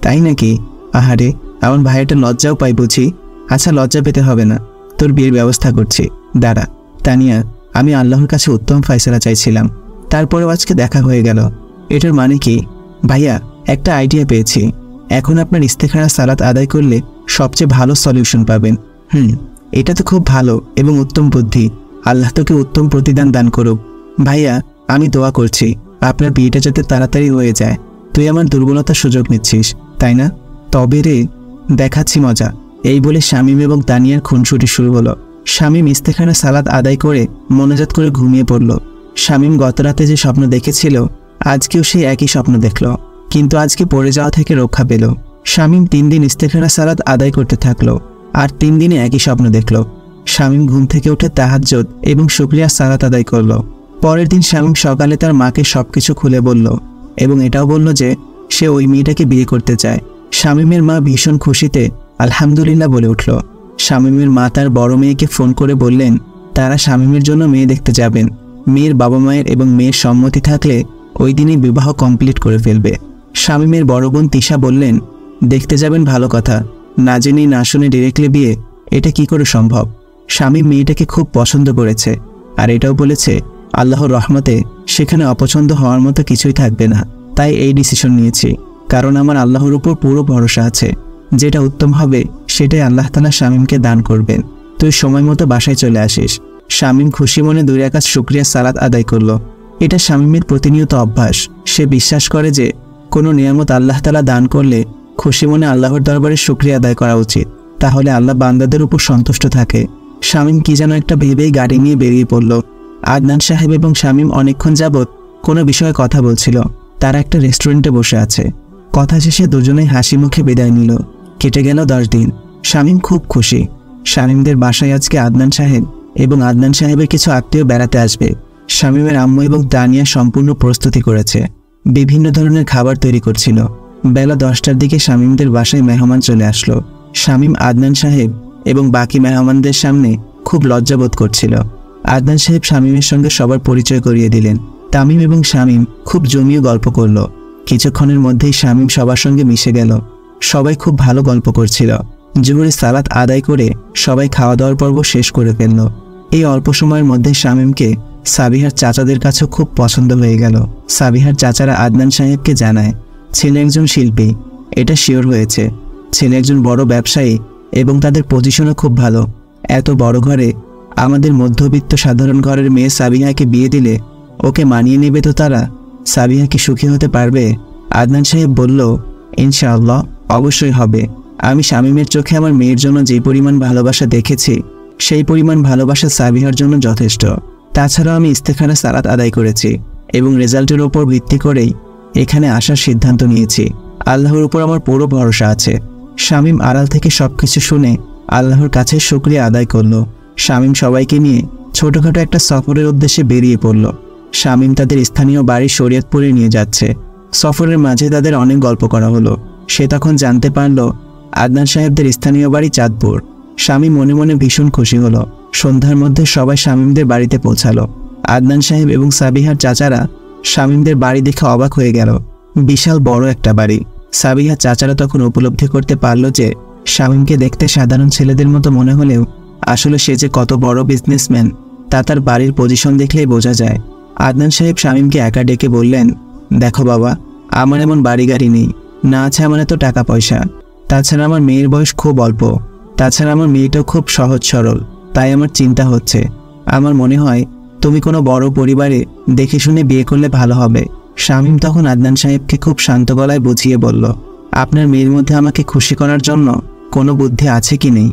[SPEAKER 2] তাই নাকি? আহারে, আমার ভাইয়াটা লজ্জাও পাই বুঝি। আচ্ছা, লজ্জা পেতে হবে না, তোর বিয়ের ব্যবস্থা করছি, দাঁড়া। তানিয়া, আমি আল্লাহর কাছে উত্তম ফয়সালা চাইছিলাম, তারপরেও আজকে দেখা হয়ে গেল। এটার মানে কি? ভাইয়া, একটা আইডিয়া পেয়েছি। এখন আপনার ইস্তেখারা সালাত আদায় করলে সবচেয়ে ভালো সলিউশন পাবেন। এটা তো খুব ভালো এবং উত্তম বুদ্ধি। আল্লাহ তোকে উত্তম প্রতিদান দান করুক। ভাইয়া, আমি দোয়া করছি আপনার বিয়েটা যাতে তাড়াতাড়ি হয়ে যায়। তুই আমার দুর্বলতার সুযোগ নিচ্ছিস, তাই না? তবে রে, দেখাচ্ছি মজা। এই বলে শামীম এবং তানিয়ার খুনসুটি শুরু হলো। শামীম ইস্তেখারা সালাত আদায় করে মনোজাত করে ঘুমিয়ে পড়ল। শামীম গত রাতে যে স্বপ্ন দেখেছিল আজকেও সেই একই স্বপ্ন দেখল, কিন্তু আজকে পড়ে যাওয়া থেকে রক্ষা পেল। শামীম 3 দিন ইস্তেখারা সালাত আদায় করতে থাকলো আর 3 দিনে একই স্বপ্ন দেখল। শামীম ঘুম থেকে উঠে তাহাজ্জুদ এবং শুকরিয়া সালাত আদায় করল। পরের দিন শামীম সকালে তার মাকে সবকিছু খুলে বলল এবং এটাও বলল যে সে ওই মেয়েটাকে বিয়ে করতে চায়। শামীমের মা ভীষণ খুশিতে আলহামদুলিল্লাহ বলে উঠল। শামীমের মা তার বড় মেয়েকে ফোন করে বললেন তারা শামীমের জন্য মেয়ে দেখতে যাবেন। মেয়ের বাবা মায়ের এবং মেয়ের সম্মতি থাকলে ওই দিনই বিবাহ কমপ্লিট করে ফেলবে। শামীমের বড় বোন তিশা বললেন, দেখতে যাবেন ভালো কথা, না জেনে না শুনে ডিরেক্টলি বিয়ে, এটা কি করে সম্ভব? শামীম মেয়েটাকে খুব পছন্দ করেছে আর এটাও বলেছে আল্লাহর রহমতে সেখানে অপছন্দ হওয়ার মতো কিছুই থাকবে না। তাই এই ডিসিশন নিয়েছি, কারণ আমার আল্লাহর উপর পুরো ভরসা আছে। যেটা উত্তম হবে সেটাই আল্লাহ তাআলা শামীমকে দান করবেন। তুই সময় মতো বাসায় চলে আসিস। শামীম খুশি মনে 2 রাকাত শুকরিয়া সালাত আদায় করল। এটা শামীমের প্রতিনিয়ত অভ্যাস। সে বিশ্বাস করে যে কোনো নিয়ামত আল্লাহ তাআলা দান করলে খুশি মনে আল্লাহর দরবারে শুকরিয়া আদায় করা উচিত, তাহলে আল্লাহ বান্দাদের উপর সন্তুষ্ট থাকে। শামীম কি যেন একটা ভেবেই গাড়ি নিয়ে বেরিয়ে পড়ল। আদনান সাহেব এবং শামীম অনেকক্ষণ যাবৎ কোনো বিষয়ে কথা বলছিল। তারা একটা রেস্টুরেন্টে বসে আছে। কথা শেষে দুজনেই হাসি মুখে বিদায় নিল। কেটে গেল 10 দিন। শামীম খুব খুশি। শামীমদের বাসায় আজকে আদনান সাহেব এবং আদনান সাহেবের কিছু আত্মীয় বেড়াতে আসবে। শামীমের আম্মু এবং তানিয়া সম্পূর্ণ প্রস্তুতি করেছে, বিভিন্ন ধরনের খাবার তৈরি করছিল। বেলা 10টার দিকে শামীমদের বাসায় মেহমান চলে আসলো। শামীম আদনান সাহেব এবং বাকি মেহমানদের সামনে খুব লজ্জাবোধ করছিল। আদনান সাহেব শামীমের সঙ্গে সবার পরিচয় করিয়ে দিলেন। তামিম এবং শামীম খুব জমিয়ে গল্প করল। কিছুক্ষণের মধ্যেই শামীম সবার সঙ্গে মিশে গেল। সবাই খুব ভালো গল্প করছিল। জোহরের সালাত আদায় করে সবাই খাওয়া দাওয়ার পর্ব শেষ করে ফেলল। এই অল্প সময়ের মধ্যে শামীমকে সাবিহার চাচাদের কাছেও খুব পছন্দ হয়ে গেল। সাবিহার চাচারা আদনান সাহেবকে জানায় ছেলে একজন শিল্পী, এটা শিওর হয়েছে। ছেলে একজন বড় ব্যবসায়ী এবং তাদের পজিশনও খুব ভালো। এত বড় ঘরে আমাদের মধ্যবিত্ত সাধারণ ঘরের মেয়ে সাবিহাকে বিয়ে দিলে ওকে মানিয়ে নেবে তো তারা? সাবিহা কি সুখী হতে পারবে? আদনান সাহেব বলল, ইনশাআল্লাহ অবশ্যই হবে। আমি শামীমের চোখে আমার মেয়ের জন্য যে পরিমাণ ভালোবাসা দেখেছি সেই পরিমাণ ভালোবাসা সাবিহার জন্য যথেষ্ট। তাছাড়াও আমি ইস্তেখারা সালাত আদায় করেছি এবং রেজাল্টের ওপর ভিত্তি করেই এখানে আসার সিদ্ধান্ত নিয়েছি। আল্লাহর উপর আমার পুরো ভরসা আছে। শামীম আড়াল থেকে সবকিছু শুনে আল্লাহর কাছে শুকরিয়া আদায় করল। শামীম সবাইকে নিয়ে ছোটখাটো একটা সফরের উদ্দেশ্যে বেরিয়ে পড়ল। শামীম তাদের স্থানীয় বাড়ি শরীয়তপুরে নিয়ে যাচ্ছে। সফরের মাঝে তাদের অনেক গল্প করা হলো। সে তখন জানতে পারল আদনান সাহেবদের স্থানীয় বাড়ি চাঁদপুর। শামীম মনে মনে ভীষণ খুশি হলো। সন্ধ্যার মধ্যে সবাই শামীমদের বাড়িতে পৌঁছালো। আদনান সাহেব এবং সাবিহার চাচারা শামীমদের বাড়ি দেখে অবাক হয়ে গেল। বিশাল বড় একটা বাড়ি। সাবিহার চাচারা তখন উপলব্ধি করতে পারল যে শামীমকে দেখতে সাধারণ ছেলেদের মতো মনে হলেও আসলে সে যে কত বড় বিজনেসম্যান তা তার বাড়ির পজিশন দেখলেই বোঝা যায়। আদনান সাহেব শামীমকে একা ডেকে বললেন, দেখো বাবা, আমার এমন বাড়ি গাড়ি নেই, না আছে আমার এত টাকা পয়সা। তাছাড়া আমার মেয়ের বয়স খুব অল্প। তাছাড়া আমার মেয়েটাও খুব সহজ সরল। তাই আমার চিন্তা হচ্ছে, আমার মনে হয় তুমি কোনো বড় পরিবারে দেখে শুনে বিয়ে করলে ভালো হবে। শামীম তখন আদনান সাহেবকে খুব শান্ত গলায় বুঝিয়ে বলল, আপনার মেয়ের মধ্যে আমাকে খুশি করার জন্য কোনো বুদ্ধি আছে কি নেই?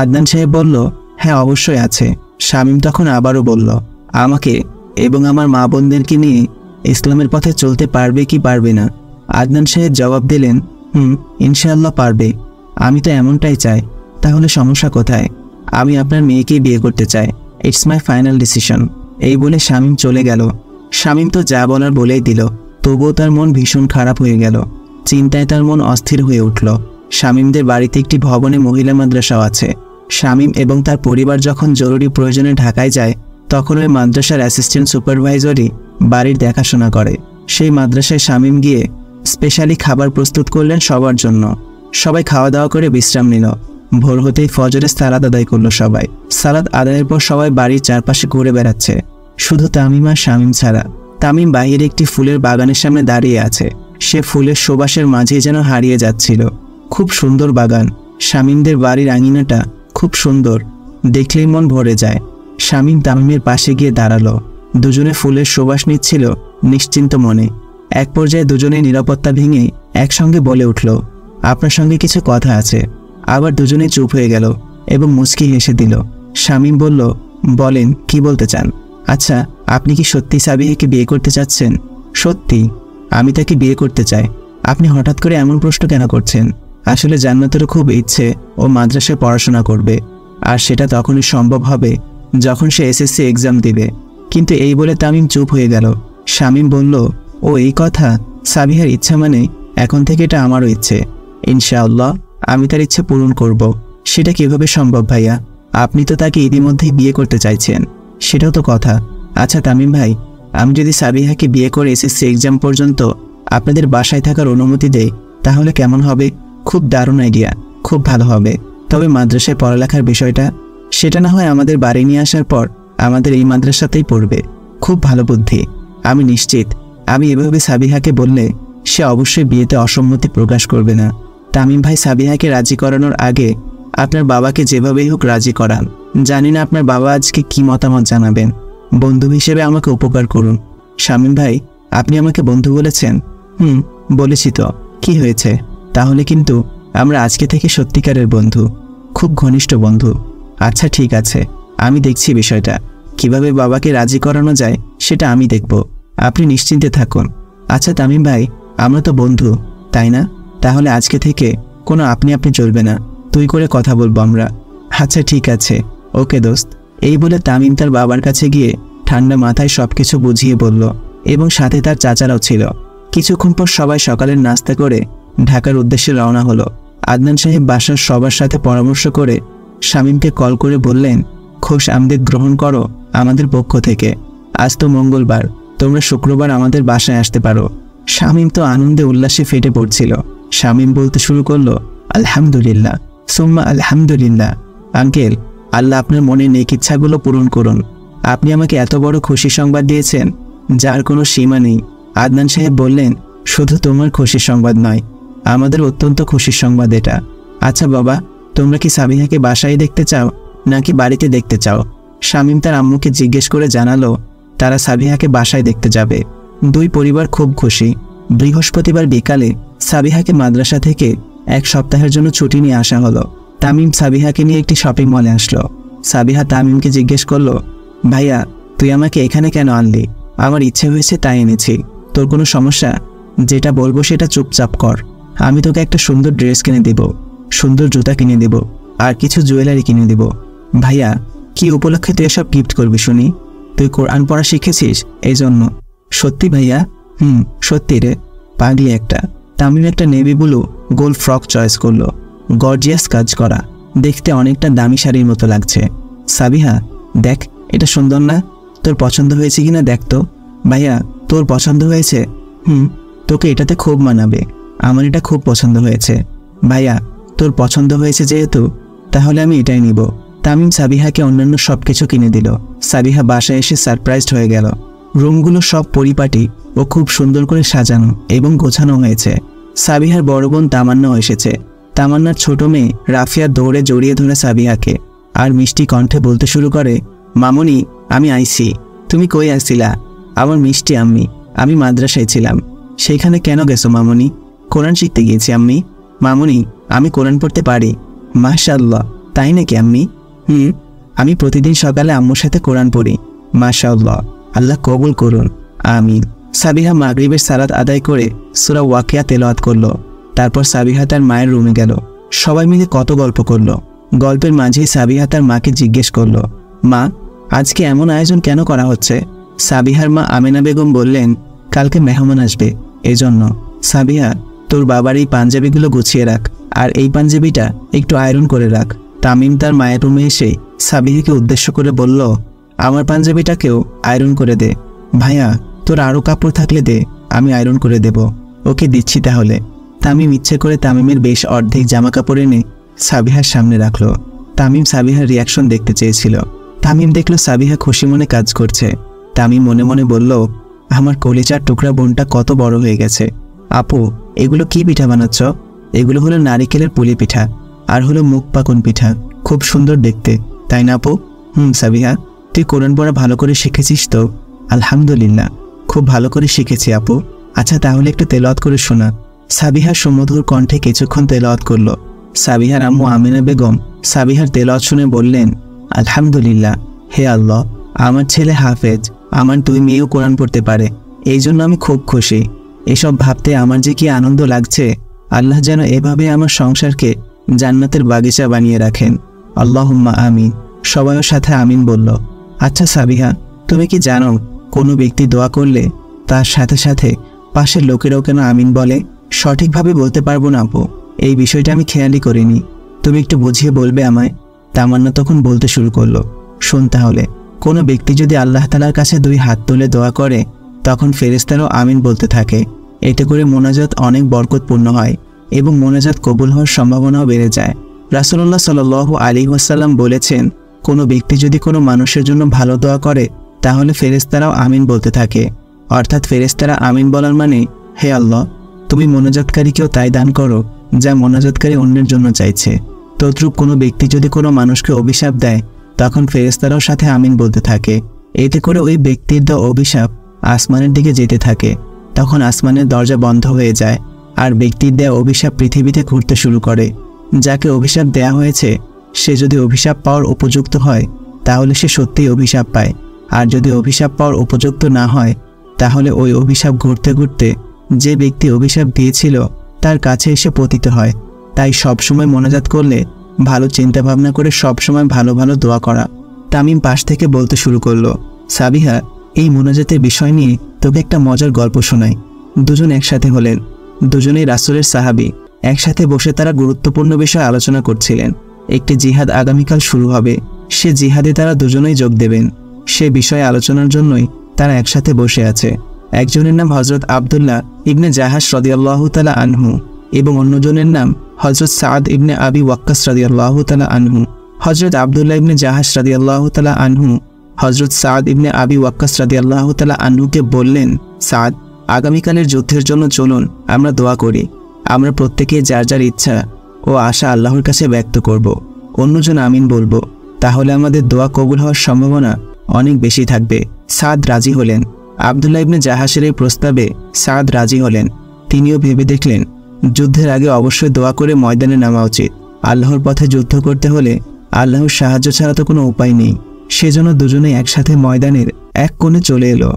[SPEAKER 2] আদনান সাহেব বলল, হ্যাঁ অবশ্যই আছে। শামীম তখন আবারও বলল, আমাকে এবং আমার মা বোনদেরকে নিয়ে ইসলামের পথে চলতে পারবে কি পারবে না? আদনান সাহেব জবাব দিলেন, ইনশাআল্লাহ পারবে। আমি তো এমনটাই চাই। তাহলে সমস্যা কোথায়? আমি আপনার মেয়েকেই বিয়ে করতে চাই। It's my final decision. এই বলে শামীম চলে গেল। শামীম তো যা বলার বলেই দিল, তবুও তার মন ভীষণ খারাপ হয়ে গেল। চিন্তায় তার মন অস্থির হয়ে উঠল। শামীমদের বাড়িতে একটি ভবনে মহিলা মাদ্রাসাও আছে। শামীম এবং তার পরিবার যখন জরুরি প্রয়োজনে ঢাকায় যায়, তখন ওই মাদ্রাসার অ্যাসিস্ট্যান্ট সুপারভাইজারই বাড়ির দেখাশোনা করে। সেই মাদ্রাসায় শামীম গিয়ে স্পেশালি খাবার প্রস্তুত করলেন সবার জন্য। সবাই খাওয়া দাওয়া করে বিশ্রাম নিল। ভোর হতেই ফজরের সালাত আদায় করলো সবাই। সালাত আদায়ের পর সবাই বাড়ির চারপাশে ঘুরে বেড়াচ্ছে, শুধু তামিম আর শামীম ছাড়া। তামিম বাইরে একটি ফুলের বাগানের সামনে দাঁড়িয়ে আছে। সে ফুলের সুবাসের মাঝেই যেন হারিয়ে যাচ্ছিল। খুব সুন্দর বাগান। শামীমদের বাড়ির আঙিনাটা খুব সুন্দর, দেখলেই মন ভরে যায়। শামীম তামিমের পাশে গিয়ে দাঁড়ালো। দুজনে ফুলের সুবাস নিচ্ছিল নিশ্চিন্ত মনে। এক পর্যায়ে দুজনে নিরাপত্তা ভেঙে একসঙ্গে বলে উঠল, আপনার সঙ্গে কিছু কথা আছে। আবার দুজনে চুপ হয়ে গেল এবং মুচকি হেসে দিল। শামীম বলল, বলেন, কি বলতে চান? আচ্ছা, আপনি কি সত্যি সাবিহাকে বিয়ে করতে চাচ্ছেন? সত্যি, আমি তাকে বিয়ে করতে চাই। আপনি হঠাৎ করে এমন প্রশ্ন কেন করছেন? আসলে জান্নাতেরও খুব ইচ্ছে ও মাদ্রাসায় পড়াশোনা করবে, আর সেটা তখনই সম্ভব হবে যখন সে এসএসসি এক্সাম দিবে। কিন্তু এই বলে তামিম চুপ হয়ে গেল। শামীম বলল, ও এই কথা? সাবিহার ইচ্ছা মানে এখন থেকে এটা আমারও ইচ্ছে। ইনশাআল্লাহ আমি তার ইচ্ছে পূরণ করব। সেটা কিভাবে সম্ভব ভাইয়া? আপনি তো তাকে ইতিমধ্যেই বিয়ে করতে চাইছেন। সেটাও তো কথা। আচ্ছা তামিম ভাই, আমি যদি সাবিহাকে বিয়ে করে এসএসসি এক্সাম পর্যন্ত আপনাদের বাসায় থাকার অনুমতি দেই, তাহলে কেমন হবে? খুব দারুণ আইডিয়া, খুব ভালো হবে। তবে মাদ্রাসায় পড়ালেখার বিষয়টা, সেটা না হয় আমাদের বাড়ি নিয়ে আসার পর আমাদের এই মাদ্রাসাতেই পড়বে। খুব ভালো বুদ্ধি। আমি নিশ্চিত আমি এভাবে সাবিহাকে বললে সে অবশ্যই বিয়েতে অসম্মতি প্রকাশ করবে না। তামিম ভাই, সাবিহাকে রাজি করানোর আগে আপনার বাবাকে যেভাবেই হোক রাজি করান। জানি না আপনার বাবা আজকে কি মতামত জানাবেন। বন্ধু হিসেবে আমাকে উপকার করুন। শামীম ভাই, আপনি আমাকে বন্ধু বলেছেন? বলেছি তো, কি হয়েছে? তাহলে কিন্তু আমরা আজকে থেকে সত্যিকারের বন্ধু, খুব ঘনিষ্ঠ বন্ধু। আচ্ছা ঠিক আছে, আমি দেখছি বিষয়টা। কিভাবে বাবাকে রাজি করানো যায় সেটা আমি দেখব। আপনি নিশ্চিন্তে থাকুন। আচ্ছা তামিম ভাই, আমরা তো বন্ধু, তাই না? তাহলে আজকে থেকে কোনো আপনি চলবে না, তুই করে কথা বলবো আমরা। আচ্ছা ঠিক আছে, ওকে দোস্ত। এই বলে তামিম তার বাবার কাছে গিয়ে ঠান্ডা মাথায় সবকিছু বুঝিয়ে বলল, এবং সাথে তার চাচারাও ছিল। কিছুক্ষণ পর সবাই সকালের নাস্তা করে ঢাকার উদ্দেশ্যে রওনা হলো। আদনান সাহেব বাসার সবার সাথে পরামর্শ করে শামীমকে কল করে বললেন, খোশ আমদেদ গ্রহণ করো আমাদের পক্ষ থেকে। আজ তো মঙ্গলবার, তোমরা শুক্রবার আমাদের বাসায় আসতে পারো। শামীম তো আনন্দে উল্লাসে ফেটে পড়ছিল। শামীম বলতে শুরু করলো, আলহামদুলিল্লাহ, সুম্মা আলহামদুলিল্লাহ। আঙ্কেল, আল্লাহ আপনার মনের নেক ইচ্ছাগুলো পূরণ করুন। আপনি আমাকে এত বড় খুশি সংবাদ দিয়েছেন যার কোনো সীমা নেই। আদনান সাহেব বললেন, শুধু তোমার খুশির সংবাদ নয়, আমাদের অত্যন্ত খুশির সংবাদ এটা। আচ্ছা বাবা, তোমরা কি সাবিহাকে বাসায় দেখতে চাও নাকি বাড়িতে দেখতে চাও? শামীম তার আম্মুকে জিজ্ঞেস করে জানালো তারা সাবিহাকে বাসায় দেখতে যাবে। দুই পরিবার খুব খুশি। বৃহস্পতিবার বিকালে সাবিহাকে মাদ্রাসা থেকে 1 সপ্তাহের জন্য ছুটি নিয়ে আসা হলো। তামিম সাবিহাকে নিয়ে একটি শপিং মলে আসলো। সাবিহা তামিমকে জিজ্ঞেস করলো, ভাইয়া তুই আমাকে এখানে কেন আনলি? আমার ইচ্ছে হয়েছে তাই এনেছি। তোর কোনো সমস্যা? যেটা বলবো সেটা চুপচাপ কর। আমি তোকে একটা সুন্দর ড্রেস কিনে দেব, সুন্দর জুতা কিনে দেব, আর কিছু জুয়েলারি কিনে দেব। ভাইয়া, কি উপলক্ষে তুই এসব গিফট করবি শুনি? তুই কোরআন পড়া শিখেছিস এই জন্য? সত্যি ভাইয়া? সত্যি রে, পাগলি একটা। তামিম একটা নেভি ব্লু গোল ফ্রক চয়েস করলো, গর্জিয়াস কাজ করা, দেখতে অনেকটা দামি শাড়ির মতো লাগছে। সাবিহা, দেখ এটা সুন্দর না? তোর পছন্দ হয়েছে কিনা দেখ তো। ভাইয়া, তোর পছন্দ হয়েছে? তোকে এটাতে খুব মানাবে। আমার এটা খুব পছন্দ হয়েছে। ভাইয়া, তোর পছন্দ হয়েছে যেহেতু, তাহলে আমি এটাই নিব। তামিম সাবিহাকে অন্যান্য সব কিছু কিনে দিল। সাবিহা বাসায় এসে সারপ্রাইজড হয়ে গেল। রুমগুলো সব পরিপাটি ও খুব সুন্দর করে সাজানো এবং গোছানো হয়েছে। সাবিহার বড় বোন তামান্নাও এসেছে। তামান্নার ছোট মেয়ে রাফিয়া দৌড়ে জড়িয়ে ধরে সাবিহাকে, আর মিষ্টি কণ্ঠে বলতে শুরু করে, মামুনি আমি আইছি। তুমি কই আসছিলা? আমার মিষ্টি আম্মি, আমি মাদ্রাসায় ছিলাম। সেইখানে কেন গেছো মামুনি? কোরআন শিখতে গিয়েছি আম্মি। মামুনি, আমি কোরআন পড়তে পারি। মাশাআল্লাহ, তাই নাকি আম্মি? আমি প্রতিদিন সকালে আম্মুর সাথে কোরআন পড়ি। মাশাআল্লাহ, আল্লাহ কবুল করুন, আমিন। সাবিহা মাগরিবের সালাত আদায় করে সূরা ওয়াকিয়া তেলাওয়াত করলো। তারপর সাবিহা তার মায়ের রুমে গেল। সবাই মিলে কত গল্প করলো। গল্পের মাঝেই সাবিহা তার মাকে জিজ্ঞেস করলো, মা, আজকে এমন আয়োজন কেন করা হচ্ছে? সাবিহার মা আমেনা বেগম বললেন, কালকে মেহমান আসবে, এজন্য। সাবিহা, তোর বাবার এই পাঞ্জাবিগুলো গুছিয়ে রাখ, আর এই পাঞ্জাবিটা একটু আয়রন করে রাখ। তামিম তার মায়ের রুমে এসে সাবিহাকে উদ্দেশ্য করে বলল, আমার পাঞ্জাবিটাকেও আয়রন করে দে। ভাইয়া, তোর আরও কাপড় থাকলে দে, আমি আয়রন করে দেব। ওকে দিচ্ছি তাহলে। তামিম ইচ্ছে করে তামিমের বেশ অর্ধেক জামা কাপড় এনে সাবিহার সামনে রাখলো। তামিম সাবিহার রিয়াকশন দেখতে চেয়েছিল। তামিম দেখলো সাবিহা খুশি মনে কাজ করছে। তামিম মনে মনে বলল, আমার কলিজার টুকরা বোনটা কত বড় হয়ে গেছে। আপু, এগুলো কি পিঠা বানাচ্ছ? এগুলো হলো নারিকেলের পুলি পিঠা, আর হলো মুখ পাকন পিঠা। খুব সুন্দর দেখতে, তাই না আপু? সাবিহা, তুই কোরআন পড়া ভালো করে শিখেছিস তো? আলহামদুলিল্লাহ, খুব ভালো করে শিখেছি আপু। আচ্ছা, তাহলে একটু তেলাওয়াত করে শোনা। সাবিহা সুমধুর কণ্ঠে কিছুক্ষণ তেলাওয়াত করল। সাবিহার আম্মু আমিনা বেগম সাবিহার তেলাওয়াত শুনে বললেন, আলহামদুলিল্লাহ, হে আল্লাহ, আমার ছেলে হাফেজ, আমার 2 মেয়েও কোরআন পড়তে পারে, এই জন্য আমি খুব খুশি। এসব ভাবতে আমার যে কি আনন্দ লাগছে। আল্লাহ যেন এভাবে আমার সংসারকে জান্নাতের বাগিচা বানিয়ে রাখেন। আল্লাহুম্মা আমিন। সবাই ওর সাথে আমিন বলল। আচ্ছা সাবিহা, তুমি কি জানো কোনো ব্যক্তি দোয়া করলে তার সাথে সাথে পাশের লোকেরাও কেন আমিন বলে? সঠিকভাবে বলতে পারবো না আপু, এই বিষয়টা আমি খেয়ালই করিনি। তুমি একটু বুঝিয়ে বলবে আমায়? তামান্না তখন বলতে শুরু করলো, শোন তাহলে, কোনো ব্যক্তি যদি আল্লাহ তাআলার কাছে 2 হাত তুলে দোয়া করে, তখন ফেরেশতারাও আমিন বলতে থাকে। এতে করে মোনাজাত অনেক বরকতপূর্ণ হয় এবং মোনাজাত কবুল হওয়ার সম্ভাবনাও বেড়ে যায়। রাসূলুল্লাহ সাল্লাল্লাহু আলাইহি ওয়াসাল্লাম বলেছেন, কোনো ব্যক্তি যদি কোনো মানুষের জন্য ভালো দোয়া করে, তাহলে ফেরেশতারাও আমিন বলতে থাকে। অর্থাৎ ফেরেশতারা আমিন বলার মানে, হে আল্লাহ, তুমি মোনাজাতকারীকেও তাই দান করো যা মোনাজাতকারী অন্যের জন্য চাইছে। তদ্রূপ কোনো ব্যক্তি যদি কোনো মানুষকে অভিশাপ দেয়, তখন ফেরেশতারাও সাথে আমিন বলতে থাকে। এতে করে ওই ব্যক্তির দেওয়া অভিশাপ আসমানের দিকে যেতে থাকে। তখন আসমানের দরজা বন্ধ হয়ে যায়, আর ব্যক্তির দেওয়া অভিশাপ পৃথিবীতে ঘুরতে শুরু করে। যাকে অভিশাপ দেয়া হয়েছে সে যদি অভিশাপ পাওয়ার উপযুক্ত হয়, তাহলে সে সত্যিই অভিশাপ পায়। আর যদি অভিশাপ পাওয়ার উপযুক্ত না হয়, তাহলে ওই অভিশাপ ঘুরতে ঘুরতে যে ব্যক্তি অভিশাপ দিয়েছিল তার কাছে এসে পতিত হয়। তাই সবসময় মোনাজাত করলে ভালো চিন্তা ভাবনা করে সবসময় ভালো ভালো দোয়া করা। তামিম পাশ থেকে বলতে শুরু করলো, সাবিহা, এই মোনাজাতের বিষয় নিয়ে তোকে একটা মজার গল্প শোনাই। দুজন একসাথে হলেন, দুজনেই রাসূলের সাহাবী। একসাথে বসে তারা গুরুত্বপূর্ণ বিষয় আলোচনা করছিলেন। একটি জিহাদ আগামীকাল শুরু হবে, সে জিহাদে তারা দুজনেই যোগ দেবেন। সে বিষয়ে আলোচনার জন্যই তারা একসাথে বসে আছে। একজনের নাম হযরত আব্দুল্লাহ ইবনে জাহাশ রাদিয়াল্লাহু তাআলা আনহু এবং অন্যজনের নাম হযরত সাদ ইবনে আবি ওয়াক্কাস রাদিয়াল্লাহু তাআলা আনহু। হযরত আব্দুল্লাহ ইবনে জাহাশ রাদিয়াল্লাহু তাআলা আনহু হযরত সাদ ইবনে আবি ওয়াক্কাস রাদিয়াল্লাহু তাআলা আনহুকে বললেন, সাদ, আগামীকালের যুদ্ধের জন্য চলুন আমরা দোয়া করি। আমরা প্রত্যেকে যার যার ইচ্ছা ও আশা আল্লাহর কাছে ব্যক্ত করব। অন্যজন আমিন বলবো, তাহলে আমাদের দোয়া কবুল হওয়ার সম্ভাবনা অনেক বেশি থাকবে। সাদ রাজি হলেন। আব্দুল্লাহ ইবনে জাহাশের এই প্রস্তাবে সাদ রাজি হলেন। তিনিও ভেবে দেখলেন, যুদ্ধের আগে অবশ্যই দোয়া করে ময়দানে নামা উচিত। আল্লাহর পথে যুদ্ধ করতে হলে আল্লাহর সাহায্য ছাড়া তো কোনো উপায় নেই। সেজন্য দুজনে একসাথে ময়দানের এক কোণে চলে এলো।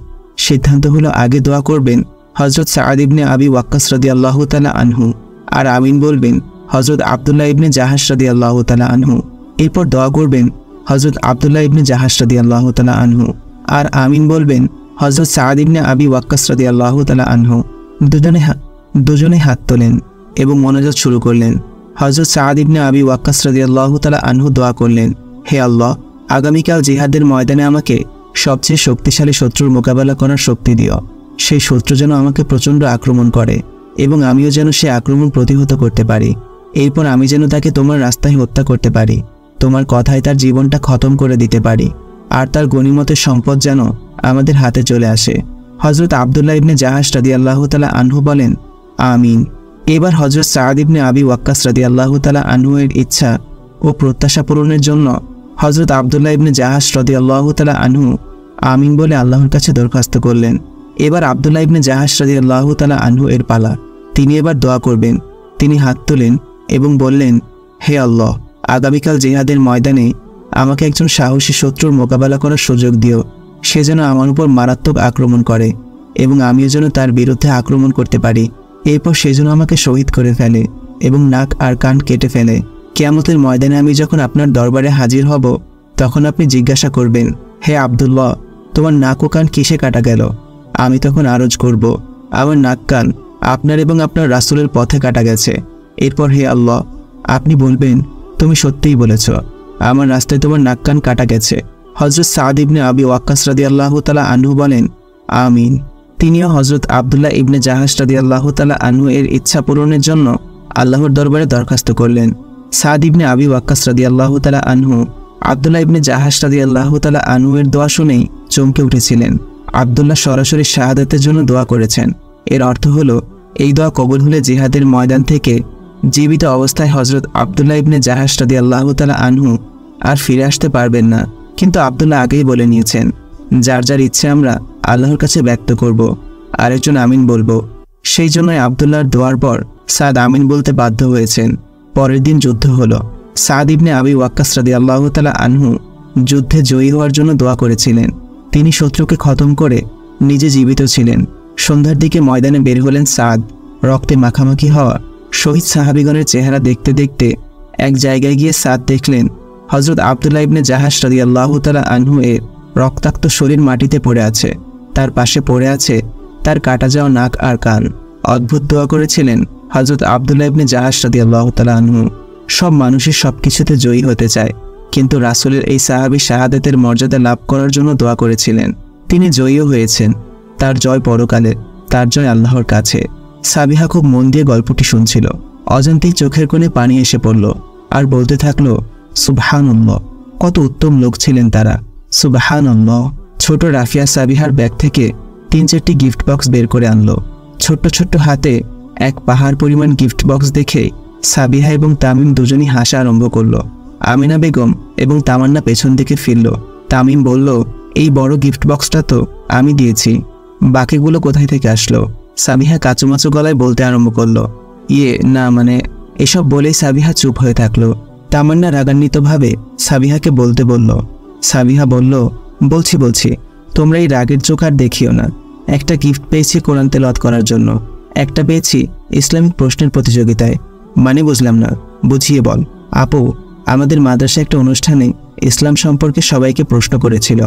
[SPEAKER 2] সিদ্ধান্ত হলো আগে দোয়া করবেন হযরত সাদ ইবনে আবি ওয়াক্কাস রাদিয়াল্লাহু তাআলা আনহু, আর আমিন বলবেন হযরত আব্দুল্লাহ ইবনে জাহাশ রাদিয়াল্লাহু তাআলা আনহু। এরপর দোয়া করবেন হযরত আব্দুল্লাহ ইবনে জাহাশ রাদিয়াল্লাহু তাআলা আনহু, আর আমিন বলবেন হযরত সাদ ইবনে আবি ওয়াক্কাস রাদিয়াল্লাহু তাআলা আনহু। দুজনে হাত তোলেন এবং মোনাজাত শুরু করলেন। হযরত সাদ ইবনে আবি ওয়াক্কাস রাদিয়াল্লাহু তাআলা আনহু দোয়া করলেন, হে আল্লাহ, আগামীকাল জিহাদের ময়দানে আমাকে সবচেয়ে শক্তিশালী শত্রুর মোকাবেলা করার শক্তি দিও। সেই শত্রু যেন আমাকে প্রচণ্ড আক্রমণ করে এবং আমিও যেন সে আক্রমণ প্রতিহত করতে পারি। এরপর আমি যেন তাকে তোমার রাস্তায় হত্যা করতে পারি, তোমার কথায় তার জীবনটা খতম করে দিতে পারি, আর তার গনিমতের সম্পদ যেন আমাদের হাতে চলে আসে। হযরত আব্দুল্লাহ ইবনে জাহাশ রাদিয়াল্লাহু তাআলা আনহু বলেন, আমিন। এবার হযরত সাদ ইবনে আবি ওয়াক্কাস রাদিয়াল্লাহু তাআলা আনহু এর ইচ্ছা ও প্রত্যাশা পূরণের জন্য হযরত আব্দুল্লাহ ইবনে জাহাশ রাদিয়াল্লাহু তাআলা আনহু আমিন বলে আল্লাহর কাছে দরখাস্ত করলেন। এবার আব্দুল্লাহ ইবনে জাহাশ রাদিয়াল্লাহু তাআলা আনহু এর পালা। তিনি এবার দোয়া করবেন। তিনি হাত তোলেন এবং বললেন, হে আল্লাহ, আগামীকাল জিহাদের ময়দানে আমাকে একজন সাহসী শত্রুর মোকাবেলা করার সুযোগ দিও সে যেন আমার উপর মারাত্মক আক্রমণ করে এবং আমিও যেন তার বিরুদ্ধে আক্রমণ করতে পারি। এরপর সে যেন আমাকে শহীদ করে ফেলে এবং নাক আর কান কেটে ফেলে। কিয়ামতের ময়দানে আমি যখন আপনার দরবারে হাজির হব, তখন আপনি জিজ্ঞাসা করবেন, হে আব্দুল্লাহ, তোমার নাক ও কান কিসে কাটা গেল? আমি তখন আরজ করব, আমার নাক কান আপনার এবং আপনার রাসূলের পথে কাটা গেছে। এরপর হে আল্লাহ, আপনি বলবেন, তুমি সত্যিই বলেছ, আমার রাস্তায় তোমার নাক কান কাটা গেছে। হযরত সাদ ইবনে আবি ওয়াক্কাস রাদিয়াল্লাহু তাআলা আনহু বলেন, আমিন। তিনিও হযরত আব্দুল্লাহ ইবনে জাহাশ রাদিয়াল্লাহু তাআলা আনহু এর ইচ্ছা পূরণের জন্য আল্লাহর দরবারে দরখাস্ত করলেন। সাদ ইবনে আবি ওয়াক্কাস রাদিয়াল্লাহু তাআলা আনহু আব্দুল্লাহ ইবনে জাহাশ রাদিয়াল্লাহু তাআলা আনহু এর দোয়া শুনেই চমকে উঠেছিলেন। আব্দুল্লাহ সরাসরি শাহাদাতের জন্য দোয়া করেছেন। এর অর্থ হলো, এই দোয়া কবুল হলে জিহাদের ময়দান থেকে জীবিত অবস্থায় হযরত আব্দুল্লাহ ইবনে জাহাশ রাদিয়াল্লাহু তাআলা আনহু আর ফিরে আসতে পারবেন না। কিন্তু আব্দুল্লাহ আগেই বলে নিয়েছেন, যার যার ইচ্ছে আমরা আল্লাহর কাছে ব্যক্ত করব, আরেকজন আমিন বলবো। সেই জন্যই আব্দুল্লাহর দোয়ার পর সাদ আমিন বলতে বাধ্য হয়েছেন। পরের দিন যুদ্ধ হলো। সাদ ইবনে আবি ওয়াক্কাস রাদিয়াল্লাহু তাআলা আনহু যুদ্ধে জয়ী হওয়ার জন্য দোয়া করেছিলেন। তিনি শত্রুকে খতম করে নিজে জীবিত ছিলেন। সন্ধ্যার দিকে ময়দানে বের হলেন সাদ। রক্তে মাখামাখি হওয়া শহীদ সাহাবীগণের চেহারা দেখতে দেখতে এক জায়গায় গিয়ে সাদ দেখলেন হযরত আব্দুল্লাহ ইবনে জাহাশ রাদিয়াল্লাহু তাআলা আনহু এর রক্তাক্ত শরীর মাটিতে পড়ে আছে। তার পাশে পড়ে আছে তার কাটা যাওয়া নাক আর কান। অদ্ভুত দোয়া করেছিলেন হযরত আব্দুল্লাহ ইবনে জাহাশ রাদিয়াল্লাহু তাআলা আনহু। সব মানুষের সবকিছুতে জয়ী হতে চায়, কিন্তু রাসূলের এই সাহাবী শাহাদাতের মর্যাদা লাভ করার জন্য দোয়া করেছিলেন। তিনি জয়ীও হয়েছেন। তার জয় পরকালে, তার জয় আল্লাহর কাছে। সাবিহা খুব মন দিয়ে গল্পটি শুনছিল। অজান্তেই চোখের কোণে পানি এসে পড়ল আর বলতে থাকলো, সুবহানাল্লাহ, কত উত্তম লোক ছিলেন তারা, সুবহানাল্লাহ। ছোট রাফিয়া সাবিহার ব্যাগ থেকে 3-4টি গিফট বক্স বের করে আনলো। ছোট্ট ছোট্ট হাতে এক পাহাড় পরিমাণ গিফট বক্স দেখে সাবিহা এবং তামিম দুজনই হাসা আরম্ভ করলো। আমিনা বেগম এবং তামান্না পেছন দিকে ফিরল। তামিম বলল, এই বড় গিফট বক্সটা তো আমি দিয়েছি, বাকিগুলো কোথায় থেকে আসলো? সাবিহা কাচুমাচু গলায় বলতে আরম্ভ করলো, না মানে। এসব বলেই সাবিহা চুপ হয়ে থাকলো। তামান্না রাগান্বিতভাবে সাবিহাকে বলতে বলল। সাবিহা বলল, বলছি, তোমরা এই রাগের চোখ আর দেখিও না। একটা গিফট পেয়েছি কোরআন তেলাওয়াত করার জন্য, একটা পেয়েছি ইসলামিক প্রশ্নের প্রতিযোগিতায়। মানে বুঝলাম না, বুঝিয়ে বল। আপু, আমাদের মাদ্রাসায় একটা অনুষ্ঠানে ইসলাম সম্পর্কে সবাইকে প্রশ্ন করেছিল।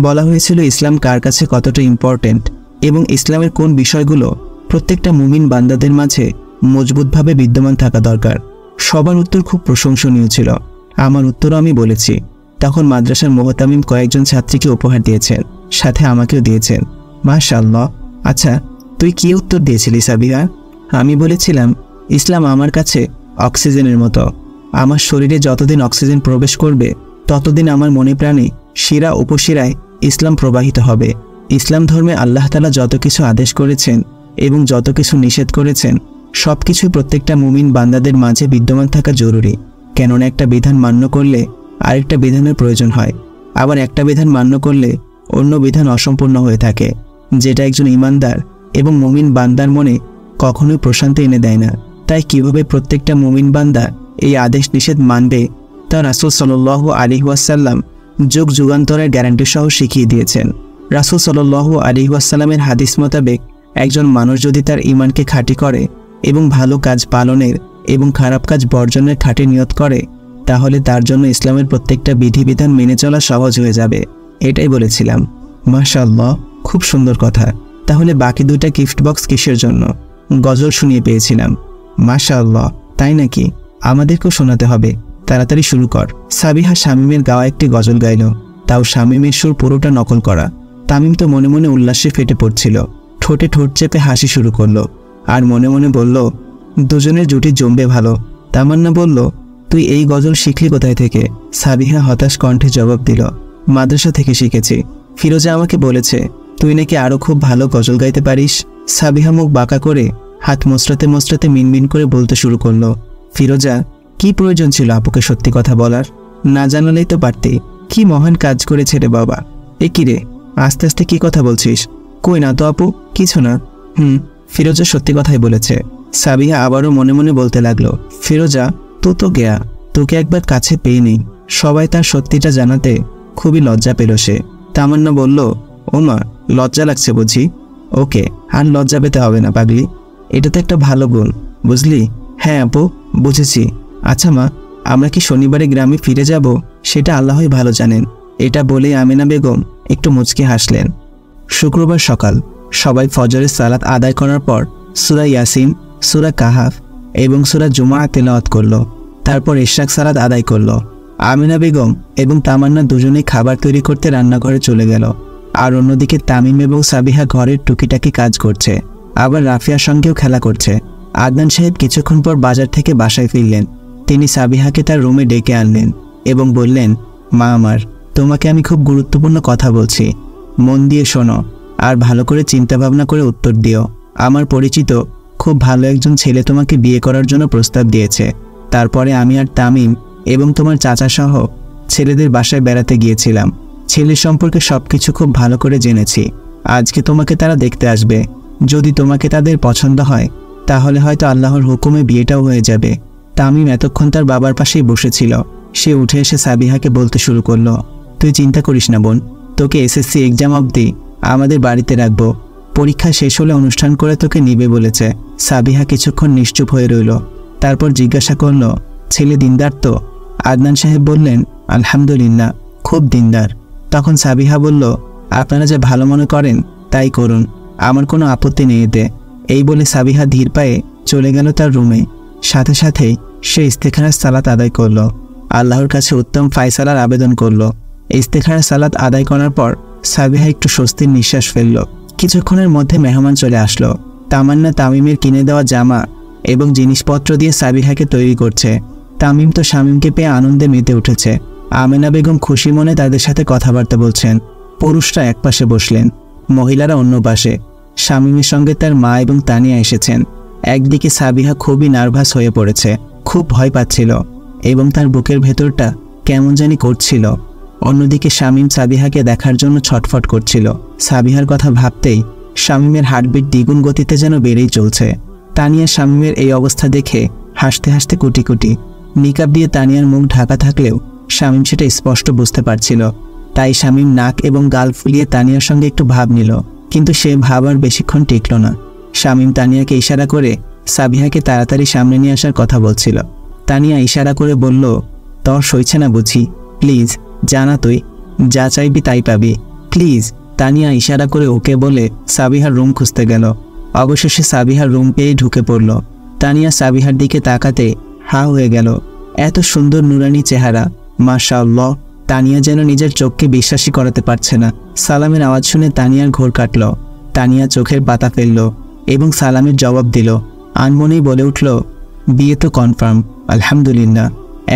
[SPEAKER 2] বলা হয়েছিল ইসলাম কার কাছে কতটা ইম্পর্টেন্ট এবং ইসলামের কোন বিষয়গুলো প্রত্যেকটা মুমিন বান্দাদের মাঝে মজবুতভাবে বিদ্যমান থাকা দরকার। সবার উত্তর খুব প্রশংসনীয় ছিল। আমার উত্তরও আমি বলেছি। তখন মাদ্রাসার মোহতামিম কয়েকজন ছাত্রীকে উপহার দিয়েছেন, সাথে আমাকেও দিয়েছেন। মাশাআল্লাহ। আচ্ছা, তুই কি উত্তর দিয়েছিলি সাবিহা? আমি বলেছিলাম, ইসলাম আমার কাছে অক্সিজেনের মতো। আমার শরীরে যতদিন অক্সিজেন প্রবেশ করবে, ততদিন আমার মনে প্রাণে শিরা উপশিরায় ইসলাম প্রবাহিত হবে। ইসলাম ধর্মে আল্লাহ তাআলা যত কিছু আদেশ করেছেন এবং যত কিছু নিষেধ করেছেন, সব কিছুই প্রত্যেকটা মুমিন বান্দাদের মাঝে বিদ্যমান থাকা জরুরি। কেননা একটা বিধান মান্য করলে আরেকটা বিধানের প্রয়োজন হয়, আবার একটা বিধান মান্য করলে অন্য বিধান অসম্পূর্ণ হয়ে থাকে, যেটা একজন ঈমানদার এবং মুমিন বান্দার মনে কখনোই প্রশান্তি এনে দেয় না। তাই কিভাবে প্রত্যেকটা মুমিন বান্দা এই আদেশ নিষেধ মানবে, তা রাসূল সাল্লাল্লাহু আলাইহি ওয়াসাল্লাম যুগ যুগান্তরের গ্যারান্টি সহ শিখিয়ে দিয়েছেন। রাসূল সাল্লাল্লাহু আলাইহি ওয়াসাল্লামের হাদিস মোতাবেক একজন মানুষ যদি তার ঈমানকে খাঁটি করে এবং ভালো কাজ পালনের এবং খারাপ কাজ বর্জনের খাঁটি নিয়ত করে, তাহলে তার জন্য ইসলামের প্রত্যেকটা বিধিবিধান মেনে চলা সহজ হয়ে যাবে। এটাই বলেছিলাম। মাশাআল্লাহ, খুব সুন্দর কথা। তাহলে বাকি দুইটা গিফট বক্স কিসের জন্য? গজল শুনিয়ে পেয়েছিলাম। মাশাআল্লাহ, তাই নাকি? আমাদেরকেও শোনাতে হবে, তাড়াতাড়ি শুরু কর। সাবিহা শামীমের গাওয়া একটি গজল গাইল, তাও শামীমের সুর পুরোটা নকল করা। তামিম তো মনে মনে উল্লাসে ফেটে পড়ছিল। ঠোঁটে ঠোঁট চেপে হাসি শুরু করলো আর মনে মনে বলল, দুজনের জুটি জমবে ভালো। তামান্না বলল, তুই এই গজল শিখলি কোথায় থেকে? সাবিহা হতাশ কণ্ঠে জবাব দিল, মাদ্রাসা থেকে শিখেছি। ফিরোজা আমাকে বলেছে তুই নাকি আরও খুব ভালো গজল গাইতে পারিস। সাবিহা মুখ বাঁকা করে হাত মোচড়াতে মোচড়াতে মিনমিন করে বলতে শুরু করলো, ফিরোজা, কি প্রয়োজন ছিল আপুকে সত্যি কথা বলার? না জানালেই তো পারতি। কি মহান কাজ করেছে রে বাবা। এ কি রে, আস্তে আস্তে কি কথা বলছিস? কই না তো আপু, কিছু না। ফিরোজা সত্যি কথাই বলেছে। সাবিহা আবারও মনে মনে বলতে লাগলো, ফিরোজা, তো গেয়া, তোকে একবার কাছে পেয়ে নেই। সবাই তার সত্যিটা জানাতে খুবই লজ্জা পেল সে। তামান্না বলল, ওমা, লজ্জা লাগছে বুঝি? ওকে, আর লজ্জা পেতে হবে না পাগলি, এটা তো একটা ভালো গুণ, বুঝলি? হ্যাঁ আপু, বুঝেছি। আচ্ছা মা, আমরা কি শনিবারে গ্রামে ফিরে যাব সেটা আল্লাহই ভালো জানেন। এটা বলেই আমেনা বেগম একটু মুচকি হাসলেন। শুক্রবার সকাল সবাই ফজরের সালাত আদায় করার পর সূরা ইয়াসিন, সূরা কাহাফ এবং সূরা জুমআ তেলাওয়াত করল। তারপর ইশরাক সালাত আদায় করল। আমেনা বেগম এবং তামান্না দুজনেই খাবার তৈরি করতে রান্নাঘরে চলে গেল। আর অন্যদিকে তামিম এবং সাবিহা ঘরের টুকিটাকি কাজ করছে, আবার রাফিয়ার সঙ্গেও খেলা করছে। আদনান সাহেব কিছুক্ষণ পর বাজার থেকে বাসায় ফিরলেন। তিনি সাবিহাকে তার রুমে ডেকে আনলেন এবং বললেন, মা আমার, তোমাকে আমি খুব গুরুত্বপূর্ণ কথা বলছি, মন দিয়ে শোনো আর ভালো করে চিন্তাভাবনা করে উত্তর দিও। আমার পরিচিত খুব ভালো একজন ছেলে তোমাকে বিয়ে করার জন্য প্রস্তাব দিয়েছে। তারপরে আমি আর তামিম এবং তোমার চাচা সহ ছেলেদের বাসায় বেড়াতে গিয়েছিলাম। ছেলের সম্পর্কে সবকিছু খুব ভালো করে জেনেছি। আজকে তোমাকে তারা দেখতে আসবে। যদি তোমাকে তাদের পছন্দ হয় তাহলে হয়তো আল্লাহর হুকুমে বিয়েটাও হয়ে যাবে। তামিম এতক্ষণ তার বাবার পাশেই বসেছিল। সে উঠে এসে সাবিহাকে বলতে শুরু করলো, তুই চিন্তা করিস না বোন, তোকে এসএসসি এক্সাম অবধি আমাদের বাড়িতে রাখবো। পরীক্ষা শেষ হলে অনুষ্ঠান করে তোকে নিবে বলেছে। সাবিহা কিছুক্ষণ নিশ্চুপ হয়ে রইল। তারপর জিজ্ঞাসা করল, ছেলে দিনদার তো? আদনান সাহেব বললেন, আলহামদুলিল্লাহ, খুব দিনদার। তখন সাবিহা বলল, আপনারা যে ভালো মনে করেন তাই করুন, আমার কোনো আপত্তি নেই এতে। এই বলে সাবিহা ধীর পায়ে চলে গেল তার রুমে। সাথে সাথেই সে ইস্তেখারার সালাত আদায় করল, আল্লাহর কাছে উত্তম ফায়সালার আবেদন করল। ইস্তেখারার সালাত আদায় করার পর সাবিহা একটু স্বস্তির নিঃশ্বাস ফেলল। কিছুক্ষণের মধ্যে মেহমান চলে আসলো। তামান্না তামিমের কিনে দেওয়া জামা এবং জিনিসপত্র দিয়ে সাবিহাকে তৈরি করছে। তামিম তো শামীমকে পেয়ে আনন্দে মেতে উঠেছে। আমেনা বেগম খুশি মনে তাদের সাথে কথাবার্তা বলছেন। পুরুষরা এক পাশে বসলেন, মহিলারা অন্য পাশে। শামীমের সঙ্গে তার মা এবং তানিয়া এসেছেন। একদিকে সাবিহা খুবই নার্ভাস হয়ে পড়েছে, খুব ভয় পাচ্ছিল এবং তার বুকের ভেতরটা কেমন জানি করছিল। অন্যদিকে শামীম সাবিহাকে দেখার জন্য ছটফট করছিল। সাবিহার কথা ভাবতেই শামীমের হার্টবিট দ্বিগুণ গতিতে যেন বেড়েই চলছে। তানিয়া শামীমের এই অবস্থা দেখে হাসতে হাসতে কুটি কুটি। নিকাব দিয়ে তানিয়ার মুখ ঢাকা থাকলেও শামীম সেটা স্পষ্ট বুঝতে পারছিল। তাই শামীম নাক এবং গাল ফুলিয়ে তানিয়ার সঙ্গে একটু ভাব নিল, কিন্তু সে ভাব আর বেশিক্ষণ টিকল না। শামীম তানিয়াকে ইশারা করে সাবিহাকে তাড়াতাড়ি সামনে নিয়ে আসার কথা বলছিল। তানিয়া ইশারা করে বলল, তোর সইছে না বুঝি? প্লিজ জানা, তুই যা চাইবি তাই পাবি, প্লিজ। তানিয়া ইশারা করে ওকে বলে সাবিহার রুম খুঁজতে গেল। অবশেষে সাবিহার রুম পেয়ে ঢুকে পড়ল। তানিয়া সাবিহার দিকে তাকাতে হা হয়ে গেল। এত সুন্দর নুরানি চেহারা, মাশাআল্লাহ। তানিয়া যেন নিজের চোখকে বিশ্বাসই করাতে পারছে না। সালামের আওয়াজ শুনে তানিয়ার ঘোর কাটল। তানিয়া চোখের পাতা ফেলল এবং সালামের জবাব দিল। আনমনেই বলে উঠল, বিয়ে তো কনফার্ম, আলহামদুলিল্লাহ,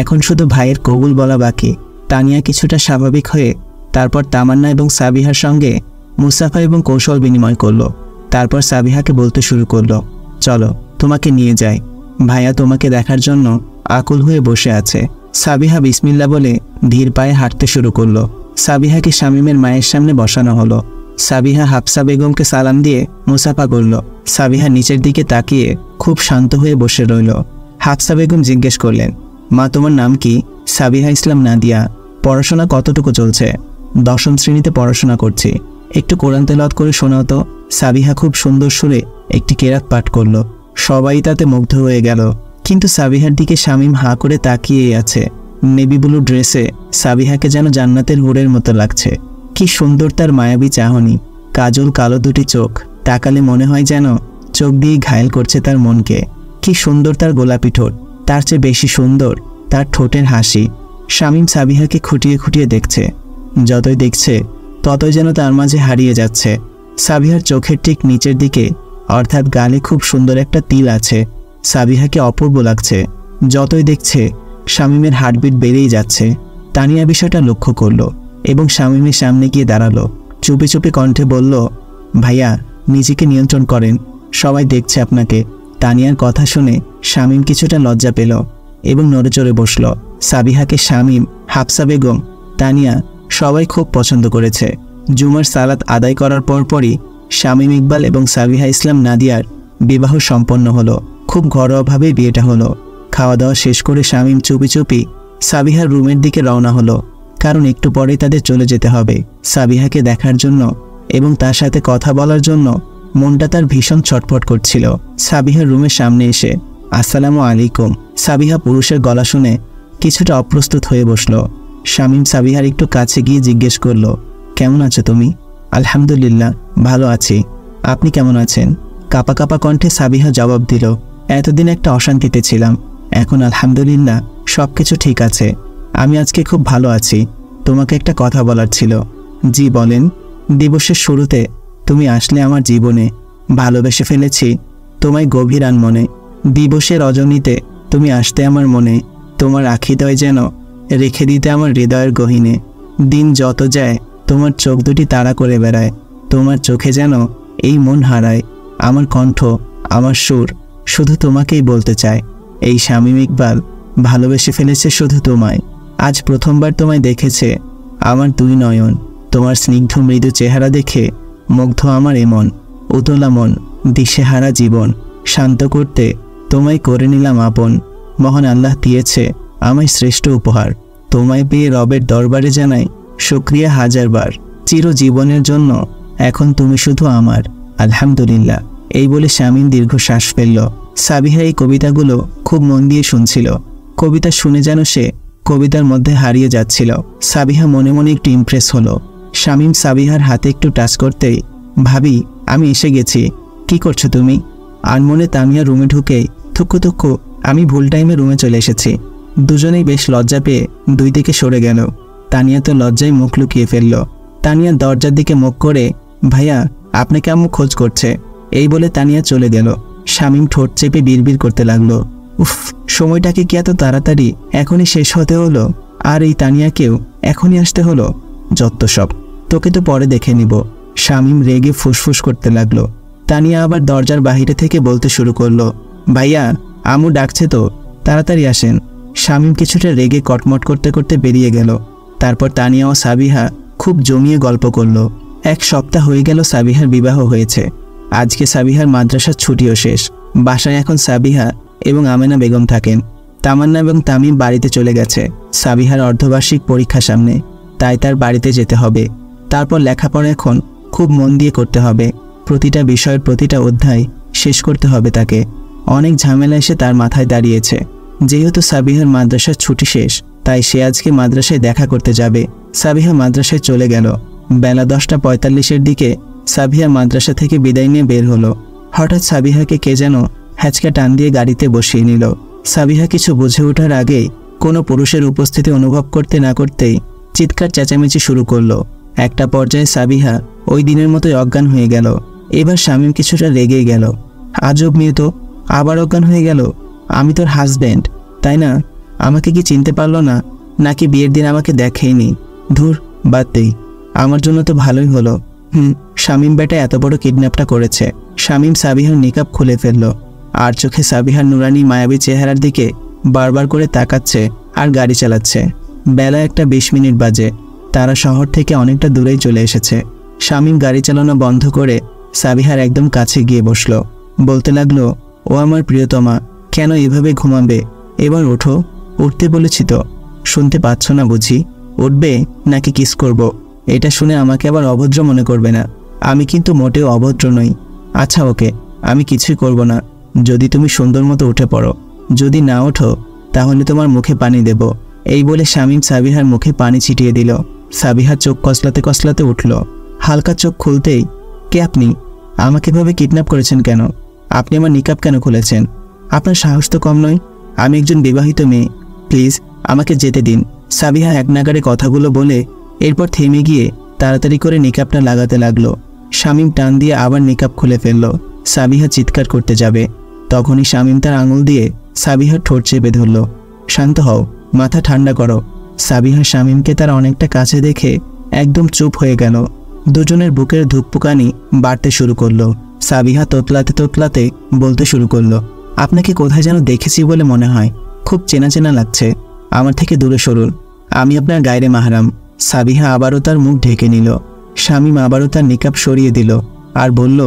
[SPEAKER 2] এখন শুধু ভাইয়ের কবুল বলা বাকি। তানিয়া কিছুটা স্বাভাবিক হয়ে তারপর তামান্না এবং সাবিহার সঙ্গে মুসাফা এবং কৌশল বিনিময় করল। তারপর সাবিহাকে বলতে শুরু করলো, চলো তোমাকে নিয়ে যাই, ভাইয়া তোমাকে দেখার জন্য আকুল হয়ে বসে আছে। সাবিহা বিসমিল্লা বলে ধীর পায়ে হাঁটতে শুরু করলো। সাবিহাকে শামীমের মায়ের সামনে বসানো হলো। সাবিহা হাফসা বেগমকে সালাম দিয়ে মুসাফা করল। সাবিহা নিচের দিকে তাকিয়ে খুব শান্ত হয়ে বসে রইল। হাফসা বেগম জিজ্ঞেস করলেন, মা তোমার নাম কি? সাবিহা ইসলাম নাদিয়া। পড়াশোনা কতটুকু চলছে? 10ম শ্রেণীতে পড়াশোনা করছি। একটু কোরআন তেলাওয়াত করে শোনাও তো। সাবিহা খুব সুন্দর সুরে একটি কেরাত পাঠ করল। সবাই তাতে মুগ্ধ হয়ে গেল, কিন্তু সাবিহার দিকে শামীম হাঁ করে তাকিয়েই আছে। নেভি ব্লু ড্রেসে সাবিহাকে যেন জান্নাতের হুরের মতো লাগছে। কি সুন্দর তার মায়াবী চাহনি, কাজল কালো দুটি চোখ, তাকালে মনে হয় যেন চোখ দিয়ে ঘায়েল করছে তার মনকে। কি সুন্দর তার গোলাপি ঠোঁট, তার চেয়ে বেশি সুন্দর তার ঠোঁটের হাসি। শামীম সাবিহাকে খুঁটিয়ে খুঁটিয়ে দেখছে। যতই দেখছে ততই যেন তার মাঝে হারিয়ে যাচ্ছে। সাবিহার চোখের ঠিক নিচের দিকে অর্থাৎ গালে খুব সুন্দর একটা তিল আছে। সাবিহাকে অপূর্ব লাগছে। যতই দেখছে শামীমের হার্টবিট বেড়েই যাচ্ছে। তানিয়া বিষয়টা লক্ষ্য করলো এবং শামীমের সামনে গিয়ে দাঁড়ালো। চুপি চুপি কণ্ঠে বলল, ভাইয়া নিজেকে নিয়ন্ত্রণ করেন, সবাই দেখছে আপনাকে। তানিয়ার কথা শুনে শামীম কিছুটা লজ্জা পেল এবং নড়ে চড়ে বসল। সাবিহাকে শামীম, হাফসা বেগম, তানিয়া সবাই খুব পছন্দ করেছে। জুমার সালাত আদায় করার পরপরই শামীম ইকবাল এবং সাবিহা ইসলাম নাদিয়ার বিবাহ সম্পন্ন হলো। খুব ঘরোয়াভাবেই বিয়েটা হলো। খাওয়া দাওয়া শেষ করে শামীম চুপি চুপি সাবিহার রুমের দিকে রওনা হলো। কারণ একটু পরেই তাদের চলে যেতে হবে সাবিহাকে দেখার জন্য এবং তার সাথে কথা বলার জন্য। মনটা তার ভীষণ ছটফট করছিল। সাবিহার রুমের সামনে এসে আসসালামু আলাইকুম। সাবিহা পুরুষের গলা শুনে কিছুটা অপ্রস্তুত হয়ে বসল। শামীম সাবিহার একটু কাছে গিয়ে জিজ্ঞেস করল, কেমন আছো তুমি? আলহামদুলিল্লাহ, ভালো আছি। আপনি কেমন আছেন? কাপা কাপা কণ্ঠে সাবিহা জবাব দিল, এতদিন একটা অশান্তিতে ছিলাম, এখন আলহামদুলিল্লাহ সব কিছু ঠিক আছে। আমি আজকে খুব ভালো আছি। তোমাকে একটা কথা বলার ছিল। জি বলেন। দিবসের শুরুতে তুমি আসলে আমার জীবনে। ভালোবেসে ফেলেছি তোমায় গভীর আনমনে। দিবসের রজনীতে তুমি আসতে আমার মনে। তোমার আখিদয় যেন রেখে দিতে আমার হৃদয়ের গহীনে। দিন যত যায় তোমার চোখ দুটি তাড়া করে বেড়ায়। তোমার চোখে যেন এই মন হারায়। আমার কণ্ঠ, আমার সুর শুধু তোমাকেই বলতে চায়। এই শামীম ইকবাল ভালোবেসে ফেলেছে শুধু তোমায়। আজ প্রথমবার তোমায় দেখেছে আমার দুই নয়ন। তোমার স্নিগ্ধ মৃদু চেহারা দেখে মুগ্ধ আমার এমন। উতলা মন, দিশেহারা জীবন শান্ত করতে তোমায় করে নিলাম আপন। মহান আল্লাহ দিয়েছে আমায় শ্রেষ্ঠ উপহার। তোমায় পেয়ে রবের দরবারে জানাই শুকরিয়া হাজারবার। চিরজীবনের জন্য এখন তুমি শুধু আমার। আলহামদুলিল্লাহ। এই বলে শামীম দীর্ঘশ্বাস ফেলল। সাবিহা এই কবিতাগুলো খুব মন দিয়ে শুনছিল। কবিতা শুনে যেন সে কবিতার মধ্যে হারিয়ে যাচ্ছিল। সাবিহা মনে মনে একটু ইমপ্রেস হলো। শামীম সাবিহার হাতে একটু টাচ করতেই, ভাবি আমি এসে গেছি, কি করছো তুমি? আর মনে তানিয়া রুমে ঢুকেই, থুক্কু থুক্কু আমি ভুল টাইমে রুমে চলে এসেছি। দুজনেই বেশ লজ্জা পেয়ে দুই দিকে সরে গেল। তানিয়া তো লজ্জায় মুখ লুকিয়ে ফেলল। তানিয়া দরজার দিকে মুখ করে, ভাইয়া আপনাকে আম্মু খোঁজ করছে, এই বলে তানিয়া চলে গেল। শামীম ঠোঁট চেপে বিড়বিড় করতে লাগলো, উফ, সময়টাকে কি এত তাড়াতাড়ি এখনই শেষ হতে হলো? আর এই তানিয়াকেও এখনই আসতে হলো? যত সব, তোকে তো পরে দেখে নিব। শামীম রেগে ফুসফুস করতে লাগলো। তানিয়া আবার দরজার বাহিরে থেকে বলতে শুরু করলো, ভাইয়া আম্মু ডাকছে তো, তাড়াতাড়ি আসেন। শামীম কিছুটা রেগে কটমট করতে করতে বেরিয়ে গেল। তারপর তানিয়া ও সাবিহা খুব জমিয়ে গল্প করলো। এক সপ্তাহ হয়ে গেল সাবিহার বিবাহ হয়েছে। আজকে সাবিহার মাদ্রাসার ছুটিও শেষ। বাসায় এখন সাবিহা এবং আমেনা বেগম থাকেন। তামান্না এবং তামিম বাড়িতে চলে গেছে। সাবিহার অর্ধবার্ষিক পরীক্ষা সামনে, তাই তার বাড়িতে যেতে হবে। তারপর লেখাপড়া এখন খুব মন দিয়ে করতে হবে। প্রতিটা বিষয়ের প্রতিটা অধ্যায় শেষ করতে হবে তাকে। অনেক ঝামেলা এসে তার মাথায় দাঁড়িয়েছে। যেহেতু সাবিহার মাদ্রাসার ছুটি শেষ, তাই সে আজকে মাদ্রাসায় দেখা করতে যাবে। সাবিহা মাদ্রাসায় চলে গেল। বেলা 10:45-এর দিকে সাবিহা মাদ্রাসা থেকে বিদায় নিয়ে বের হলো। হঠাৎ সাবিহাকে কে যেন হ্যাচকা টান দিয়ে গাড়িতে বসিয়ে নিল। সাবিহা কিছু বুঝে ওঠার আগেই কোনো পুরুষের উপস্থিতি অনুভব করতে না করতেই চিৎকার চেঁচামেচি শুরু করলো। একটা পর্যায়ে সাবিহা ওই দিনের মতোই অজ্ঞান হয়ে গেল। এবার শামীম কিছুটা রেগে গেল। আজব মেয়ে তো, আবার অজ্ঞান হয়ে গেল। আমি তোর হাজব্যান্ড, তাই না? আমাকে কি চিনতে পারলো না, নাকি বিয়ের দিন আমাকে দেখেইনি? ধুর, বাদ দেই, আমার জন্য তো ভালোই হলো। শামীম বেটা এত বড় কিডন্যাপটা করেছে। শামীম সাবিহার নিকাব খুলে ফেলল, আর চোখে সাবিহার নুরানি মায়াবী চেহারার দিকে বারবার করে তাকাচ্ছে আর গাড়ি চালাচ্ছে। বেলা 1:20 বাজে। তারা শহর থেকে অনেকটা দূরেই চলে এসেছে। শামীম গাড়ি চালানো বন্ধ করে সাবিহার একদম কাছে গিয়ে বসলো। বলতে লাগলো, ও আমার প্রিয়তমা, কেন এভাবে ঘুমাবে? এবার ওঠো। উঠতে বলেছি তো, শুনতে পাচ্ছ না বুঝি? উঠবে নাকি কিস করব? এটা শুনে আমাকে আবার অভদ্র মনে করবে না। আমি কিন্তু মোটেও অভদ্র নই। আচ্ছা ওকে, আমি কিছুই করব না, যদি তুমি সুন্দর মতো উঠে পড়ো। যদি না ওঠো তাহলে তোমার মুখে পানি দেব। এই বলে শামীম সাবিহার মুখে পানি ছিটিয়ে দিল। সাবিহা চোখ কসলাতে কসলাতে উঠল। হালকা চোখ খুলতেই, কে আপনি? আমাকে এভাবে কিডন্যাপ করেছেন কেন? আপনি আমার নিকাব কেন খুলেছেন? আপনার সাহস তো কম নয়। আমি একজন বিবাহিত মেয়ে, প্লিজ আমাকে যেতে দিন। সাবিহা এক নাগাড়ে কথাগুলো বলে এরপর থেমে গিয়ে তাড়াতাড়ি করে নিকাবটা লাগাতে লাগলো। শামীম টান দিয়ে আবার নিকাব খুলে ফেলল। সাবিহা চিৎকার করতে যাবে, তখনই শামীম তার আঙুল দিয়ে সাবিহার ঠোঁট চেপে ধরল। শান্ত হও, মাথা ঠান্ডা করো। সাবিহা শামীমকে তার অনেকটা কাছে দেখে একদম চুপ হয়ে গেল। দুজনের বুকের ধুকপুকানি বাড়তে শুরু করলো। সাবিহা তোতলাতে তোতলাতে বলতে শুরু করলো, আপনাকে কোথায় যেন দেখেছি বলে মনে হয়, খুব চেনা চেনা লাগছে। আমার থেকে দূরে সরুন, আমি আপনার গায়রে মাহরাম। সাবিহা আবারও তার মুখ ঢেকে নিল। শামীম আবারও তার নিকাব সরিয়ে দিল আর বলল,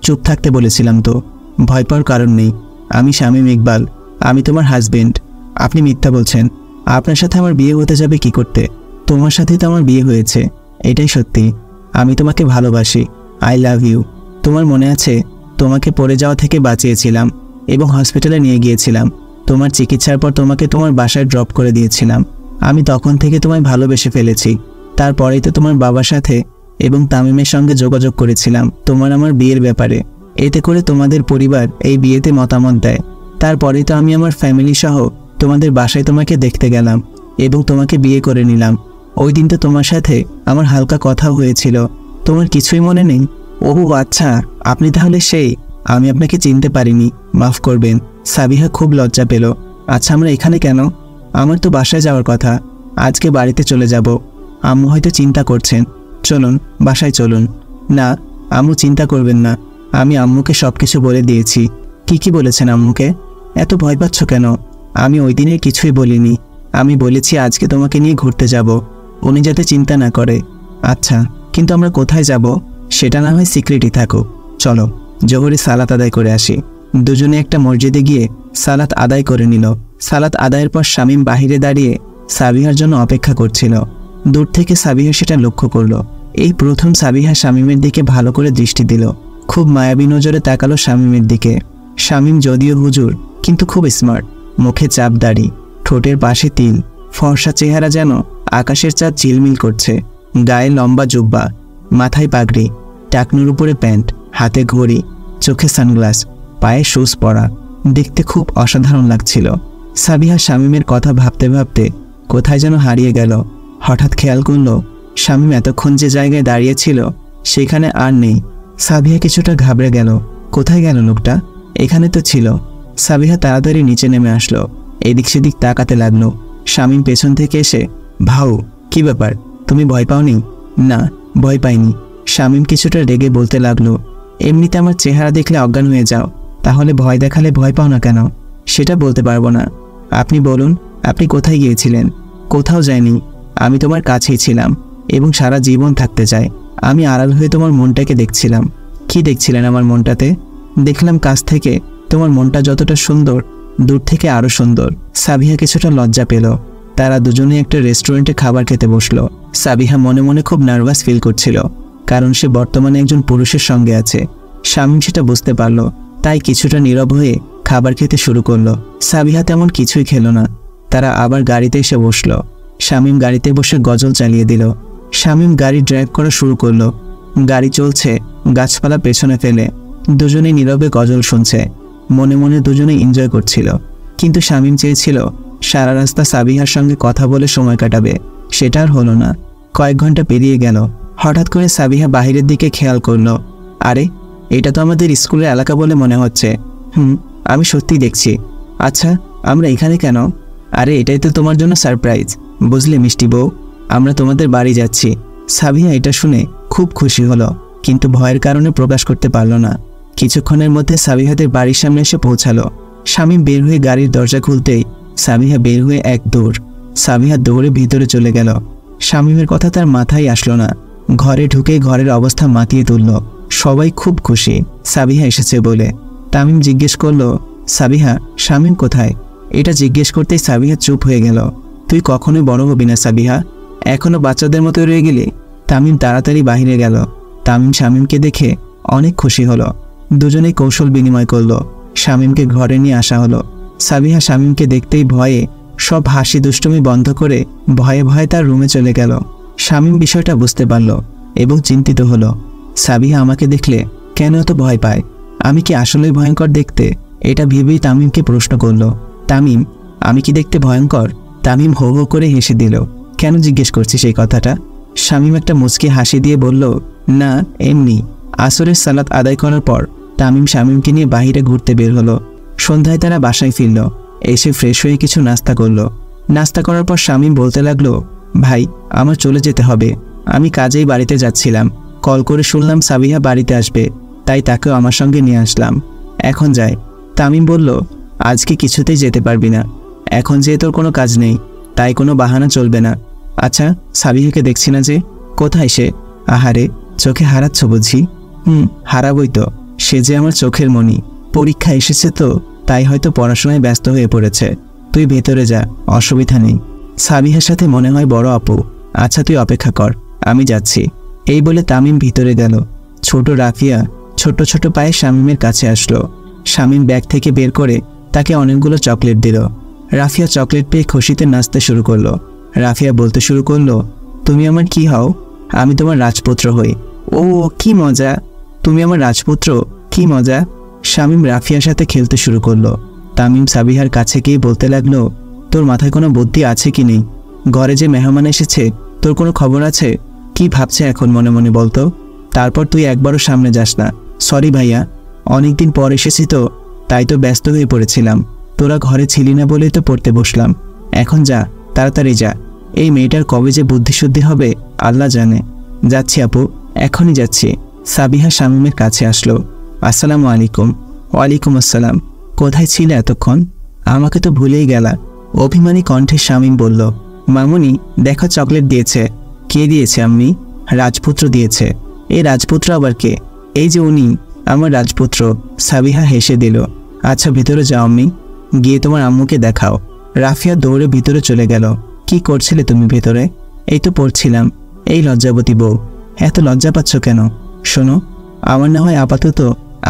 [SPEAKER 2] চুপ থাকতে বলেছিলাম তো, ভয় পাওয়ার কারণ নেই। আমি শামীম ইকবাল, আমি তোমার হাজবেন্ড। আপনি মিথ্যা বলছেন। আপনার সাথে আমার বিয়ে হতে যাবে কি করতে? তোমার সাথে তো আমার বিয়ে হয়েছে, এটাই সত্যি। আমি তোমাকে ভালোবাসি। I love you. তোমার মনে আছে, তোমাকে পড়ে যাওয়া থেকে বাঁচিয়েছিলাম এবং হসপিটালে নিয়ে গিয়েছিলাম। তোমার চিকিৎসার পর তোমাকে তোমার বাসায় ড্রপ করে দিয়েছিলাম। আমি তখন থেকে তোমায় ভালোবেসে ফেলেছি। তারপরেই তো তোমার বাবার সাথে এবং তামিমের সঙ্গে যোগাযোগ করেছিলাম তোমার আমার বিয়ের ব্যাপারে। এতে করে তোমাদের পরিবার এই বিয়েতে মতামত দেয়। তারপরেই তো আমি আমার ফ্যামিলি সহ তোমাদের বাসায় তোমাকে দেখতে গেলাম এবং তোমাকে বিয়ে করে নিলাম। ওই দিন তো তোমার সাথে আমার হালকা কথাও হয়েছিল, তোমার কিছুই মনে নেই? ওহ আচ্ছা, আপনি তাহলে সেই। আমি আপনাকে চিনতে পারিনি, মাফ করবেন। সাবিহা খুব লজ্জা পেল। আচ্ছা, আমরা এখানে কেন? আমার তো বাসায় যাওয়ার কথা, আজকে বাড়িতে চলে যাব। আম্মু হয়তো চিন্তা করছেন, চলুন বাসায় চলুন। না, আম্মু চিন্তা করবেন না, আমি আম্মুকে সব কিছু বলে দিয়েছি। কি বলেছেন আম্মুকে? এত ভয় পাচ্ছ কেন? আমি ওই দিনে কিছুই বলিনি, আমি বলেছি আজকে তোমাকে নিয়ে ঘুরতে যাব, উনি যাতে চিন্তা না করে। আচ্ছা, কিন্তু আমরা কোথায় যাব সেটা না হয় সিক্রেটই থাকুক। চলো জোহরে সালাত আদায় করে আসি। দুজনে একটা মসজিদে গিয়ে সালাত আদায় করে নিল। সালাত আদায়ের পর শামীম বাহিরে দাঁড়িয়ে সাবিহার জন্য অপেক্ষা করছিল। দূর থেকে সাবিহা সেটা লক্ষ্য করলো। এই প্রথম সাবিহা শামীমের দিকে ভালো করে দৃষ্টি দিল। খুব মায়াবী নজরে তাকালো শামীমের দিকে। শামীম যদিও হুজুর, কিন্তু খুব স্মার্ট। মুখে চাপ দাড়ি, ঠোঁটের পাশে তিল, ফর্সা চেহারা যেন আকাশের চাঁদ ঝিলমিল করছে। গায়ে লম্বা জুব্বা, মাথায় পাগড়ি, টাকনুর উপরে প্যান্ট, হাতে ঘড়ি, চোখে সানগ্লাস, পায়ে শুজ পরা। দেখতে খুব অসাধারণ লাগছিল। সাবিহা শামীমের কথা ভাবতে ভাবতে কোথায় যেন হারিয়ে গেল। হঠাৎ খেয়াল করল শামীম এতক্ষণ যে জায়গায় দাঁড়িয়েছিল সেখানে আর নেই। সাবিহা কিছুটা ঘাবড়ে গেল। কোথায় গেল লোকটা? এখানে তো ছিল। সাবিহা তাড়াতাড়ি নিচে নেমে আসলো। এদিক সেদিক তাকাতে লাগলো। শামীম পেছন থেকে এসে, ভাউ, কি ব্যাপার, তুমি ভয় পাওনি? না, ভয় পাইনি। শামীম কিছুটা রেগে বলতে লাগলো, এমনিতে আমার চেহারা দেখলে অজ্ঞান হয়ে যাও, তাহলে ভয় দেখালে ভয় পাও না কেন? সেটা বলতে পারবো না। আপনি বলুন, আপনি কোথায় গিয়েছিলেন? কোথাও যায়নি, আমি তোমার কাছেই ছিলাম এবং সারা জীবন থাকতে চাই। আমি আড়াল হয়ে তোমার মনটাকে দেখছিলাম। কি দেখছিলেন আমার মনটাতে? দেখলাম কাছ থেকে তোমার মনটা যতটা সুন্দর, দূর থেকে আরও সুন্দর। সাবিহা কিছুটা লজ্জা পেল। তারা দুজনে একটা রেস্টুরেন্টে খাবার খেতে বসলো। সাবিহা মনে মনে খুব নার্ভাস ফিল করছিল, কারণ সে বর্তমানে একজন পুরুষের সঙ্গে আছে। শামীম সেটা বুঝতে পারল, তাই কিছুটা নীরব হয়ে খাবার খেতে শুরু করলো। সাবিহা তেমন কিছুই খেলো না। তারা আবার গাড়িতে এসে বসলো। শামীম গাড়িতে বসে গজল চালিয়ে দিল। শামীম গাড়ি ড্রাইভ করা শুরু করলো। গাড়ি চলছে, গাছপালা পেছনে ফেলে। দুজনে নীরবে গজল শুনছে। মনে মনে দুজনে এনজয় করছিল। কিন্তু শামীম চেয়েছিল সারা রাস্তা সাবিহার সঙ্গে কথা বলে সময় কাটাবে, সেটা আর হলো না। কয়েক ঘন্টা পেরিয়ে গেল। হঠাৎ করে সাবিহা বাহিরের দিকে খেয়াল করলো, আরে এটা তো আমাদের স্কুলের এলাকা বলে মনে হচ্ছে। আমি সত্যি দেখছি। আচ্ছা, আমরা এখানে কেন? আরে এটাই তো তোমার জন্য সারপ্রাইজ, বুঝলে মিষ্টি বউ, আমরা তোমাদের বাড়ি যাচ্ছি। সাবিহা এটা শুনে খুব খুশি হলো, কিন্তু ভয়ের কারণে প্রকাশ করতে পারল না। কিছুক্ষণের মধ্যে সাবিহাদের বাড়ির সামনে এসে পৌঁছালো। শামীম বের হয়ে গাড়ির দরজা খুলতেই সাবিহা বের হয়ে এক দৌড়। সাবিহা দৌড়ে ভিতরে চলে গেল। শামীমের কথা তার মাথায় আসলো না। ঘরে ঢুকে ঘরের অবস্থা মাতিয়ে তুলল। সবাই খুব খুশি সাবিহা এসেছে বলে। তামিম জিজ্ঞেস করলো, সাবিহা, শামীম কোথায়? এটা জিজ্ঞেস করতেই সাবিহা চুপ হয়ে গেল। তুই কখনোই বড় হবি না সাবিহা, এখনো বাচ্চাদের মতো রয়ে গেলি। তামিম তাড়াতাড়ি বাহিরে গেল। তামিম শামীমকে দেখে অনেক খুশি হলো। দুজনেই কৌশল বিনিময় করলো। শামীমকে ঘরে নিয়ে আসা হলো। সাবিহা শামীমকে দেখতেই ভয়ে সব হাসি দুষ্টুমি বন্ধ করে ভয়ে ভয়ে তার রুমে চলে গেল। শামীম বিষয়টা বুঝতে পারল এবং চিন্তিত হলো। সাবিহা আমাকে দেখলে কেন এত ভয় পায়? আমি কি আসলেই ভয়ঙ্কর দেখতে? এটা ভেবেই তামিমকে প্রশ্ন করলো, তামিম, আমি কি দেখতে ভয়ঙ্কর? তামিম হো হো করে হেসে দিল। কেন জিজ্ঞেস করছিস এই কথাটা? শামীম একটা মুচকি হাসি দিয়ে বলল, না এমনি। আসরের সালাত আদায় করার পর তামিম শামীমকে নিয়ে বাহিরে ঘুরতে বের হলো। সন্ধ্যায় তারা বাসায় ফিরল। এসে ফ্রেশ হয়ে কিছু নাস্তা করলো। নাস্তা করার পর শামীম বলতে লাগলো, ভাই, আমার চলে যেতে হবে, আমি কাজেই বাড়িতে যাচ্ছিলাম। কল করে শুনলাম সাবিহা বাড়িতে আসবে, তাই তাকেও আমার সঙ্গে নিয়ে আসলাম। এখন যাই। তামিম বলল, আজকে কিছুতেই যেতে পারবি না, এখন যে তোর কোনো কাজ নেই, তাই কোনো বাহানা চলবে না। আচ্ছা, সাবিহাকে দেখছি না যে, কোথায় সে? আহারে, চোখে হারাচ্ছ বুঝি? হারাবই তো, সে যে আমার চোখের মণি। পরীক্ষা এসেছে তো, তাই হয়তো পড়াশোনায় ব্যস্ত হয়ে পড়েছে। তুই ভেতরে যা, অসুবিধা নেই। সাবিহার সাথে মনে হয় বড় আপু, আচ্ছা তুই অপেক্ষা কর, আমি যাচ্ছি। এই বলে তামিম ভিতরে গেল। ছোট রাফিয়া ছোট ছোট পায়ে শামীমের কাছে আসলো। শামীম ব্যাগ থেকে বের করে তাকে অনেকগুলো চকলেট দিল। রাফিয়া চকলেট পেয়ে খুশিতে নাচতে শুরু করলো। রাফিয়া বলতে শুরু করলো, তুমি আমার কি হও? আমি তোমার রাজপুত্র হই। ও কি মজা, তুমি আমার রাজপুত্র, কি মজা। শামীম রাফিয়ার সাথে খেলতে শুরু করলো। তামিম সাবিহার কাছে গিয়ে বলতে লাগলো, তোর মাথায় কোনো বুদ্ধি আছে কি নেই? ঘরে যে মেহমান এসেছে তোর কোনো খবর আছে? কি ভাবছে এখন মনে মনে বলতো? তারপর তুই একবারও সামনে যাস না। সরি ভাইয়া, অনেকদিন পর এসেছি তো, তাই তো ব্যস্ত হয়ে পড়েছিলাম। তোরা ঘরে ছিলি না বলেই তো পড়তে বসলাম। এখন যা, তাড়াতাড়ি যা। এই মেয়েটার কবে যে বুদ্ধিশুদ্ধি হবে আল্লাহ জানে। যাচ্ছি আপু, এখনই যাচ্ছি। সাবিহা শামীমের কাছে আসলো। আসসালামু আলাইকুম। ওয়ালাইকুম আসসালাম। কোথায় ছিলে এতক্ষণ? আমাকে তো ভুলেই গেলা। অভিমানী কণ্ঠে শামীম বলল, মামুনি দেখো চকলেট দিয়েছে। কে দিয়েছে আম্মি? রাজপুত্র দিয়েছে। এই রাজপুত্র আবার কে? এই যে উনি, আমার রাজপুত্র। সাবিহা হেসে দিল। আচ্ছা ভিতরে যাও আম্মি, গিয়ে তোমার আম্মুকে দেখাও। রাফিয়া দৌড়ে ভিতরে চলে গেল। কি করছিলে তুমি ভেতরে? এই তো পড়ছিলাম। এই লজ্জাবতী বউ, এত লজ্জা পাচ্ছ কেন? শোনো, আমার না হয় আপাতত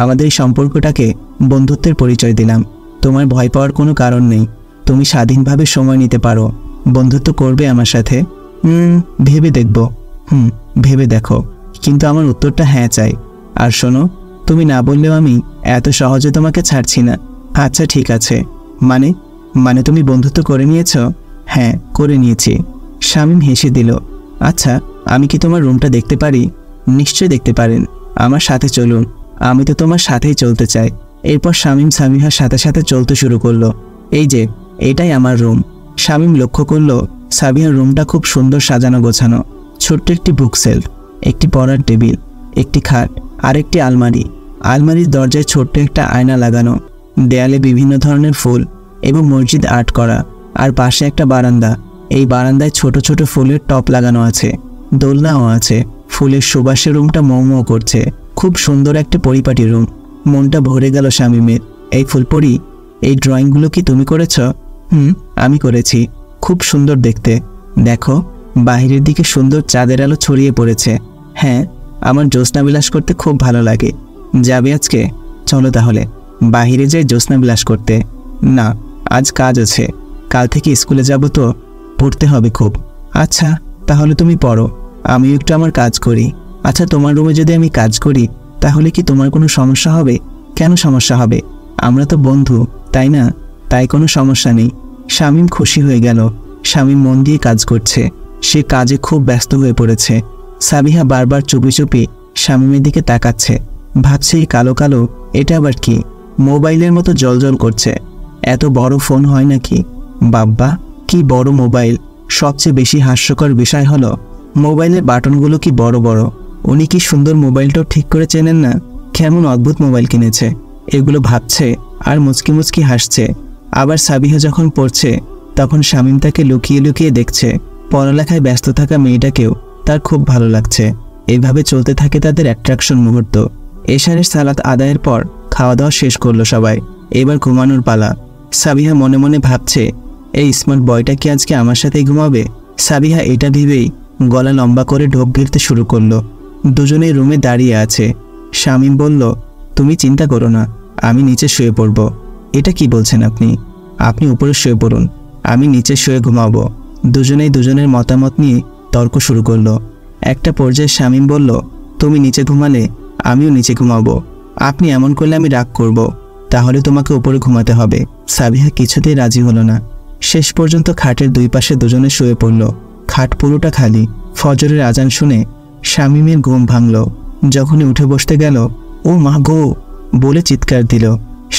[SPEAKER 2] আমাদের এই সম্পর্কটাকে বন্ধুত্বের পরিচয় দিলাম। তোমার ভয় পাওয়ার কোনো কারণ নেই। তুমি স্বাধীনভাবে সময় নিতে পারো। বন্ধুত্ব করবে আমার সাথে? ভেবে দেখব। ভেবে দেখো, কিন্তু আমার উত্তরটা হ্যাঁ চাই। আর শোনো, তুমি না বললেও আমি এত সহজে তোমাকে ছাড়ছি না। আচ্ছা ঠিক আছে। মানে তুমি বন্ধুত্ব করে নিয়েছ? হ্যাঁ করে নিয়েছি। শামীম হেসে দিল। আচ্ছা আমি কি তোমার রুমটা দেখতে পারি? নিশ্চয় দেখতে পারেন। আমার সাথে চলুন, আমি তো তোমার সাথেই চলতে চাই। এরপর শামীম সাবিহার সাথে সাথে চলতে শুরু করলো। এই যে এটাই আমার রুম। শামীম লক্ষ্য করলো সাবিহার রুমটা খুব সুন্দর সাজানো গোছানো। ছোট্ট একটি বুক সেলফ, একটি পড়ার টেবিল, একটি খাট আর একটি আলমারি। আলমারির দরজায় ছোট্ট একটা আয়না লাগানো। দেয়ালে বিভিন্ন ধরনের ফুল এবং মসজিদ আর্ট করা। আর পাশে একটা বারান্দা। এই বারান্দায় ছোট ছোট ফুলের টপ লাগানো আছে, দোলনাও আছে। ফুলের সুবাসে রুমটা মৌ করছে। খুব সুন্দর একটা পরিপাটি রুম। মনটা ভরে গেল শামীমের। এই ফুলপরি, এই ড্রয়িংগুলো কি তুমি করেছ? আমি করেছি। খুব সুন্দর দেখতে। দেখো বাহিরের দিকে সুন্দর চাঁদের আলো ছড়িয়ে পড়েছে। হ্যাঁ, আমার জ্যোৎস্নাবিলাস করতে খুব ভালো লাগে। যাবে আজকে? চলো তাহলে বাহিরে যাই জ্যোৎস্নাবিলাস করতে। না, আজ কাজ আছে। কাল থেকে স্কুলে যাব তো, পড়তে হবে খুব। আচ্ছা তাহলে তুমি পড়ো, আমিও একটু আমার কাজ করি। আচ্ছা তোমার রুমে যদি আমি কাজ করি তাহলে কি তোমার কোনো সমস্যা হবে? কেন সমস্যা হবে? আমরা তো বন্ধু, তাই না? তাই কোনো সমস্যা নেই। শামীম খুশি হয়ে গেল। শামীম মন দিয়ে কাজ করছে। সে কাজে খুব ব্যস্ত হয়ে পড়েছে। সাবিহা বারবার চুপি চুপি শামীমের দিকে তাকাচ্ছে। ভাবছে এই কালো কালো এটা আবার কি? মোবাইলের মতো জলজল করছে। এত বড় ফোন হয় নাকি? বাব্বা কি বড় মোবাইল! সবচেয়ে বেশি হাস্যকর বিষয় হলো মোবাইলের বাটনগুলো কি বড় বড়। উনি কি সুন্দর মোবাইলটাও ঠিক করে চেনেন না। কেমন অদ্ভুত মোবাইল কিনেছে। এগুলো ভাবছে আর মুচকি মুচকি হাসছে। আবার সাবিহা যখন পড়ছে তখন শামীম তাকে লুকিয়ে লুকিয়ে দেখছে। পড়ালেখায় ব্যস্ত থাকা মেয়েটাকেও তার খুব ভালো লাগছে। এইভাবে চলতে থাকে তাদের অ্যাট্রাকশন মুহূর্ত। এশারের সালাত আদায়ের পর খাওয়া দাওয়া শেষ করলো সবাই। এবার ঘুমানোর পালা। সাবিহা মনে মনে ভাবছে, এই স্মার্ট বয়টা কি আজকে আমার সাথে ঘুমাবে? সাবিহা এটা ভেবেই গলা লম্বা করে ঢোক গিলতে শুরু করলো। দুজনেই রুমে দাঁড়িয়ে আছে। শামীম বলল, তুমি চিন্তা করো না, আমি নিচে শুয়ে পড়ব। এটা কি বলছেন আপনি? আপনি উপরে শুয়ে পড়ুন, আমি নিচে শুয়ে ঘুমাবো। দুজনেই দুজনের মতামত নিয়ে তর্ক শুরু করলো। একটা পর্যায়ে শামীম বলল, তুমি নিচে ঘুমালে আমিও নিচে ঘুমাবো। আপনি এমন করলে আমি রাগ করব। তাহলে তোমাকে উপরে ঘুমাতে হবে। সাবিহা কিছুতেই রাজি হলো না। শেষ পর্যন্ত খাটের দুই পাশে দুজনে শুয়ে পড়ল। খাট পুরোটা খালি। ফজরের আজান শুনে শামীমের ঘুম ভাঙল। যখনই উঠে বসতে গেল, ও মা গো বলে চিৎকার দিল।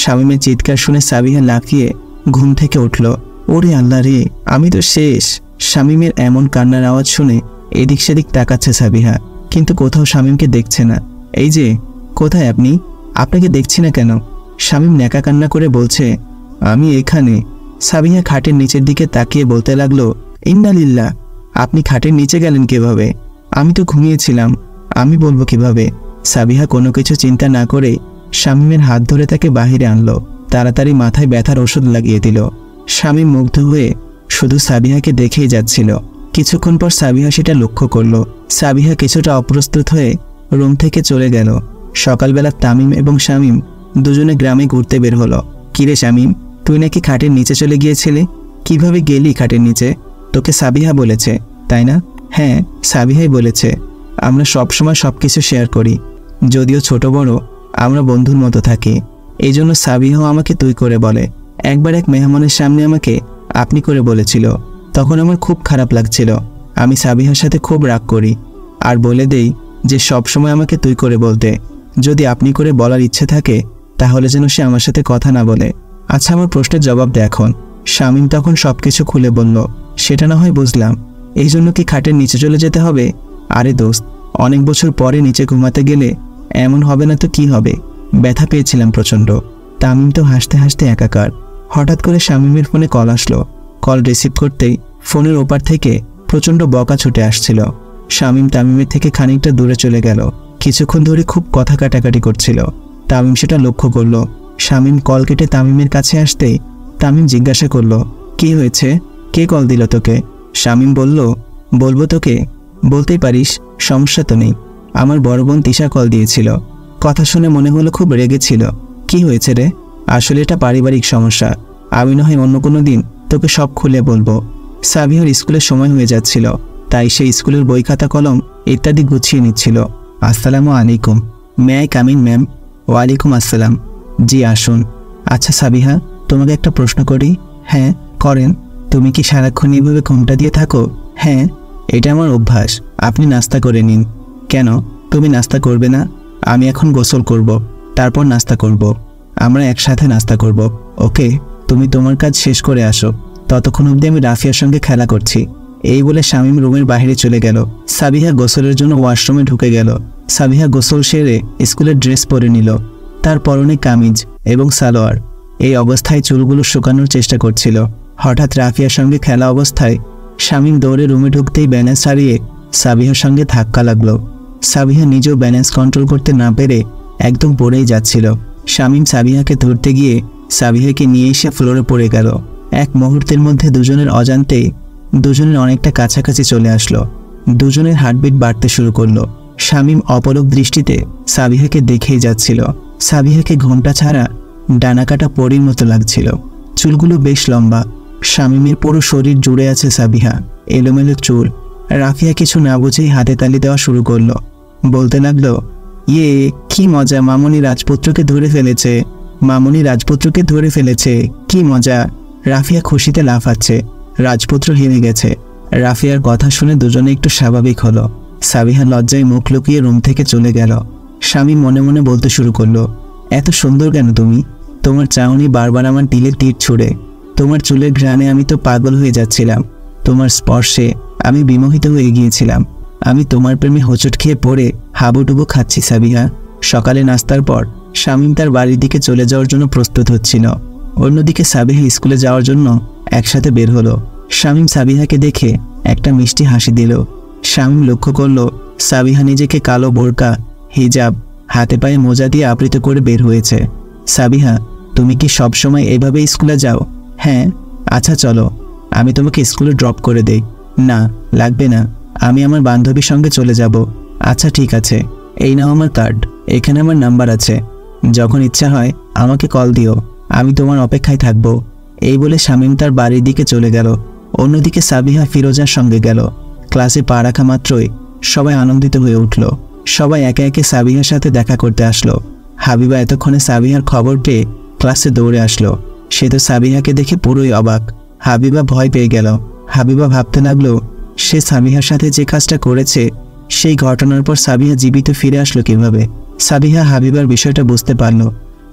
[SPEAKER 2] শামীমের চিৎকার শুনে সাবিহা লাফিয়ে ঘুম থেকে উঠল। ওরে আল্লাহ রে, আমি তো শেষ। শামীমের এমন কান্নার আওয়াজ শুনে এদিক সেদিক তাকাচ্ছে সাবিহা, কিন্তু কোথাও শামীমকে দেখছে না। এই যে, কোথায় আপনি? আপনাকে দেখছি না কেন? শামীম ন্যাকা কান্না করে বলছে, আমি এখানে। সাবিহা খাটের নিচের দিকে তাকিয়ে বলতে লাগলো, ইন্না লিল্লাহ, আপনি খাটের নিচে গেলেন কিভাবে? আমি তো ঘুমিয়েছিলাম, আমি বলবো কিভাবে? সাবিহা কোনো কিছু চিন্তা না করে শামীমের হাত ধরে তাকে বাহিরে আনলো। তাড়াতাড়ি মাথায় ব্যথার ওষুধ লাগিয়ে দিল। শামীম মুগ্ধ হয়ে শুধু সাবিহাকে দেখেই যাচ্ছিল। কিছুক্ষণ পর সাবিহা সেটা লক্ষ্য করলো। সাবিহা কিছুটা অপ্রস্তুত হয়ে রুম থেকে চলে গেল। সকালবেলা তামিম এবং শামীম দুজনে গ্রামে ঘুরতে বের হলো। কিরে শামীম, তুই নাকি খাটের নিচে চলে গিয়েছিলি? কিভাবে গেলি খাটের নিচে? তোকে সাবিহা বলেছে, তাই না? হ্যাঁ, সাবিহাই বলেছে। আমরা সবসময় সব কিছু শেয়ার করি, যদিও ছোট বড় আমরা বন্ধুর মতো থাকি। এই জন্য সাবিহাও আমাকে তুই করে বলে। একবার এক মেহমানের সামনে আমাকে আপনি করে বলেছিল, তখন আমার খুব খারাপ লাগছিল। আমি সাবিহার সাথে খুব রাগ করি আর বলে দেই যে সবসময় আমাকে তুই করে বলতে। যদি আপনি করে বলার ইচ্ছে থাকে তাহলে যেন সে আমার সাথে কথা না বলে। আচ্ছা, আমার প্রশ্নের জবাব দে এখন। শামীম তখন সব কিছু খুলে বলল। সেটা না হয় বুঝলাম, এই জন্য কি খাটের নিচে চলে যেতে হবে? আরে দোস্ত, অনেক বছর পরে নিচে ঘুমাতে গেলে এমন হবে না তো কি হবে? ব্যথা পেয়েছিলাম প্রচণ্ড। তামিম তো হাসতে হাসতে একাকার। হঠাৎ করে শামীমের ফোনে কল আসলো। কল রিসিভ করতেই ফোনের ওপার থেকে প্রচণ্ড বকা ছুটে আসছিল। শামীম তামিমের থেকে খানিকটা দূরে চলে গেল। কিছুক্ষণ ধরে খুব কথা কাটাকাটি করছিল। তামিম সেটা লক্ষ্য করলো। শামীম কল কেটে তামিমের কাছে আসতেই তামিম জিজ্ঞাসা করলো, কি হয়েছে? কে কল দিল তোকে? শামীম বলল, বলবো তোকে? বলতেই পারিস, সমস্যা তো নেই। আমার বড় বোন তিশা কল দিয়েছিল। কথা শুনে মনে হলো খুব রেগেছিল। কি হয়েছে রে? আসলে এটা পারিবারিক সমস্যা। আমি না হয় অন্য কোনো দিন তোকে সব খুলে বলবো। সাবিহার স্কুলের সময় হয়ে যাচ্ছিল, তাই সে স্কুলের বই খাতা কলম ইত্যাদি গুছিয়ে নিচ্ছিল। আসসালামু আলাইকুম, may I come in ma'am? ওয়ালাইকুম আসসালাম। জি আসুন। আচ্ছা সাবিহা, তোমাকে একটা প্রশ্ন করি। হ্যাঁ করেন। তুমি কি সারাক্ষণ এইভাবে ঘুমটা দিয়ে থাকো? হ্যাঁ, এটা আমার অভ্যাস। আপনি নাস্তা করে নিন। কেন, তুমি নাস্তা করবে না? আমি এখন গোসল করব, তারপর নাস্তা করব। আমরা একসাথে নাস্তা করব, ওকে? তুমি তোমার কাজ শেষ করে আসো, ততক্ষণ অবধি আমি রাফিয়ার সঙ্গে খেলা করছি। এই বলে শামীম রুমের বাইরে চলে গেল। সাবিহা গোসলের জন্য ওয়াশরুমে ঢুকে গেল। সাবিহা গোসল সেরে স্কুলের ড্রেস পরে নিল। তার পরনে কামিজ এবং সালোয়ার। এই অবস্থায় চুলগুলো শুকানোর চেষ্টা করছিল। হঠাৎ রাফিয়ার সঙ্গে খেলা অবস্থায় শামীম দৌড়ে রুমে ঢুকতেই ব্যালেন্স হারিয়ে সাবিহার সঙ্গে ধাক্কা লাগলো। সাবিহা নিজেও ব্যালেন্স কন্ট্রোল করতে না পেরে একদম পড়েই যাচ্ছিল। শামীম সাবিহাকে ধরতে গিয়ে সাবিহাকে নিয়ে এসে ফ্লোরে পড়ে গেল। এক মুহূর্তের মধ্যে দুজনের অজান্তেই দুজনের অনেকটা কাছাকাছি চলে আসলো। দুজনের হার্টবিট বাড়তে শুরু করলো। শামীম অপলক দৃষ্টিতে সাবিহাকে দেখেই যাচ্ছিল। সাবিহাকে ঘোমটা ছাড়া ডানাকাটা পরীর মতো লাগছিল। চুলগুলো বেশ লম্বা। শামীমের পুরো শরীর জুড়ে আছে সাবিহা, এলোমেলো চুল। রাফিয়া কিছু না বুঝেই হাতে তালি দেওয়া শুরু করলো। বলতে লাগলো, ইয়ে কি মজা, মামুনি রাজপুত্রকে ধরে ফেলেছে, মামুনি রাজপুত্রকে ধরে ফেলেছে, কি মজা। রাফিয়া খুশিতে লাফাচ্ছে। রাজপুত্র হেরে গেছে। রাফিয়ার কথা শুনে দুজনে একটু স্বাভাবিক হলো। সাবিহা লজ্জায় মুখ লুকিয়ে রুম থেকে চলে গেল। শামীম মনে মনে বলতে শুরু করলো, এত সুন্দর কেন তুমি? তোমার চাহনি বারবার আমার দিলে তীর ছুড়ে। তোমার চুলের ঘ্রাণে আমি তো পাগল হয়ে যাচ্ছিলাম। তোমার স্পর্শে আমি বিমোহিত হয়ে গিয়েছিলাম। আমি তোমার প্রেমে হোঁচট খেয়ে পড়ে হাবুডুবু খাচ্ছি সাবিহা। সকালে নাস্তার পর শামীম তার বাড়ির দিকে চলে যাওয়ার জন্য প্রস্তুত হচ্ছিল। অন্যদিকে সাবিহা স্কুলে যাওয়ার জন্য একসাথে বের হলো। শামীম সাবিহাকে দেখে একটা মিষ্টি হাসি দিল। শামীম লক্ষ্য করলো সাবিহা নিজেকে কালো বোরকা, হিজাব, হাতে পায়ে মোজা দিয়ে আবৃত করে বের হয়েছে। সাবিহা, তুমি কি সবসময় এভাবে স্কুলে যাও? হ্যাঁ। আচ্ছা চলো, আমি তোমাকে স্কুলে ড্রপ করে দেই। না লাগবে না, আমি আমার বান্ধবীর সঙ্গে চলে যাব। আচ্ছা ঠিক আছে, এই নাও আমার কার্ড, এখানে আমার নাম্বার আছে। যখন ইচ্ছা হয় আমাকে কল দিও, আমি তোমার অপেক্ষায় থাকবো। এই বলে শামীম তার বাড়ির দিকে চলে গেল। অন্যদিকে সাবিহা ফিরোজার সঙ্গে গেল। ক্লাসে পা রাখা মাত্রই সবাই আনন্দিত হয়ে উঠল। সবাই একে একে সাবিহার সাথে দেখা করতে আসলো। হাবিবা এতক্ষণে সাবিহার খবর পেয়ে ক্লাসে দৌড়ে আসলো। সে তো সাবিহাকে দেখে পুরোই অবাক। হাবিবা ভয় পেয়ে গেল। হাবিবা ভাবতে লাগলো, সে সাবিহার সাথে যে কাজটা করেছে সেই ঘটনার পর সাবিহা জীবিত ফিরে আসলো কিভাবে। সাবিহা হাবিবার বিষয়টা বুঝতে পারল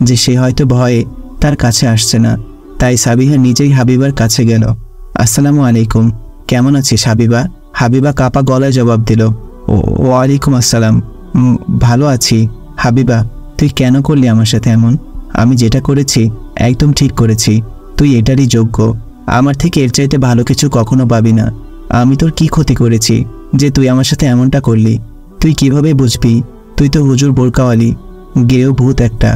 [SPEAKER 2] যে সে হয়তো ভয়ে তার কাছে আসছে না। তাই সাবিহা নিজেই হাবিবার কাছে গেল। আসসালামু আলাইকুম, কেমন আছিস হাবিবা? হাবিবা কাপা গলায় জবাব দিল, ওয়ালাইকুম আসসালাম, ভালো আছি। হাবিবা, তুই কেন করলি আমার সাথে এমন? আমি যেটা করেছি একদম ঠিক করেছি। তুই এটারই যোগ্য। আমার থেকে এর চাইতে ভালো কিছু কখনো পাবি না। আমি তোর কি ক্ষতি করেছি যে তুই আমার সাথে এমনটা করলি? তুই কিভাবে বুঝবি? তুই তো হুজুর বোরকাওয়ালি, গেয়েও ভূত একটা।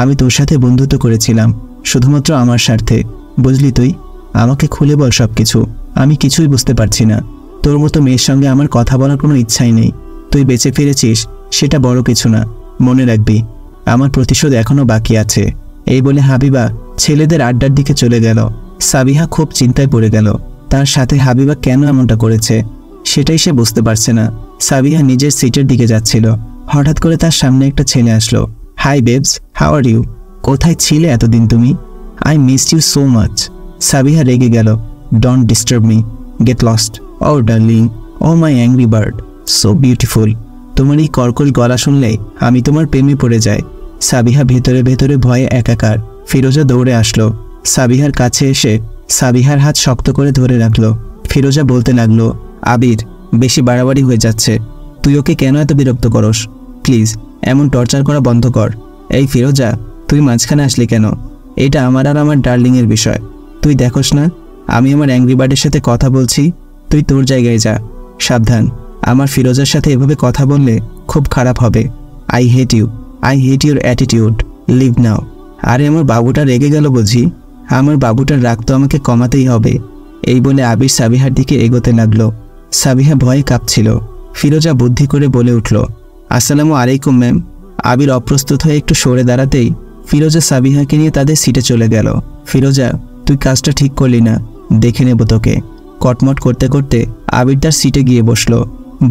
[SPEAKER 2] আমি তোর সাথে বন্ধুত্ব করেছিলাম শুধুমাত্র আমার স্বার্থে, বুঝলি তুই? আমাকে খুলে বল সব কিছু, আমি কিছুই বুঝতে পারছি না। তোর মতো মেয়ের সঙ্গে আমার কথা বলার কোনো ইচ্ছাই নেই। তুই বেঁচে ফিরেছিস সেটা বড় কিছু না, মনে রাখবি আমার প্রতিশোধ এখনো বাকি আছে। এই বলে হাবিবা ছেলেদের আড্ডার দিকে চলে গেল। সাবিহা খুব চিন্তায় পড়ে গেল, তার সাথে হাবিবা কেন এমনটা করেছে সেটাই সে বুঝতে পারছে না। সাবিহা নিজের সিটের দিকে যাচ্ছিল, হঠাৎ করে তার সামনে একটা ছেলে আসলো। Hi babes, how are you? কোথায় ছিলে এতদিন তুমি? I missed you so much. Sabiha রেগে গেল। Don't disturb me, get lost. Oh darling, oh my angry bird, so beautiful. তোমার এই কর্কশ গলা শুনলে আমি তোমার প্রেমে পড়ে যাই। সাবিহা ভেতরে ভেতরে ভয়ে একাকার। ফিরোজা দৌড়ে আসলো, সাবিহার কাছে এসে সাবিহার হাত শক্ত করে ধরে রাখলো। ফিরোজা বলতে লাগলো, আবির, বেশি বাড়াবাড়ি হয়ে যাচ্ছে, তুই ওকে কেন এত বিরক্ত করস? প্লিজ এমন টর্চার করা বন্ধ কর। এই ফিরোজা, তুই মাঝখানে আসলি কেন? এটা আমার আর আমার ডার্লিংয়ের বিষয়, তুই দেখোস না আমি আমার অ্যাংরি বার্ডের সাথে কথা বলছি? তুই তোর জায়গায় যা। সাবধান, আমার ফিরোজার সাথে এভাবে কথা বললে খুব খারাপ হবে। I hate you, I hate your attitude, leave now. আরে আমার বাবুটা রেগে গেল বুঝি? আমার বাবুটার রাগ তো আমাকে কমাতেই হবে। এই বলে আবির সাবিহার দিকে এগোতে লাগলো। সাবিহা ভয়ে কাঁপছিল। ফিরোজা বুদ্ধি করে বলে উঠল, আসসালামু আলাইকুম ম্যাম। আবির অপ্রস্তুত হয়ে একটু সরে দাঁড়াতেই ফিরোজা সাবিহাকে নিয়ে তাদের সিটে চলে গেল। ফিরোজা, তুই কাজটা ঠিক করলি না, দেখে নেব তোকে। কটমট করতে করতে আবির তার সিটে গিয়ে বসল।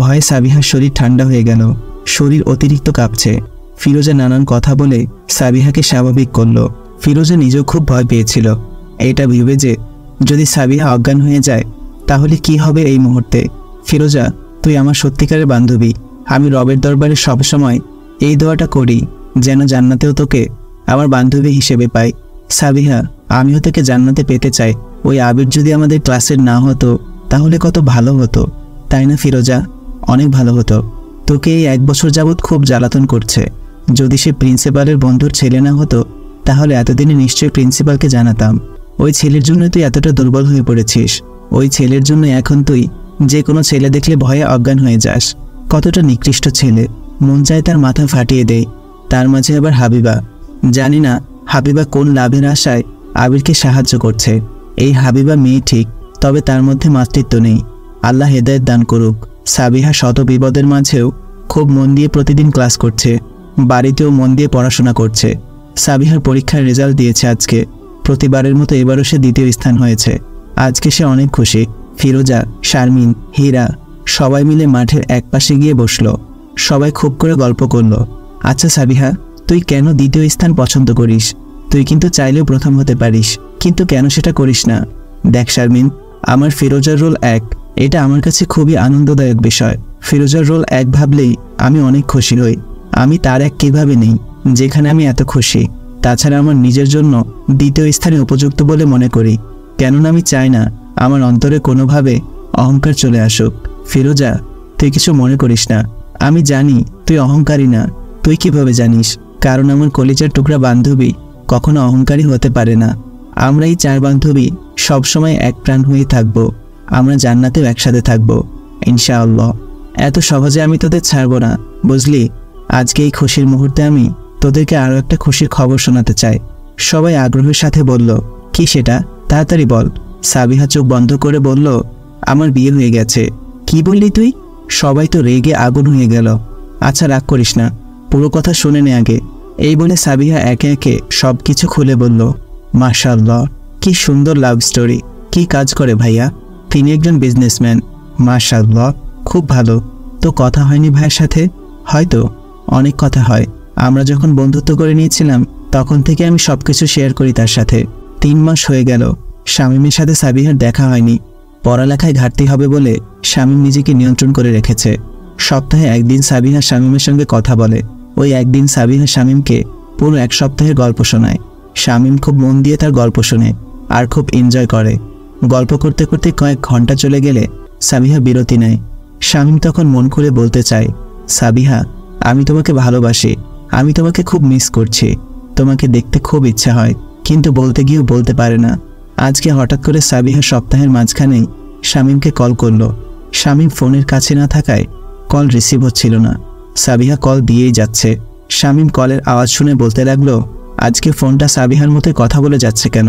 [SPEAKER 2] ভয়ে সাবিহার শরীর ঠান্ডা হয়ে গেল, শরীর অতিরিক্ত কাঁপছে। ফিরোজা নানান কথা বলে সাবিহাকে স্বাভাবিক করল। ফিরোজা নিজেও খুব ভয় পেয়েছিল। এটা ভেবে যে যদি সাবিহা অজ্ঞান হয়ে যায় তাহলে কি হবে এই মুহূর্তে। ফিরোজা, তুই আমার সত্যিকারের বান্ধবী। আমি রবের দরবারে সবসময় এই দোয়াটা করি যেন জান্নাতেও তোকে আমার বান্ধবী হিসেবে পাই। সাবিহা, আমিও তোকে জান্নাতে পেতে চাই। ওই আবির যদি আমাদের ক্লাসের না হতো তাহলে কত ভালো হতো, তাই না ফিরোজা? অনেক ভালো হতো। তোকে এই 1 বছর যাবৎ খুব জ্বালাতন করছে। যদি সে প্রিন্সিপালের বন্ধুর ছেলে না হতো তাহলে এতদিনে নিশ্চয়ই প্রিন্সিপালকে জানাতাম। ওই ছেলের জন্য তুই এতটা দুর্বল হয়ে পড়েছিস। ওই ছেলের জন্য এখন তুই যে কোনো ছেলে দেখলে ভয়ে অজ্ঞান হয়ে যাস। কতটা নিকৃষ্ট ছেলে, মন চায় তার মাথা ফাটিয়ে দেয়। তার মাঝে আবার হাবিবা। জানি না হাবিবা কোন লাভের আশায় আবিরকে সাহায্য করছে। এই হাবিবা মেয়ে ঠিক, তবে তার মধ্যে মাতৃত্ব নেই। আল্লাহ হেদায়েত দান করুক। সাবিহা শত বিপদের মাঝেও খুব মন দিয়ে প্রতিদিন ক্লাস করছে, বাড়িতেও মন দিয়ে পড়াশোনা করছে। সাবিহার পরীক্ষার রেজাল্ট দিয়েছে আজকে। প্রতিবারের মতো এবারও সে 2য় স্থান হয়েছে। আজকে সে অনেক খুশি। ফিরোজা, শারমিন, হীরা সবাই মিলে মাঠের একপাশে গিয়ে বসলো। সবাই খুব করে গল্প করলো। আচ্ছা সাবিহা, তুই কেন 2য় স্থান পছন্দ করিস? তুই কিন্তু চাইলেও প্রথম হতে পারিস, কিন্তু কেন সেটা করিস না? দেখ শারমিন, আমার ফিরোজার রোল 1, এটা আমার কাছে খুবই আনন্দদায়ক বিষয়। ফিরোজার রোল 1 ভাবলেই আমি অনেক খুশি হই। আমি তার 1 কিভাবে নেই যেখানে আমি এত খুশি? তাছাড়া আমার নিজের জন্য 2য় স্থানে উপযুক্ত বলে মনে করি, কেননা আমি চাই না আমার অন্তরে কোনোভাবে অহংকার চলে আসুক। ফিরোজা, তুই কিছু মনে করিস না। আমি জানি তুই অহংকারী না। তুই কিভাবে জানিস? কারণ আমার কলিজার টুকরা বান্ধবী কখনো অহংকারী হতে পারে না। আমরা এই 4 বান্ধবী সবসময় এক প্রাণ হয়ে থাকব। আমরা জান্নাতেও একসাথে থাকব ইনশাআল্লাহ। এত সহজে আমি তোদের ছাড়ব না, বুঝলি? আজকে এই খুশির মুহূর্তে আমি তোদেরকে আরও একটা খুশির খবর শোনাতে চাই। সবাই আগ্রহের সাথে বলল, কি সেটা? তাড়াতাড়ি বল। সাবিহা চোখ বন্ধ করে বলল, আমার বিয়ে হয়ে গেছে। কি বললি তুই? সবাই তো রেগে আগুন হয়ে গেল। আচ্ছা রাগ করিস না, পুরো কথা শুনে নে আগে। এই বলে সাবিহা একে একে সব কিছু খুলে বলল। মাশাআল্লাহ, কি সুন্দর লাভ স্টোরি। কি কাজ করে ভাইয়া? তিনি একজন বিজনেসম্যান। মাশাআল্লাহ, খুব ভালো। তো কথা হয়নি ভাইয়ের সাথে? হয়তো অনেক কথা হয়। আমরা যখন বন্ধুত্ব করে নিয়েছিলাম তখন থেকে আমি সবকিছু শেয়ার করি তার সাথে। 3 মাস হয়ে গেল শামীমের সাথে সাবিহার দেখা হয়নি। পড়ালেখায় ঘাটতি হবে বলে শামীম নিজেকে নিয়ন্ত্রণ করে রেখেছে। সপ্তাহে 1 দিন সাবিহা শামীমের সঙ্গে কথা বলে। ওই 1 দিন সাবিহা শামীমকে পুরো 1 সপ্তাহের গল্প শোনায়। শামীম খুব মন দিয়ে তার গল্প শোনে আর খুব এনজয় করে। গল্প করতে করতে কয়েক ঘন্টা চলে গেলে সাবিহা বিরতি নেয়। শামীম তখন মন খুলে বলতে চায়, সাবিহা, আমি তোমাকে ভালোবাসি। আমি তোমাকে খুব মিস করছি। তোমাকে দেখতে খুব ইচ্ছা হয়, কিন্তু বলতে গিয়েও বলতে পারে না। আজকে হঠাৎ করে সাবিহা সপ্তাহের মাঝখানেই শামীমকে কল করলো। শামীম ফোনের কাছে না থাকায় কল রিসিভ হচ্ছিল না। সাবিহা কল দিয়েই যাচ্ছে। শামীম কলের আওয়াজ শুনে বলতে লাগলো, আজকে ফোনটা সাবিহার মতো কথা বলে যাচ্ছে কেন?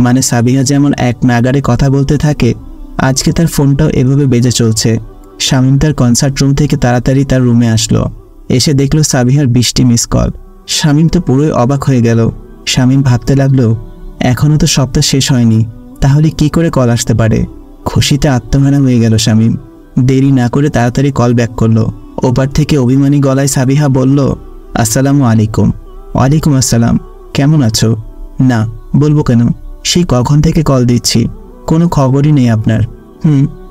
[SPEAKER 2] মানে সাবিহা যেমন এক নাগারে কথা বলতে থাকে আজকে তার ফোনটাও এভাবে বেজে চলছে। শামীম তার কনসার্ট রুম থেকে তাড়াতাড়ি তার রুমে আসলো। এসে দেখলো সাবিহার 20টি মিস কল। শামীম তো পুরোই অবাক হয়ে গেল। শামীম ভাবতে লাগলো, এখনও তো সপ্তাহ শেষ হয়নি, তাহলে কি করে কল আসতে পারে। খুশিতে আত্মহারা হয়ে গেল শামীম। দেরি না করে তাড়াতাড়ি কল ব্যাক করলো। ওপার থেকে অভিমানী গলায় সাবিহা বলল, আসসালামু আলাইকুম। ওয়ালাইকুম আসসালাম, কেমন আছো? না, বলবো কেন, সেই কখন থেকে কল দিচ্ছি, কোনো খবরই নেই আপনার।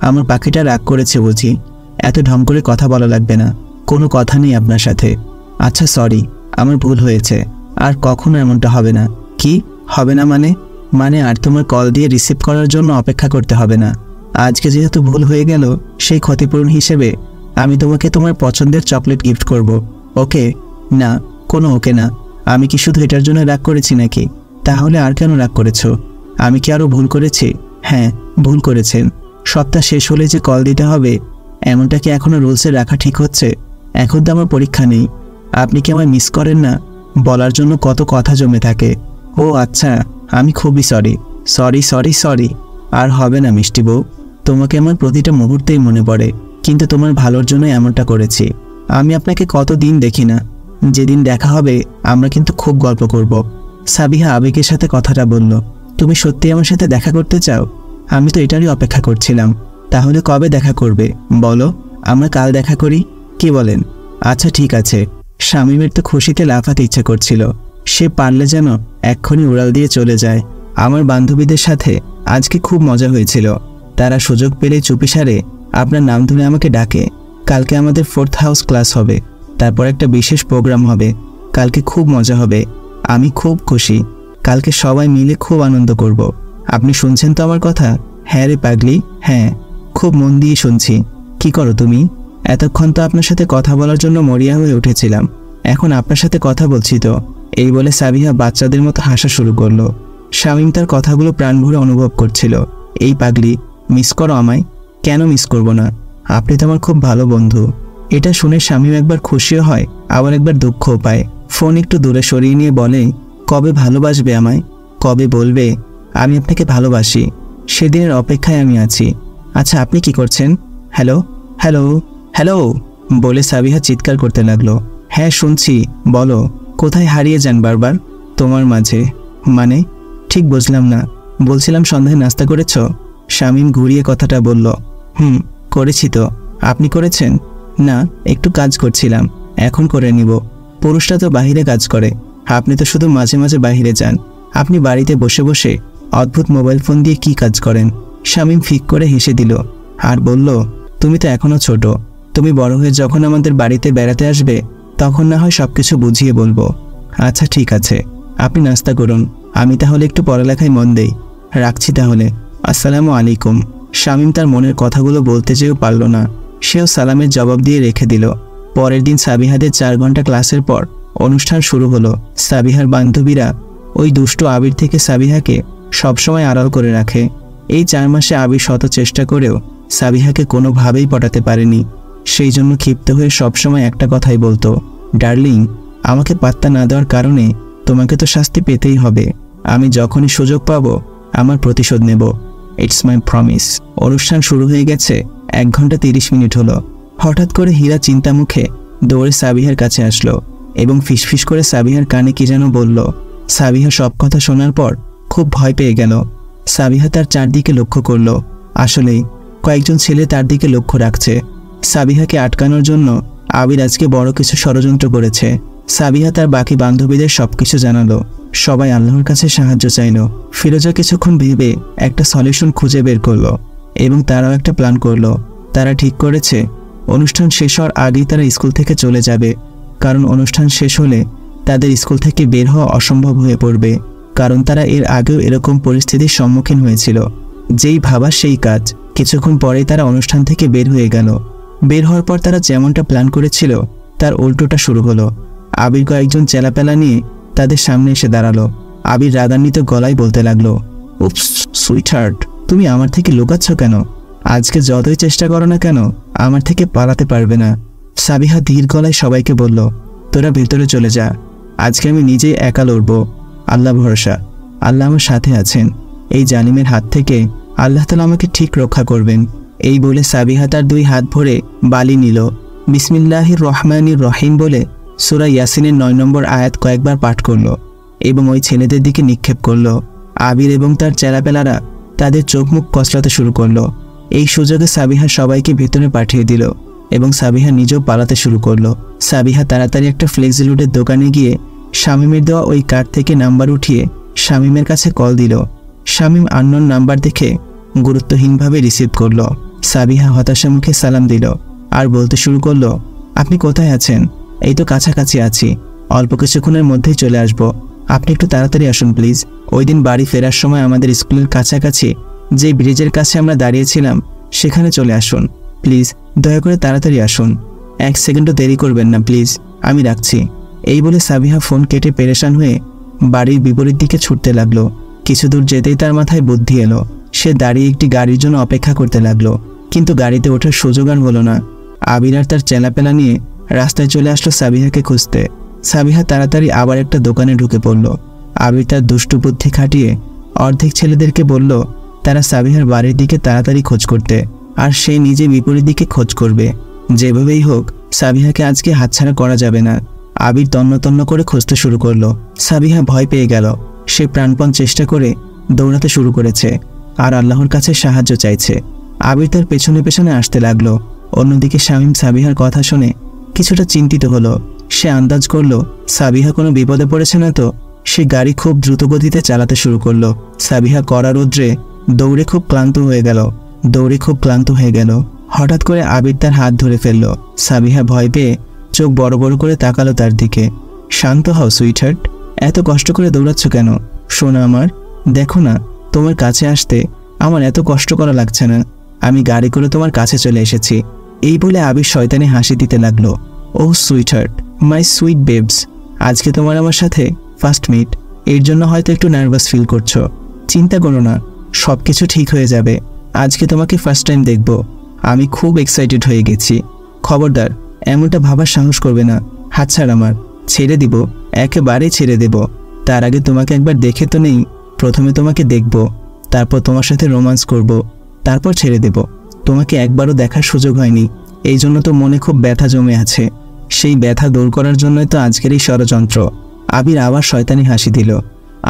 [SPEAKER 2] আমার পাখিটা রাগ করেছে বুঝি। এত ঢং করে কথা বলা লাগবে না, কোনো কথা নেই আপনার সাথে। আচ্ছা সরি, আমার ভুল হয়েছে, আর কখনো এমনটা হবে না। কি হবে না মানে আর তোমার কল দিয়ে রিসিভ করার জন্য অপেক্ষা করতে হবে না। আজকে যেহেতু ভুল হয়ে গেল, সেই ক্ষতিপূরণ হিসেবে আমি তোমাকে তোমার পছন্দের চকলেট গিফট করব। ওকে? না, কোনো ওকে না। আমি কি শুধু এটার জন্য রাগ করেছি নাকি? তাহলে আর কেন রাগ করেছো? আমি কি আরও ভুল করেছি? হ্যাঁ, ভুল করেছেন। সপ্তাহ শেষ হলে যে কল দিতে হবে, এমনটা কি এখনও রুলসে রাখা ঠিক হচ্ছে? এখন তো আমার পরীক্ষা নেই। আপনি কি আমায় মিস করেন না? বলার জন্য কত কথা জমে থাকে। ও আচ্ছা, আমি খুবই সরি। আর হবে না মিষ্টি বউ, তোমাকে আমার প্রতিটা মুহূর্তেই মনে পড়ে, কিন্তু তোমার ভালোর জন্যই এমনটা করেছি। আমি আপনাকে কতদিন দেখি না, যেদিন দেখা হবে আমরা কিন্তু খুব গল্প করব। সাবিহা আবেগের সাথে কথাটা বলল। তুমি সত্যি আমার সাথে দেখা করতে চাও? আমি তো এটারই অপেক্ষা করছিলাম। তাহলে কবে দেখা করবে বলো, আমরা কাল দেখা করি, কি বলেন? আচ্ছা ঠিক আছে। শামীমের তো খুশিতে লাফাতে ইচ্ছে করছিল। সে পারলে যেন এক্ষুনি উড়াল দিয়ে চলে যায়। আমার বান্ধবীদের সাথে আজকে খুব মজা হয়েছিল। তারা সুযোগ পেলে চুপিসারে আপনার নাম ধরে আমাকে ডাকে। কালকে আমাদের 4th হাউস ক্লাস হবে, তারপর একটা বিশেষ প্রোগ্রাম হবে। কালকে খুব মজা হবে। আমি খুব খুশি। কালকে সবাই মিলে খুব আনন্দ করব। আপনি শুনছেন তো আমার কথা? হ্যাঁ রে পাগলি, হ্যাঁ, খুব মন দিয়ে শুনছি। কি করো তুমি? এতক্ষণ তো আপনার সাথে কথা বলার জন্য মরিয়া হয়ে উঠেছিলাম, এখন আপনার সাথে কথা বলছি তো। এই বলে সাবিহা বাচ্চাদের মতো হাসা শুরু করলো। শামীম তার কথাগুলো প্রাণ ভরে অনুভব করছিল। এই পাগলি, মিস করো আমায়? কেন মিস করব না? আপনি তো আমার খুব ভালো বন্ধু। এটা শুনে শামীম একবার খুশিও হয়, আবার একবার দুঃখও পায়। ফোন একটু দূরে সরিয়ে নিয়ে বলে, কবে ভালোবাসবে আমায়? কবে বলবে আমি আপনাকে ভালোবাসি? সেদিনের অপেক্ষায় আমি আছি। আচ্ছা আপনি কি করছেন? হ্যালো হ্যালো হ্যালো বলে সাবিহা চিৎকার করতে লাগলো। হ্যাঁ শুনছি, বলো। কোথায় হারিয়ে যান বারবার? তোমার মাঝে। মানে ঠিক বুঝলাম না। বলছিলাম সন্ধ্যায় নাস্তা করেছ? শামীম ঘুরিয়ে কথাটা বলল। করেছি তো। আপনি করেছেন? না, একটু কাজ করছিলাম, এখন করে নিব। পুরুষরা তো বাহিরে কাজ করে, আপনি তো শুধু মাঝে মাঝে বাহিরে যান। আপনি বাড়িতে বসে বসে অদ্ভুত মোবাইল ফোন দিয়ে কি কাজ করেন? শামীম ফিক করে হেসে দিল আর বলল, তুমি তো এখনো ছোট। তুমি বড় হয়ে যখন আমাদের বাড়িতে বেড়াতে আসবে, তখন না হয় সবকিছু বুঝিয়ে বলবো। আচ্ছা ঠিক আছে, আপনি নাস্তা করুন, আমি তাহলে একটু পড়ালেখায় মন দেই। রাখছি তাহলে, আসসালামু আলাইকুম। শামীম তার মনের কথাগুলো বলতে চেয়েও পারল না। সেও সালামের জবাব দিয়ে রেখে দিল। পরের দিন সাবিহাদের 4 ঘন্টা ক্লাসের পর অনুষ্ঠান শুরু হলো। সাবিহার বান্ধবীরা ওই দুষ্ট আবির থেকে সাবিহাকে সবসময় আড়াল করে রাখে। এই 4 মাসে আবির শত চেষ্টা করেও সাবিহাকে কোনোভাবেই পটাতে পারেনি। সেই জন্য ক্ষিপ্ত হয়ে সবসময় একটা কথাই বলতো, ডার্লিং, আমাকে পাত্তা না দেওয়ার কারণে তোমাকে তো শাস্তি পেতেই হবে। আমি যখনই সুযোগ পাবো আমার প্রতিশোধ নেব। It's my promise. অনুষ্ঠান শুরু হয়ে গেছে 1 ঘন্টা 30 মিনিট হলো। হঠাৎ করে হীরা চিন্তা মুখে দৌড়ে সাবিহার কাছে আসলো এবং ফিসফিস করে সাবিহার কানে কি যেন বলল। সাবিহা সব কথা শোনার পর খুব ভয় পেয়ে গেল। সাবিহা তার চারদিকে লক্ষ্য করল। আসলেই কয়েকজন ছেলে তার দিকে লক্ষ্য রাখছে। সাবিহাকে আটকানোর জন্য আবির আজকে বড় কিছু ষড়যন্ত্র করেছে। সাবিহা তার বাকি বান্ধবীদের সবকিছু জানালো। সবাই আল্লাহর কাছে সাহায্য চাইল। ফিরোজা কিছুক্ষণ ভেবে একটা সলিউশন খুঁজে বের করলো এবং তারাও একটা প্ল্যান করলো। তারা ঠিক করেছে অনুষ্ঠান শেষ হওয়ার আগেই তারা স্কুল থেকে চলে যাবে, কারণ অনুষ্ঠান শেষ হলে তাদের স্কুল থেকে বের হওয়া অসম্ভব হয়ে পড়বে। কারণ তারা এর আগেও এরকম পরিস্থিতির সম্মুখীন হয়েছিল। যেই ভাবা সেই কাজ। কিছুক্ষণ পরেই তারা অনুষ্ঠান থেকে বের হয়ে গেল। বের হওয়ার পর তারা যেমনটা প্ল্যান করেছিল তার উল্টোটা শুরু হলো। আবির কয়েকজন চেলাপেলা নিয়ে তাদের সামনে এসে দাঁড়ালো। আবির রাগান্বিত গলায় বলতে লাগলো, উপস সুইটহার্ট, তুমি আমার থেকে লুকাচ্ছ কেন? আজকে যতই চেষ্টা করো না কেন আমার থেকে পালাতে পারবে না। সাবিহা ধীর গলায় সবাইকে বলল, তোরা ভেতরে চলে যা, আজকে আমি নিজেই একা লড়ব। আল্লাহ ভরসা, আল্লাহ আমার সাথে আছেন। এই জালিমের হাত থেকে আল্লাহ তাআলা আমাকে ঠিক রক্ষা করবেন। এই বলে সাবিহা তার 2 হাত ভরে বালি নিল। বিসমিল্লাহির রহমানির রহিম বলে সূরা ইয়াসিনের 9 নম্বর আয়াত কয়েকবার পাঠ করল এবং ওই ছেলেদের দিকে নিক্ষেপ করল। আবির এবং তার চেলাপেলারা তাদের চোখ মুখ কসলাতে শুরু করলো। এই সুযোগে সাবিহা সবাইকে ভেতরে পাঠিয়ে দিল এবং সাবিহা নিজেও পালাতে শুরু করলো। সাবিহা তাড়াতাড়ি একটা ফ্লেক্সিলোডের দোকানে গিয়ে শামীমের দেওয়া ওই কার্ড থেকে নাম্বার উঠিয়ে শামীমের কাছে কল দিল। শামীম আননোন নাম্বার দেখে গুরুত্বহীনভাবে রিসিভ করলো। সাবিহা হতাশা মুখে সালাম দিল আর বলতে শুরু করলো, আপনি কোথায় আছেন? এই তো কাছাকাছি আছি, অল্প কিছুক্ষণের মধ্যেই চলে আসব। আপনি একটু তাড়াতাড়ি আসুন প্লিজ। ওই দিন বাড়ি ফেরার সময় আমাদের স্কুলের কাছাকাছি যে ব্রিজের কাছে আমরা দাঁড়িয়েছিলাম সেখানে চলে আসুন প্লিজ, দয়া করে তাড়াতাড়ি আসুন। 1 সেকেন্ডও দেরি করবেন না প্লিজ, আমি রাখছি। এই বলে সাবিহা ফোন কেটে পেরেশান হয়ে বাড়ির বিপরীত দিকে ছুটতে লাগলো। কিছু দূর যেতেই তার মাথায় বুদ্ধি এলো। সে দাঁড়িয়ে একটি গাড়ির জন্য অপেক্ষা করতে লাগলো, কিন্তু গাড়িতে ওঠার সুযোগ আর হলো না। আবির আর তার চেলাপেলা নিয়ে রাস্তায় চলে আসলো সাবিহাকে খুঁজতে। সাবিহা তাড়াতাড়ি আবার একটা দোকানে ঢুকে পড়ল। আবির তার দুষ্টু বুদ্ধি খাটিয়ে অর্ধেক ছেলেদেরকে বলল তারা সাবিহার বাড়ির দিকে তাড়াতাড়ি খোঁজ করতে, আর সে নিজে বিপরীত দিকে খোঁজ করবে। যেভাবেই হোক সাবিহাকে আজকে হাতছাড়া করা যাবে না। আবির তন্ন তন্ন করে খুঁজতে শুরু করলো। সাবিহা ভয় পেয়ে গেল। সে প্রাণপণ চেষ্টা করে দৌড়াতে শুরু করেছে আর আল্লাহর কাছে সাহায্য চাইছে। আবির তার পেছনে পেছনে আসতে লাগলো। অন্যদিকে শামীম সাবিহার কথা শুনে কিছুটা চিন্তিত হলো। সে আন্দাজ করলো সাবিহা কোনো বিপদে পড়েছে না তো। সে গাড়ি খুব দ্রুত গতিতে চালাতে শুরু করলো। সাবিহা কড়া রৌদ্রে দৌড়ে খুব ক্লান্ত হয়ে গেল। হঠাৎ করে আবির তার হাত ধরে ফেলল। সাবিহা ভয় পেয়ে চোখ বড় বড় করে তাকালো তার দিকে। শান্ত হও সুইটহার্ট, এত কষ্ট করে দৌড়াচ্ছ কেন? শোনো আমার, দেখো না তোমার কাছে আসতে আমার এত কষ্ট করা লাগছে না। আমি গাড়ি করে তোমার কাছে চলে এসেছি। এই বলে আবির শয়তানি হাসি দিতে লাগলো। ও সুইটহার্ট, মাই সুইট বেবস, আজকে তোমার আমার সাথে ফার্স্ট মিট, এর জন্য হয়তো একটু নার্ভাস ফিল করছো। চিন্তা করো না, সব কিছু ঠিক হয়ে যাবে। আজকে তোমাকে ফার্স্ট টাইম দেখব, আমি খুব এক্সাইটেড হয়ে গেছি। খবরদার এমনটা ভাবার সাহস করবে না। হাত ছাড় আমার, ছেড়ে দিব, একেবারে ছেড়ে দেব। তার আগে তোমাকে একবার দেখে তো নেই। প্রথমে তোমাকে দেখব, তারপর তোমার সাথে রোমান্স করব, তারপর ছেড়ে দেব। তোমাকে একবারও দেখার সুযোগ হয়নি, এই জন্য তো মনে খুব ব্যথা জমে আছে। সেই ব্যথা দূর করার জন্যই তো আজকের এই ষড়যন্ত্র। আবির আবার শয়তানি হাসি দিল।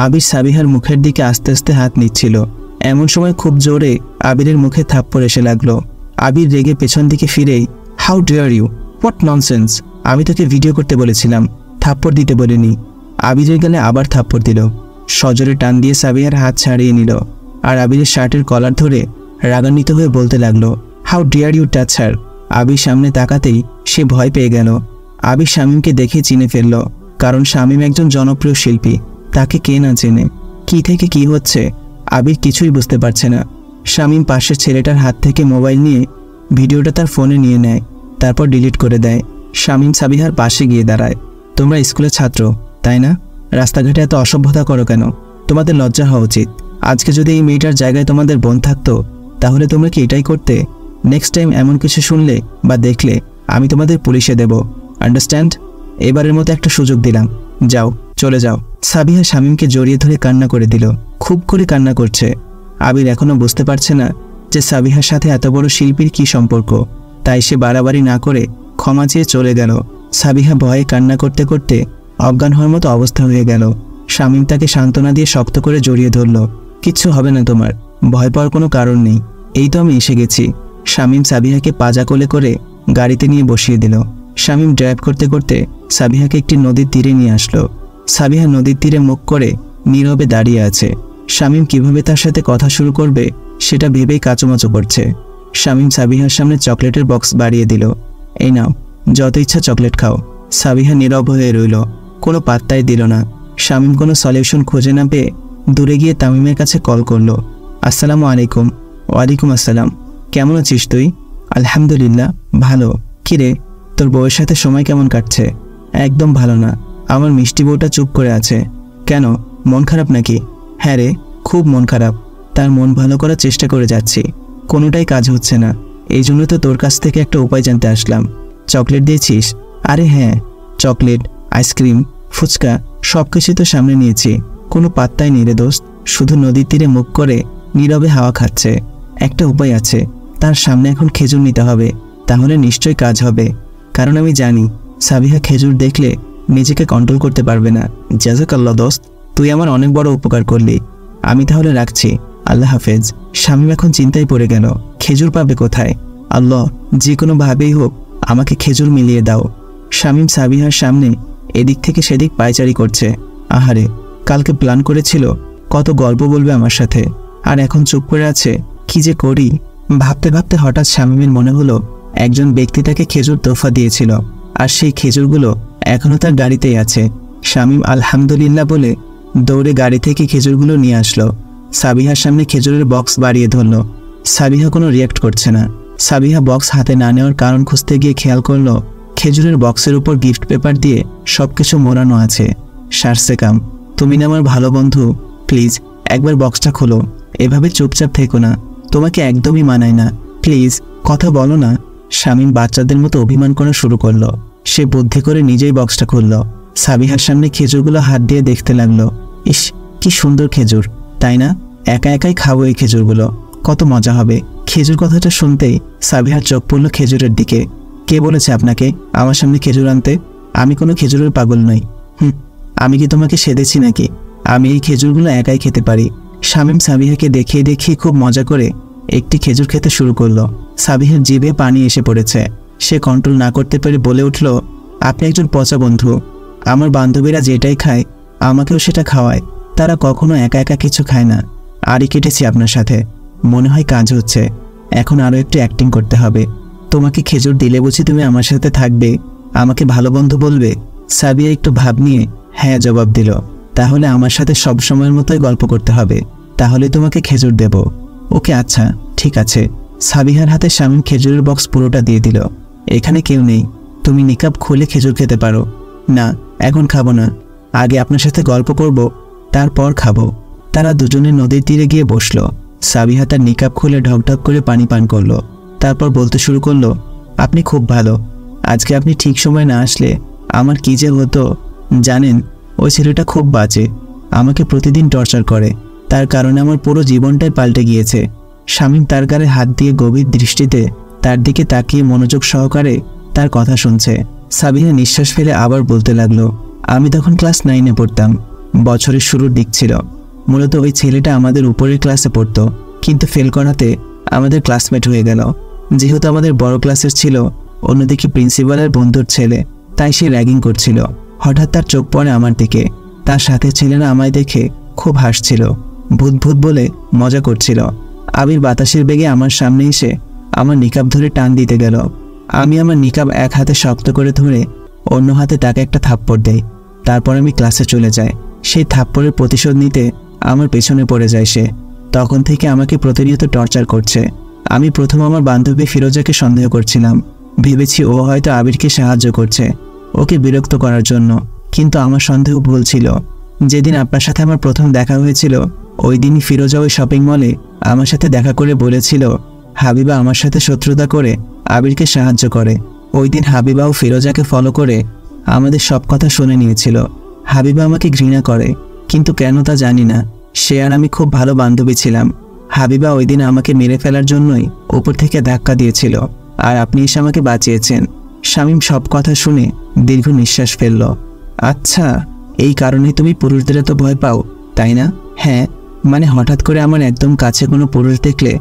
[SPEAKER 2] আবির সাবিহার মুখের দিকে আস্তে আস্তে হাত নিচ্ছিল। এমন সময় খুব জোরে আবিরের মুখে থাপ্পড় এসে লাগলো। আবির রেগে পেছন দিকে ফিরেই, how dare you, what nonsense, আমি তোকে ভিডিও করতে বলেছিলাম, থাপ্পড় দিতে বলিনি। আবিরের গালে আবার থাপ্পড় দিল। সজোরে টান দিয়ে সাবিহার হাত ছাড়িয়ে নিল আর আবিরের শার্টের কলার ধরে রাগান্বিত হয়ে বলতে লাগলো, হাউ ডেয়ার ইউ টাচ হার। আবির সামনে তাকাতেই সে ভয় পেয়ে গেল। আবির শামীমকে দেখে চিনে ফেলল, কারণ শামীম একজন জনপ্রিয় শিল্পী। তাকে কে না চেনে? কি থেকে কি হচ্ছে আবির কিছুই বুঝতে পারছে না। শামীম পাশের ছেলেটার হাত থেকে মোবাইল নিয়ে ভিডিওটা তার ফোনে নিয়ে নেয়, তারপর ডিলিট করে দেয়। শামীম সাবিহার পাশে গিয়ে দাঁড়ায়। তোমরা স্কুলের ছাত্র তাই না? রাস্তাঘাটে এত অসভ্যতা করো কেন? তোমাদের লজ্জা হওয়া উচিত। আজকে যদি এই মেয়েটার জায়গায় তোমাদের বোন থাকতো তাহলে তোমরা কি এটাই করতে? নেক্সট টাইম এমন কিছু শুনলে বা দেখলে আমি তোমাদের পুলিশে দেব, আন্ডারস্ট্যান্ড? এবারের মতো একটা সুযোগ দিলাম, যাও, চলে যাও। সাবিহা শামীমকে জড়িয়ে ধরে কান্না করে দিল। খুব করে কান্না করছে। আবির এখনও বুঝতে পারছে না যে সাবিহার সাথে এত বড় শিল্পীর কি সম্পর্ক। তাই সে বাড়াবাড়ি না করে ক্ষমা চেয়ে চলে গেল। সাবিহা ভয়ে কান্না করতে করতে অজ্ঞান হওয়ার মতো অবস্থা হয়ে গেল। শামীম তাকে সান্ত্বনা দিয়ে শক্ত করে জড়িয়ে ধরল। কিচ্ছু হবে না তোমার, ভয় পাওয়ার কোনো কারণ নেই, এই তো আমি এসে গেছি। শামীম সাবিহাকে পাজা কোলে করে গাড়িতে নিয়ে বসিয়ে দিল। শামীম ড্রাইভ করতে করতে সাবিহাকে একটি নদীর তীরে নিয়ে আসলো। সাবিহা নদীর তীরে মুখ করে নীরবে দাঁড়িয়ে আছে। শামীম কিভাবে তার সাথে কথা শুরু করবে সেটা ভেবেই কাচুমাচু করছে। শামীম সাবিহার সামনে চকলেটের বক্স বাড়িয়ে দিল। এই নাও, যত ইচ্ছা চকলেট খাও। সাবিহা নীরব হয়ে রইল, কোনো পাত্তাই দিল না। শামীম কোনো সলিউশন খুঁজে না পেয়ে দূরে গিয়ে তামিমের কাছে কল করলো। আসসালামু আলাইকুম। ওয়ালাইকুম আসসালাম। কেমন আছিস তুই? আলহামদুলিল্লাহ ভালো। কিরে, তোর বউয়ের সাথে সময় কেমন কাটছে? একদম ভালো না, আমার মিষ্টি বউটা চুপ করে আছে। কেন, মন খারাপ নাকি? হ্যাঁ রে, খুব মন খারাপ। তার মন ভালো করার চেষ্টা করে যাচ্ছি, কোনোটাই কাজ হচ্ছে না। এই জন্য তো তোর কাছ থেকে একটা উপায় জানতে আসলাম। চকলেট দিয়েছিস? আরে হ্যাঁ, চকলেট, আইসক্রিম, ফুচকা সব কিছু তো সামনে নিয়েছি, কোনো পাত্তাই নেই রে দোস্ত। শুধু নদীর তীরে মুখ করে নীরবে হাওয়া খাচ্ছে। একটা উপায় আছে, তার সামনে এখন খেজুর নিতে হবে, তাহলে নিশ্চয়ই কাজ হবে। কারণ আমি জানি সাবিহা খেজুর দেখলে নিজেকে কন্ট্রোল করতে পারবে না। জাযাকাল্লাহ দোস্ত, তুই আমার অনেক বড় উপকার করলি। আমি তাহলে রাখছি, আল্লাহ হাফেজ। শামীম এখন চিন্তায় পড়ে গেল, খেজুর পাবে কোথায়? আল্লাহ, যে কোনোভাবেই হোক আমাকে খেজুর মিলিয়ে দাও। শামীম সাবিহার সামনে এদিক থেকে সেদিক পায়চারি করছে। আহারে, কালকে প্ল্যান করেছিল কত গল্প বলবে আমার সাথে, আর এখন চুপ করে আছে। কি যে করি ভাবতে ভাবতে হঠাৎ শামীমের মনে হলো একজন ব্যক্তি তাকে খেজুর তোহফা দিয়েছিল, আর সেই খেজুরগুলো এখনও তার গাড়িতেই আছে। শামীম আলহামদুলিল্লাহ বলে দৌড়ে গাড়ি থেকে খেজুরগুলো নিয়ে আসলো। সাবিহার সামনে খেজুরের বক্স বাড়িয়ে ধরল। সাবিহা কোনো রিয়াক্ট করছে না। সাবিহা বক্স হাতে না নেওয়ার কারণ খুঁজতে গিয়ে খেয়াল করলো খেজুরের বক্সের উপর গিফট পেপার দিয়ে সবকিছু মোড়ানো আছে। সারসে কাম, তুমি না আমার ভালো বন্ধু, প্লিজ একবার বক্সটা খোলো। এভাবে চুপচাপ থেকো না, তোমাকে একদমই মানায় না, প্লিজ কথা বলো না। শামীম বাচ্চাদের মতো অভিমান করা শুরু করলো। সে বুদ্ধি করে নিজেই বক্সটা খুলল। সাবিহার সামনে খেজুরগুলো হাত দিয়ে দেখতে লাগলো। ইস, কি সুন্দর খেজুর, তাই না? একা একাই খাবো এই খেজুরগুলো, কত মজা হবে। খেজুর কথাটা শুনতেই সাবিহার চোখ পড়ল খেজুরের দিকে। কে বলেছে আপনাকে আমার সামনে খেজুর আনতে? আমি কোনো খেজুরের পাগল নই। আমি কি তোমাকে সেধেছি নাকি? আমি এই খেজুরগুলো একাই খেতে পারি। শামীম সাবিহাকে দেখিয়ে দেখিয়ে খুব মজা করে একটি খেজুর খেতে শুরু করলো। সাবিহার জিভে পানি এসে পড়েছে। সে কন্ট্রোল না করতে পেরে বলে উঠল, আপনি একজন পচা বন্ধু। আমার বান্ধবীরা যেটাই খায় আমাকেও সেটা খাওয়ায়, তারা কখনো একা একা কিছু খায় না। আরই কেটেছি আপনার সাথে, মনে হয় কাজ হচ্ছে। এখন আরও একটু অ্যাক্টিং করতে হবে। তোমাকে খেজুর দিলে বুঝি তুমি আমার সাথে থাকবে, আমাকে ভালো বন্ধু বলবে? সাবিয়া একটু ভাব নিয়ে হ্যাঁ জবাব দিল। তাহলে আমার সাথে সব সময়ের মতোই গল্প করতে হবে, তাহলে তোমাকে খেজুর দেব। ওকে, আচ্ছা ঠিক আছে। সাবিহার হাতে শামীম খেজুরের বক্স পুরোটা দিয়ে দিল। এখানে কেউ নেই, তুমি নিকাব খুলে খেজুর খেতে পারো। না, এখন খাবো না, আগে আপনার সাথে গল্প করব, তারপর খাবো। তারা দুজনে নদীর তীরে গিয়ে বসলো। সাবিহা তার নিকাব খুলে ঢকঢক করে পানি পান করলো। তারপর বলতে শুরু করলো, আপনি খুব ভালো। আজকে আপনি ঠিক সময় না আসলে আমার কী যে হতো জানেন? ওই ছেলেটা খুব বাজে, আমাকে প্রতিদিন টর্চার করে, তার কারণে আমার পুরো জীবনটাই পাল্টে গিয়েছে। শামীম তার গালে হাত দিয়ে গভীর দৃষ্টিতে তার দিকে তাকিয়ে মনোযোগ সহকারে তার কথা শুনছে। সাবিহা নিঃশ্বাস ফেলে আবার বলতে লাগলো, আমি তখন ক্লাস 9-এ পড়তাম। বছরের শুরুর দিক ছিল। মূলত ওই ছেলেটা আমাদের উপরের ক্লাসে পড়তো, কিন্তু ফেল করাতে আমাদের ক্লাসমেট হয়ে গেল। যেহেতু আমাদের বড় ক্লাসের ছিল, অন্যদিকে প্রিন্সিপালের বন্ধুর ছেলে, তাই সে র্যাগিং করছিল। হঠাৎ তার চোখ পড়ে আমার দিকে। তার সাথে ছেলেরা আমায় দেখে খুব হাসছিল, ভূত ভূত বলে মজা করছিল। আবির বাতাসের বেগে আমার সামনে এসে আমার নিকাব ধরে টান দিতে গেল। আমি আমার নিকাব এক হাতে শক্ত করে ধরে অন্য হাতে তাকে একটা থাপ্পড় দেই। তারপর আমি ক্লাসে চলে যাই। সেই থাপ্পড়ের প্রতিশোধ নিতে আমার পেছনে পড়ে যায় সে। তখন থেকে আমাকে প্রতিনিয়ত টর্চার করছে। আমি প্রথম আমার বান্ধবী ফিরোজাকে সন্দেহ করছিলাম, ভেবেছি ও হয়তো আবিরকে সাহায্য করছে ওকে বিরক্ত করার জন্য, কিন্তু আমার সন্দেহ ভুল ছিল। যেদিন আপনার সাথে আমার প্রথম দেখা হয়েছিল, ওই দিনই ফিরোজা ওই শপিং মলে আমার সাথে দেখা করে বলেছিল হাবিবা আমার সাথে শত্রুতা করে আবিরকে সাহায্য করে। ওই দিন হাবিবা ও ফিরোজাকে ফলো করে আমাদের সব কথা শুনে নিয়েছিল। হাবিবা আমাকে ঘৃণা করে, কিন্তু কেন তা জানি না। সে আর আমি খুব ভালো বান্ধবী ছিলাম। হাবিবা ওই দিন আমাকে মেরে ফেলার জন্যই উপর থেকে ধাক্কা দিয়েছিল, আর আপনি এসে আমাকে বাঁচিয়েছেন। শামীম সব কথা শুনে দীর্ঘ নিঃশ্বাস ফেলল। আচ্ছা, এই কারণে তুমি পুরুষদের এত ভয় পাও, তাই না? হ্যাঁ, মানে হঠাৎ করে আমার একদম কাছে কোনো পুরুষ দেখলে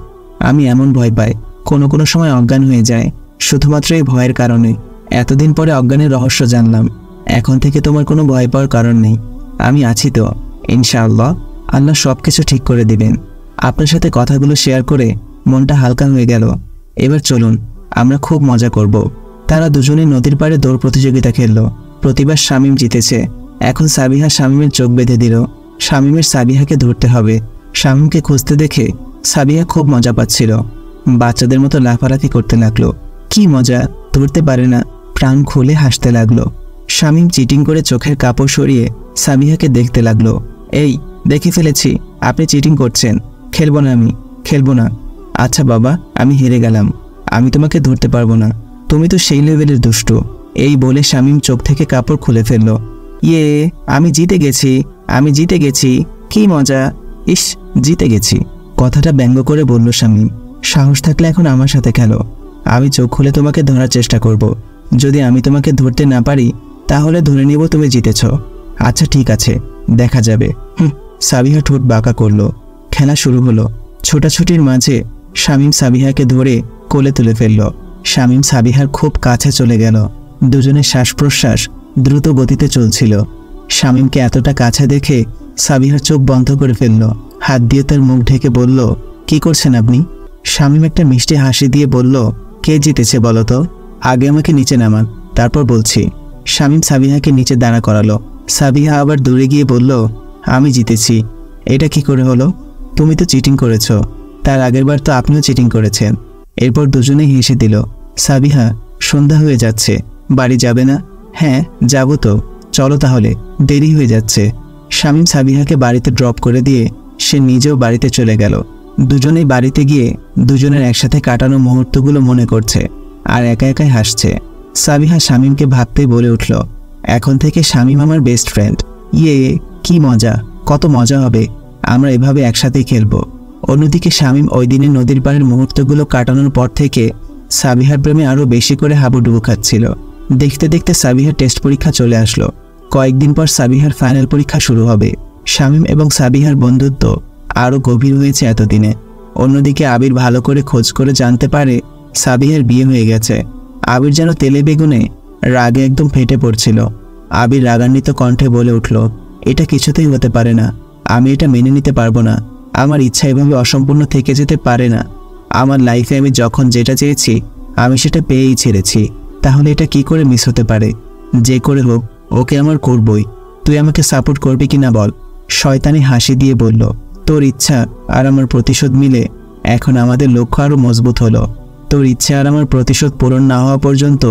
[SPEAKER 2] আমি এমন ভয় পাই, কোনো সময় অজ্ঞান হয়ে যায়, শুধুমাত্র এই ভয়ের কারণে। এতদিন পরে অজ্ঞানের রহস্য জানলাম। এখন থেকে তোমার কোনো ভয় পাওয়ার কারণ নেই। আমি আছি তো, ইনশাআল্লাহ। আল্লাহ সব কিছু ঠিক করে দিবেন। আপনার সাথে কথাগুলো শেয়ার করে মনটা হালকা হয়ে গেল। এবার চলুন, আমরা খুব মজা করব। তারা দুজনে নদীর পাড়ে দৌড় প্রতিযোগিতা খেলল। প্রতিবার শামীম জিতেছে। এখন সাবিহা শামীমের চোখ বেঁধে দিল। শামীমের সাবিহাকে ধরতে হবে। শামীমকে খুঁজতে দেখে সাবিহা খুব মজা পাচ্ছিল। বাচ্চাদের মতো লাফালাফি করতে লাগলো। কি মজা, ধরতে পারে না, প্রাণ খুলে হাসতে লাগলো। শামীম চিটিং করে চোখের কাপড় সরিয়ে সাবিহাকে দেখতে লাগলো। এই, দেখে ফেলেছি আপনি চিটিং করছেন, খেলবো না, আমি খেলবো না। আচ্ছা বাবা, আমি হেরে গেলাম, আমি তোমাকে ধরতে পারবো না, তুমি তো সেই লেভেলের দুষ্টু। এই বলে শামীম চোখ থেকে কাপড় খুলে ফেলল। ইয়ে, আমি জিতে গেছি, আমি জিতে গেছি, কি মজা, ইস জিতে গেছি। কথাটা ব্যঙ্গ করে বলল শামীম। সাহস থাকলে এখন আমার সাথে খেলো। আমি চোখ খুলে তোমাকে ধরার চেষ্টা করব। যদি আমি তোমাকে ধরতে না পারি তাহলে ধরে নিব তুমি জিতেছ। আচ্ছা ঠিক আছে, দেখা যাবে। সাবিহা ঠোঁট বাঁকা করলো। খেলা শুরু হলো। ছোটাছুটির মাঝে শামীম সাবিহাকে ধরে কোলে তুলে ফেলল। শামীম সাবিহার খুব কাছে চলে গেল। দুজনের শ্বাস প্রশ্বাস দ্রুত গতিতে চলছিল। শামীমকে এতটা কাছে দেখে সাবিহার চোখ বন্ধ করে ফেলল। হাত দিয়ে তার মুখ ঢেকে বলল, কি করছেন আপনি? শামীম একটা মিষ্টি হাসি দিয়ে বলল, কে জিতেছে বলো তো? আগে আমাকে নিচে নামান, তারপর বলছি। শামীম সাবিহাকে নিচে দাঁড়া করালো। সাবিহা আবার দূরে গিয়ে বলল, আমি জিতেছি। এটা কি করে হলো? তুমি তো চিটিং করেছ। তার আগের বার তো আপনিও চিটিং করেছেন। এরপর দুজনেই হেসে দিল। সাবিহা, সন্ধ্যা হয়ে যাচ্ছে, বাড়ি যাবে না? হ্যাঁ যাব তো, চলো তাহলে, দেরি হয়ে যাচ্ছে। শামীম সাবিহাকে বাড়িতে ড্রপ করে দিয়ে সে নিজেও বাড়িতে চলে গেল। দুজনেই বাড়িতে গিয়ে দুজনের একসাথে কাটানো মুহূর্তগুলো মনে করছে আর একা একাই হাসছে। সাবিহা শামীমকে ভাবতেই বলে উঠল, এখন থেকে শামীম আমার বেস্ট ফ্রেন্ড। ইয়ে, কি মজা, কত মজা হবে, আমরা এভাবে একসাথেই খেলবো। অন্যদিকে শামীম ওই দিনের নদীর পাড়ের মুহূর্তগুলো কাটানোর পর থেকে সাবিহার প্রেমে আরও বেশি করে হাবুডুবু খাচ্ছিল। দেখতে দেখতে সাবিহার টেস্ট পরীক্ষা চলে আসলো। কয়েকদিন পর সাবিহার ফাইনাল পরীক্ষা শুরু হবে। শামীম এবং সাবিহার বন্ধুত্ব আরও গভীর হয়েছে এতদিনে। অন্যদিকে আবির ভালো করে খোঁজ করে জানতে পারে সাবিহার বিয়ে হয়ে গেছে। আবির যেন তেলে বেগুনে রাগে একদম ফেটে পড়ছিল। আবির রাগান্বিত কণ্ঠে বলে উঠল, এটা কিছুতেই হতে পারে না, আমি এটা মেনে নিতে পারবো না। আমার ইচ্ছা এভাবে অসম্পূর্ণ থেকে যেতে পারে না। আমার লাইফে আমি যখন যেটা চেয়েছি আমি সেটা পেয়েই ছেড়েছি, তাহলে এটা কি করে মিস হতে পারে? যে করে হোক ওকে আমার করবই। তুই আমাকে সাপোর্ট করবি কিনা বল? শয়তানি হাসি দিয়ে বলল, তোর ইচ্ছা আর আমার প্রতিশোধ মিলে এখন আমাদের লক্ষ্য আরও মজবুত হলো। তোর ইচ্ছা আর আমার প্রতিশোধ পূরণ না হওয়া পর্যন্ত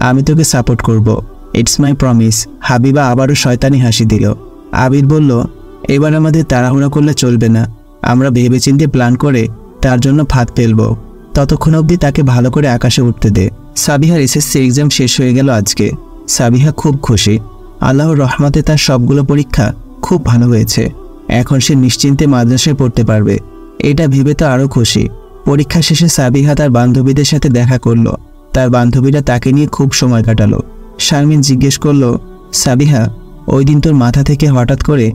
[SPEAKER 2] আমি তোকে সাপোর্ট করব। It's my promise. হাবিবা আবারও শয়তানি হাসি দিল। আবির বলল, এবার আমাদের তাড়াহুড়া করলে চলবে না, আমরা ভেবেচিন্তে প্ল্যান করে তার জন্য ফাঁদ ফেলব। ততক্ষণ অবধি তাকে ভালো করে আকাশে উঠতে দে। সাবিহার এসএসসি এক্সাম শেষ হয়ে গেল আজকে। সাবিহা খুব খুশি। আল্লাহর রহমতে তার সবগুলো পরীক্ষা খুব ভালো হয়েছে। এখন সে নিশ্চিন্তে মাদ্রাসায় পড়তে পারবে। এটা ভেবে তো আরও খুশি। পরীক্ষা শেষে সাবিহা তার বান্ধবীদের সাথে দেখা করলো। তার বান্ধবীরা তাকে নিয়ে খুব সময় কাটালো। শারমিন জিজ্ঞেস করলো, সাবিহা, ওই দিন তোর মাথা থেকে হঠাৎ করে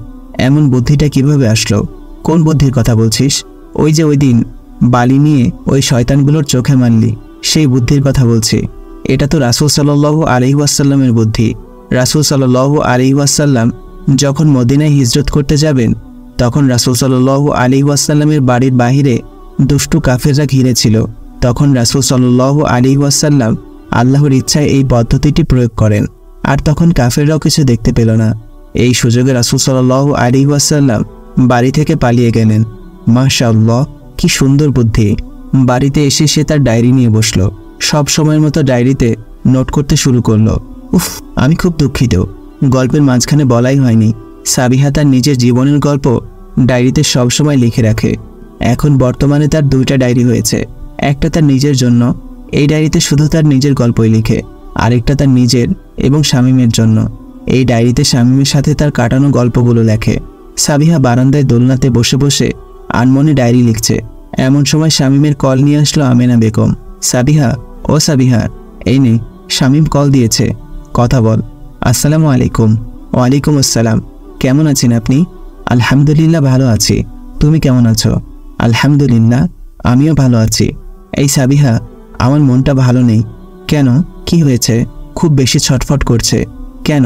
[SPEAKER 2] এমন বুদ্ধিটা কিভাবে আসলো? কোন বুদ্ধির কথা বলছিস? ওই যে ওই দিন বালি নিয়ে ওই শয়তানগুলোর চোখে মারলি, সেই বুদ্ধির কথা বলছি। এটা তো রাসূল সাল্লাল্লাহু আলাইহি ওয়াসাল্লামের বুদ্ধি। রাসূল সাল্লাল্লাহু আলাইহি ওয়াসাল্লাম যখন মদিনায় হিজরত করতে যাবেন তখন রাসূল সাল্লাল্লাহু আলাইহি ওয়াসাল্লামের বাড়ির বাহিরে দুষ্টু কাফেররা ঘিরে ছিল। তখন রাসূল সাল্লাল্লাহু আলাইহি ওয়াসাল্লাম আল্লাহর ইচ্ছায় এই পদ্ধতিটি প্রয়োগ করেন। আর তখন কাফেররাও কিছু দেখতে পেল না। এই সুযোগে রাসূল সাল্লাল্লাহু আলাইহি ওয়াসাল্লাম বাড়ি থেকে পালিয়ে গেলেন। মাশাআল্লাহ, কি সুন্দর বুদ্ধি। বাড়িতে এসে সে তার ডায়েরি নিয়ে বসলো। সব সময়ের মতো ডায়েরিতে নোট করতে শুরু করলো। উফ, আমি খুব দুঃখিত, গল্পের মাঝখানে বলাই হয়নি। সাবিহা তার নিজের জীবনের গল্প ডায়েরিতে সবসময় লিখে রাখে। এখন বর্তমানে তার দুইটা ডায়েরি হয়েছে। একটা তার নিজের জন্য, এই ডায়েরিতে শুধু তার নিজের গল্পই লিখে। আরেকটা তার নিজের এবং শামীমের জন্য। এই ডায়েরিতে শামীমের সাথে তার কাটানো গল্পগুলো লেখে। সাবিহা বারান্দায় দোলনাতে বসে বসে আনমনে ডায়েরি লিখছে। এমন সময় শামীমের কল নিয়ে আসলো আমেনা বেগম। সাবিহা, ও সাবিহা, এই নে, শামীম কল দিয়েছে, কথা বল। আসসালামু আলাইকুম। ওয়ালাইকুম আসসালাম। কেমন আছেন আপনি? আলহামদুলিল্লাহ ভালো আছি। তুমি কেমন আছো? আলহামদুলিল্লাহ, আমিও ভালো আছি। এই সাবিহা, আমার মনটা ভালো নেই। কেন, কি হয়েছে? খুব বেশি ছটফট করছে কেন?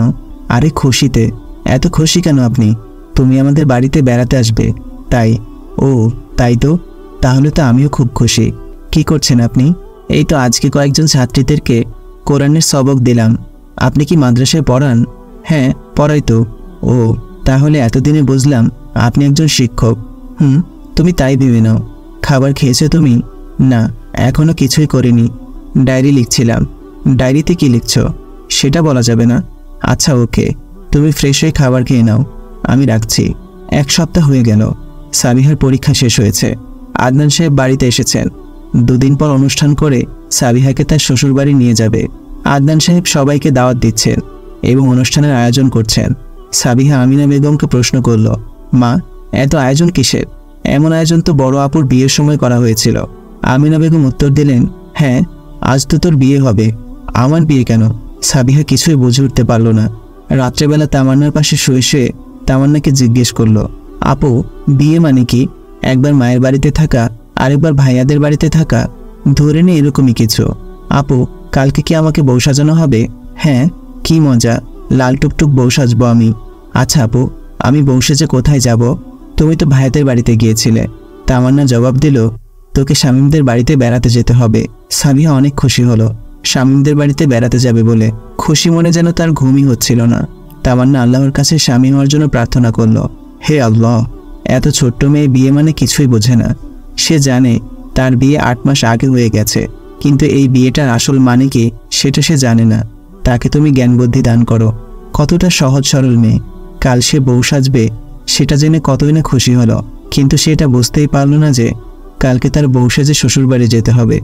[SPEAKER 2] আরে খুশিতে। এত খুশি কেন আপনি? তুমি আমাদের বাড়িতে বেড়াতে আসবে তাই? ও তাই তো, তাহলে তো আমিও খুব খুশি। কি করছেন আপনি? এই তো আজকে কয়েকজন ছাত্রীদেরকে কোরআনের সবক দিলাম। আপনি কি মাদ্রাসায় পড়ান? হ্যাঁ, পড়াই তো। ও, তাহলে এতদিনে বুঝলাম আপনি একজন শিক্ষক। তুমি তাই ভেবে নাও। খাবার খেয়েছো তুমি? না, এখনো কিছুই করিনি, ডায়েরি লিখছিলাম। ডায়েরিতে কি লিখছো সেটা বলা যাবে না। আচ্ছা ওকে, তুমি ফ্রেশ হয়ে খাবার খেয়ে নাও, আমি রাখছি। 1 সপ্তাহ হয়ে গেল সাবিহার পরীক্ষা শেষ হয়েছে। আদনান সাহেব বাড়িতে এসেছেন। 2 দিন পর অনুষ্ঠান করে সাবিহাকে তার শ্বশুরবাড়ি নিয়ে যাবে। আদনান সাহেব সবাইকে দাওয়াত দিচ্ছেন এবং অনুষ্ঠানের আয়োজন করছেন। সাবিহা আমিনা বেগমকে প্রশ্ন করল, মা, এত আয়োজন কিসের? এমন আয়োজন তো বড় আপুর বিয়ের সময় করা হয়েছিল। আমিনা বেগম উত্তর দিলেন, হ্যাঁ, আজ তো তোর বিয়ে হবে। আমার বিয়ে কেন? সাবিহা কিছুই বুঝে উঠতে পারল না। রাত্রেবেলা তামান্নার পাশে শুয়ে শুয়ে তামান্নাকে জিজ্ঞেস করলো, আপু, বিয়ে মানে কি? একবার মায়ের বাড়িতে থাকা, আরেকবার ভাইয়াদের বাড়িতে থাকা, ধরে নে এরকমই কিছু। আপু, কালকে কি আমাকে বউ সাজানো হবে? হ্যাঁ, কি মজা, লাল টুকটুক বউ সাজবো আমি। আচ্ছা আপু, আমি বউ সেজে কোথায় যাব? তুমি তো ভাইয়াদের বাড়িতে গিয়েছিলে। তামান্না জবাব দিল, তোকে শামীমদের বাড়িতে বেড়াতে যেতে হবে। সাবিহা অনেক খুশি হলো শামীমদের বাড়িতে বেড়াতে যাবে বলে। খুশি মনে যেন তার ঘুমই হচ্ছিল না। তামান্না আল্লাহর কাছে স্বামী হওয়ার জন্য প্রার্থনা করলো, হে আল্লাহ, এত ছোট্ট মেয়ে বিয়ে মানে কিছুই বোঝে না। সে জানে তার বিয়ে 8 মাস আগে হয়ে গেছে, কিন্তু এই বিয়েটার আসল মানে কি সেটা সে জানে না। তাকে তুমি জ্ঞান বুদ্ধি দান করো। কতটা সহজ সরল মেয়ে। কাল সে বউ সাজবে সেটা জেনে কতই না খুশি হলো, কিন্তু সে এটা বুঝতেই পারল না যে কালকে তার বউ সেজে শ্বশুরবাড়ি যেতে হবে।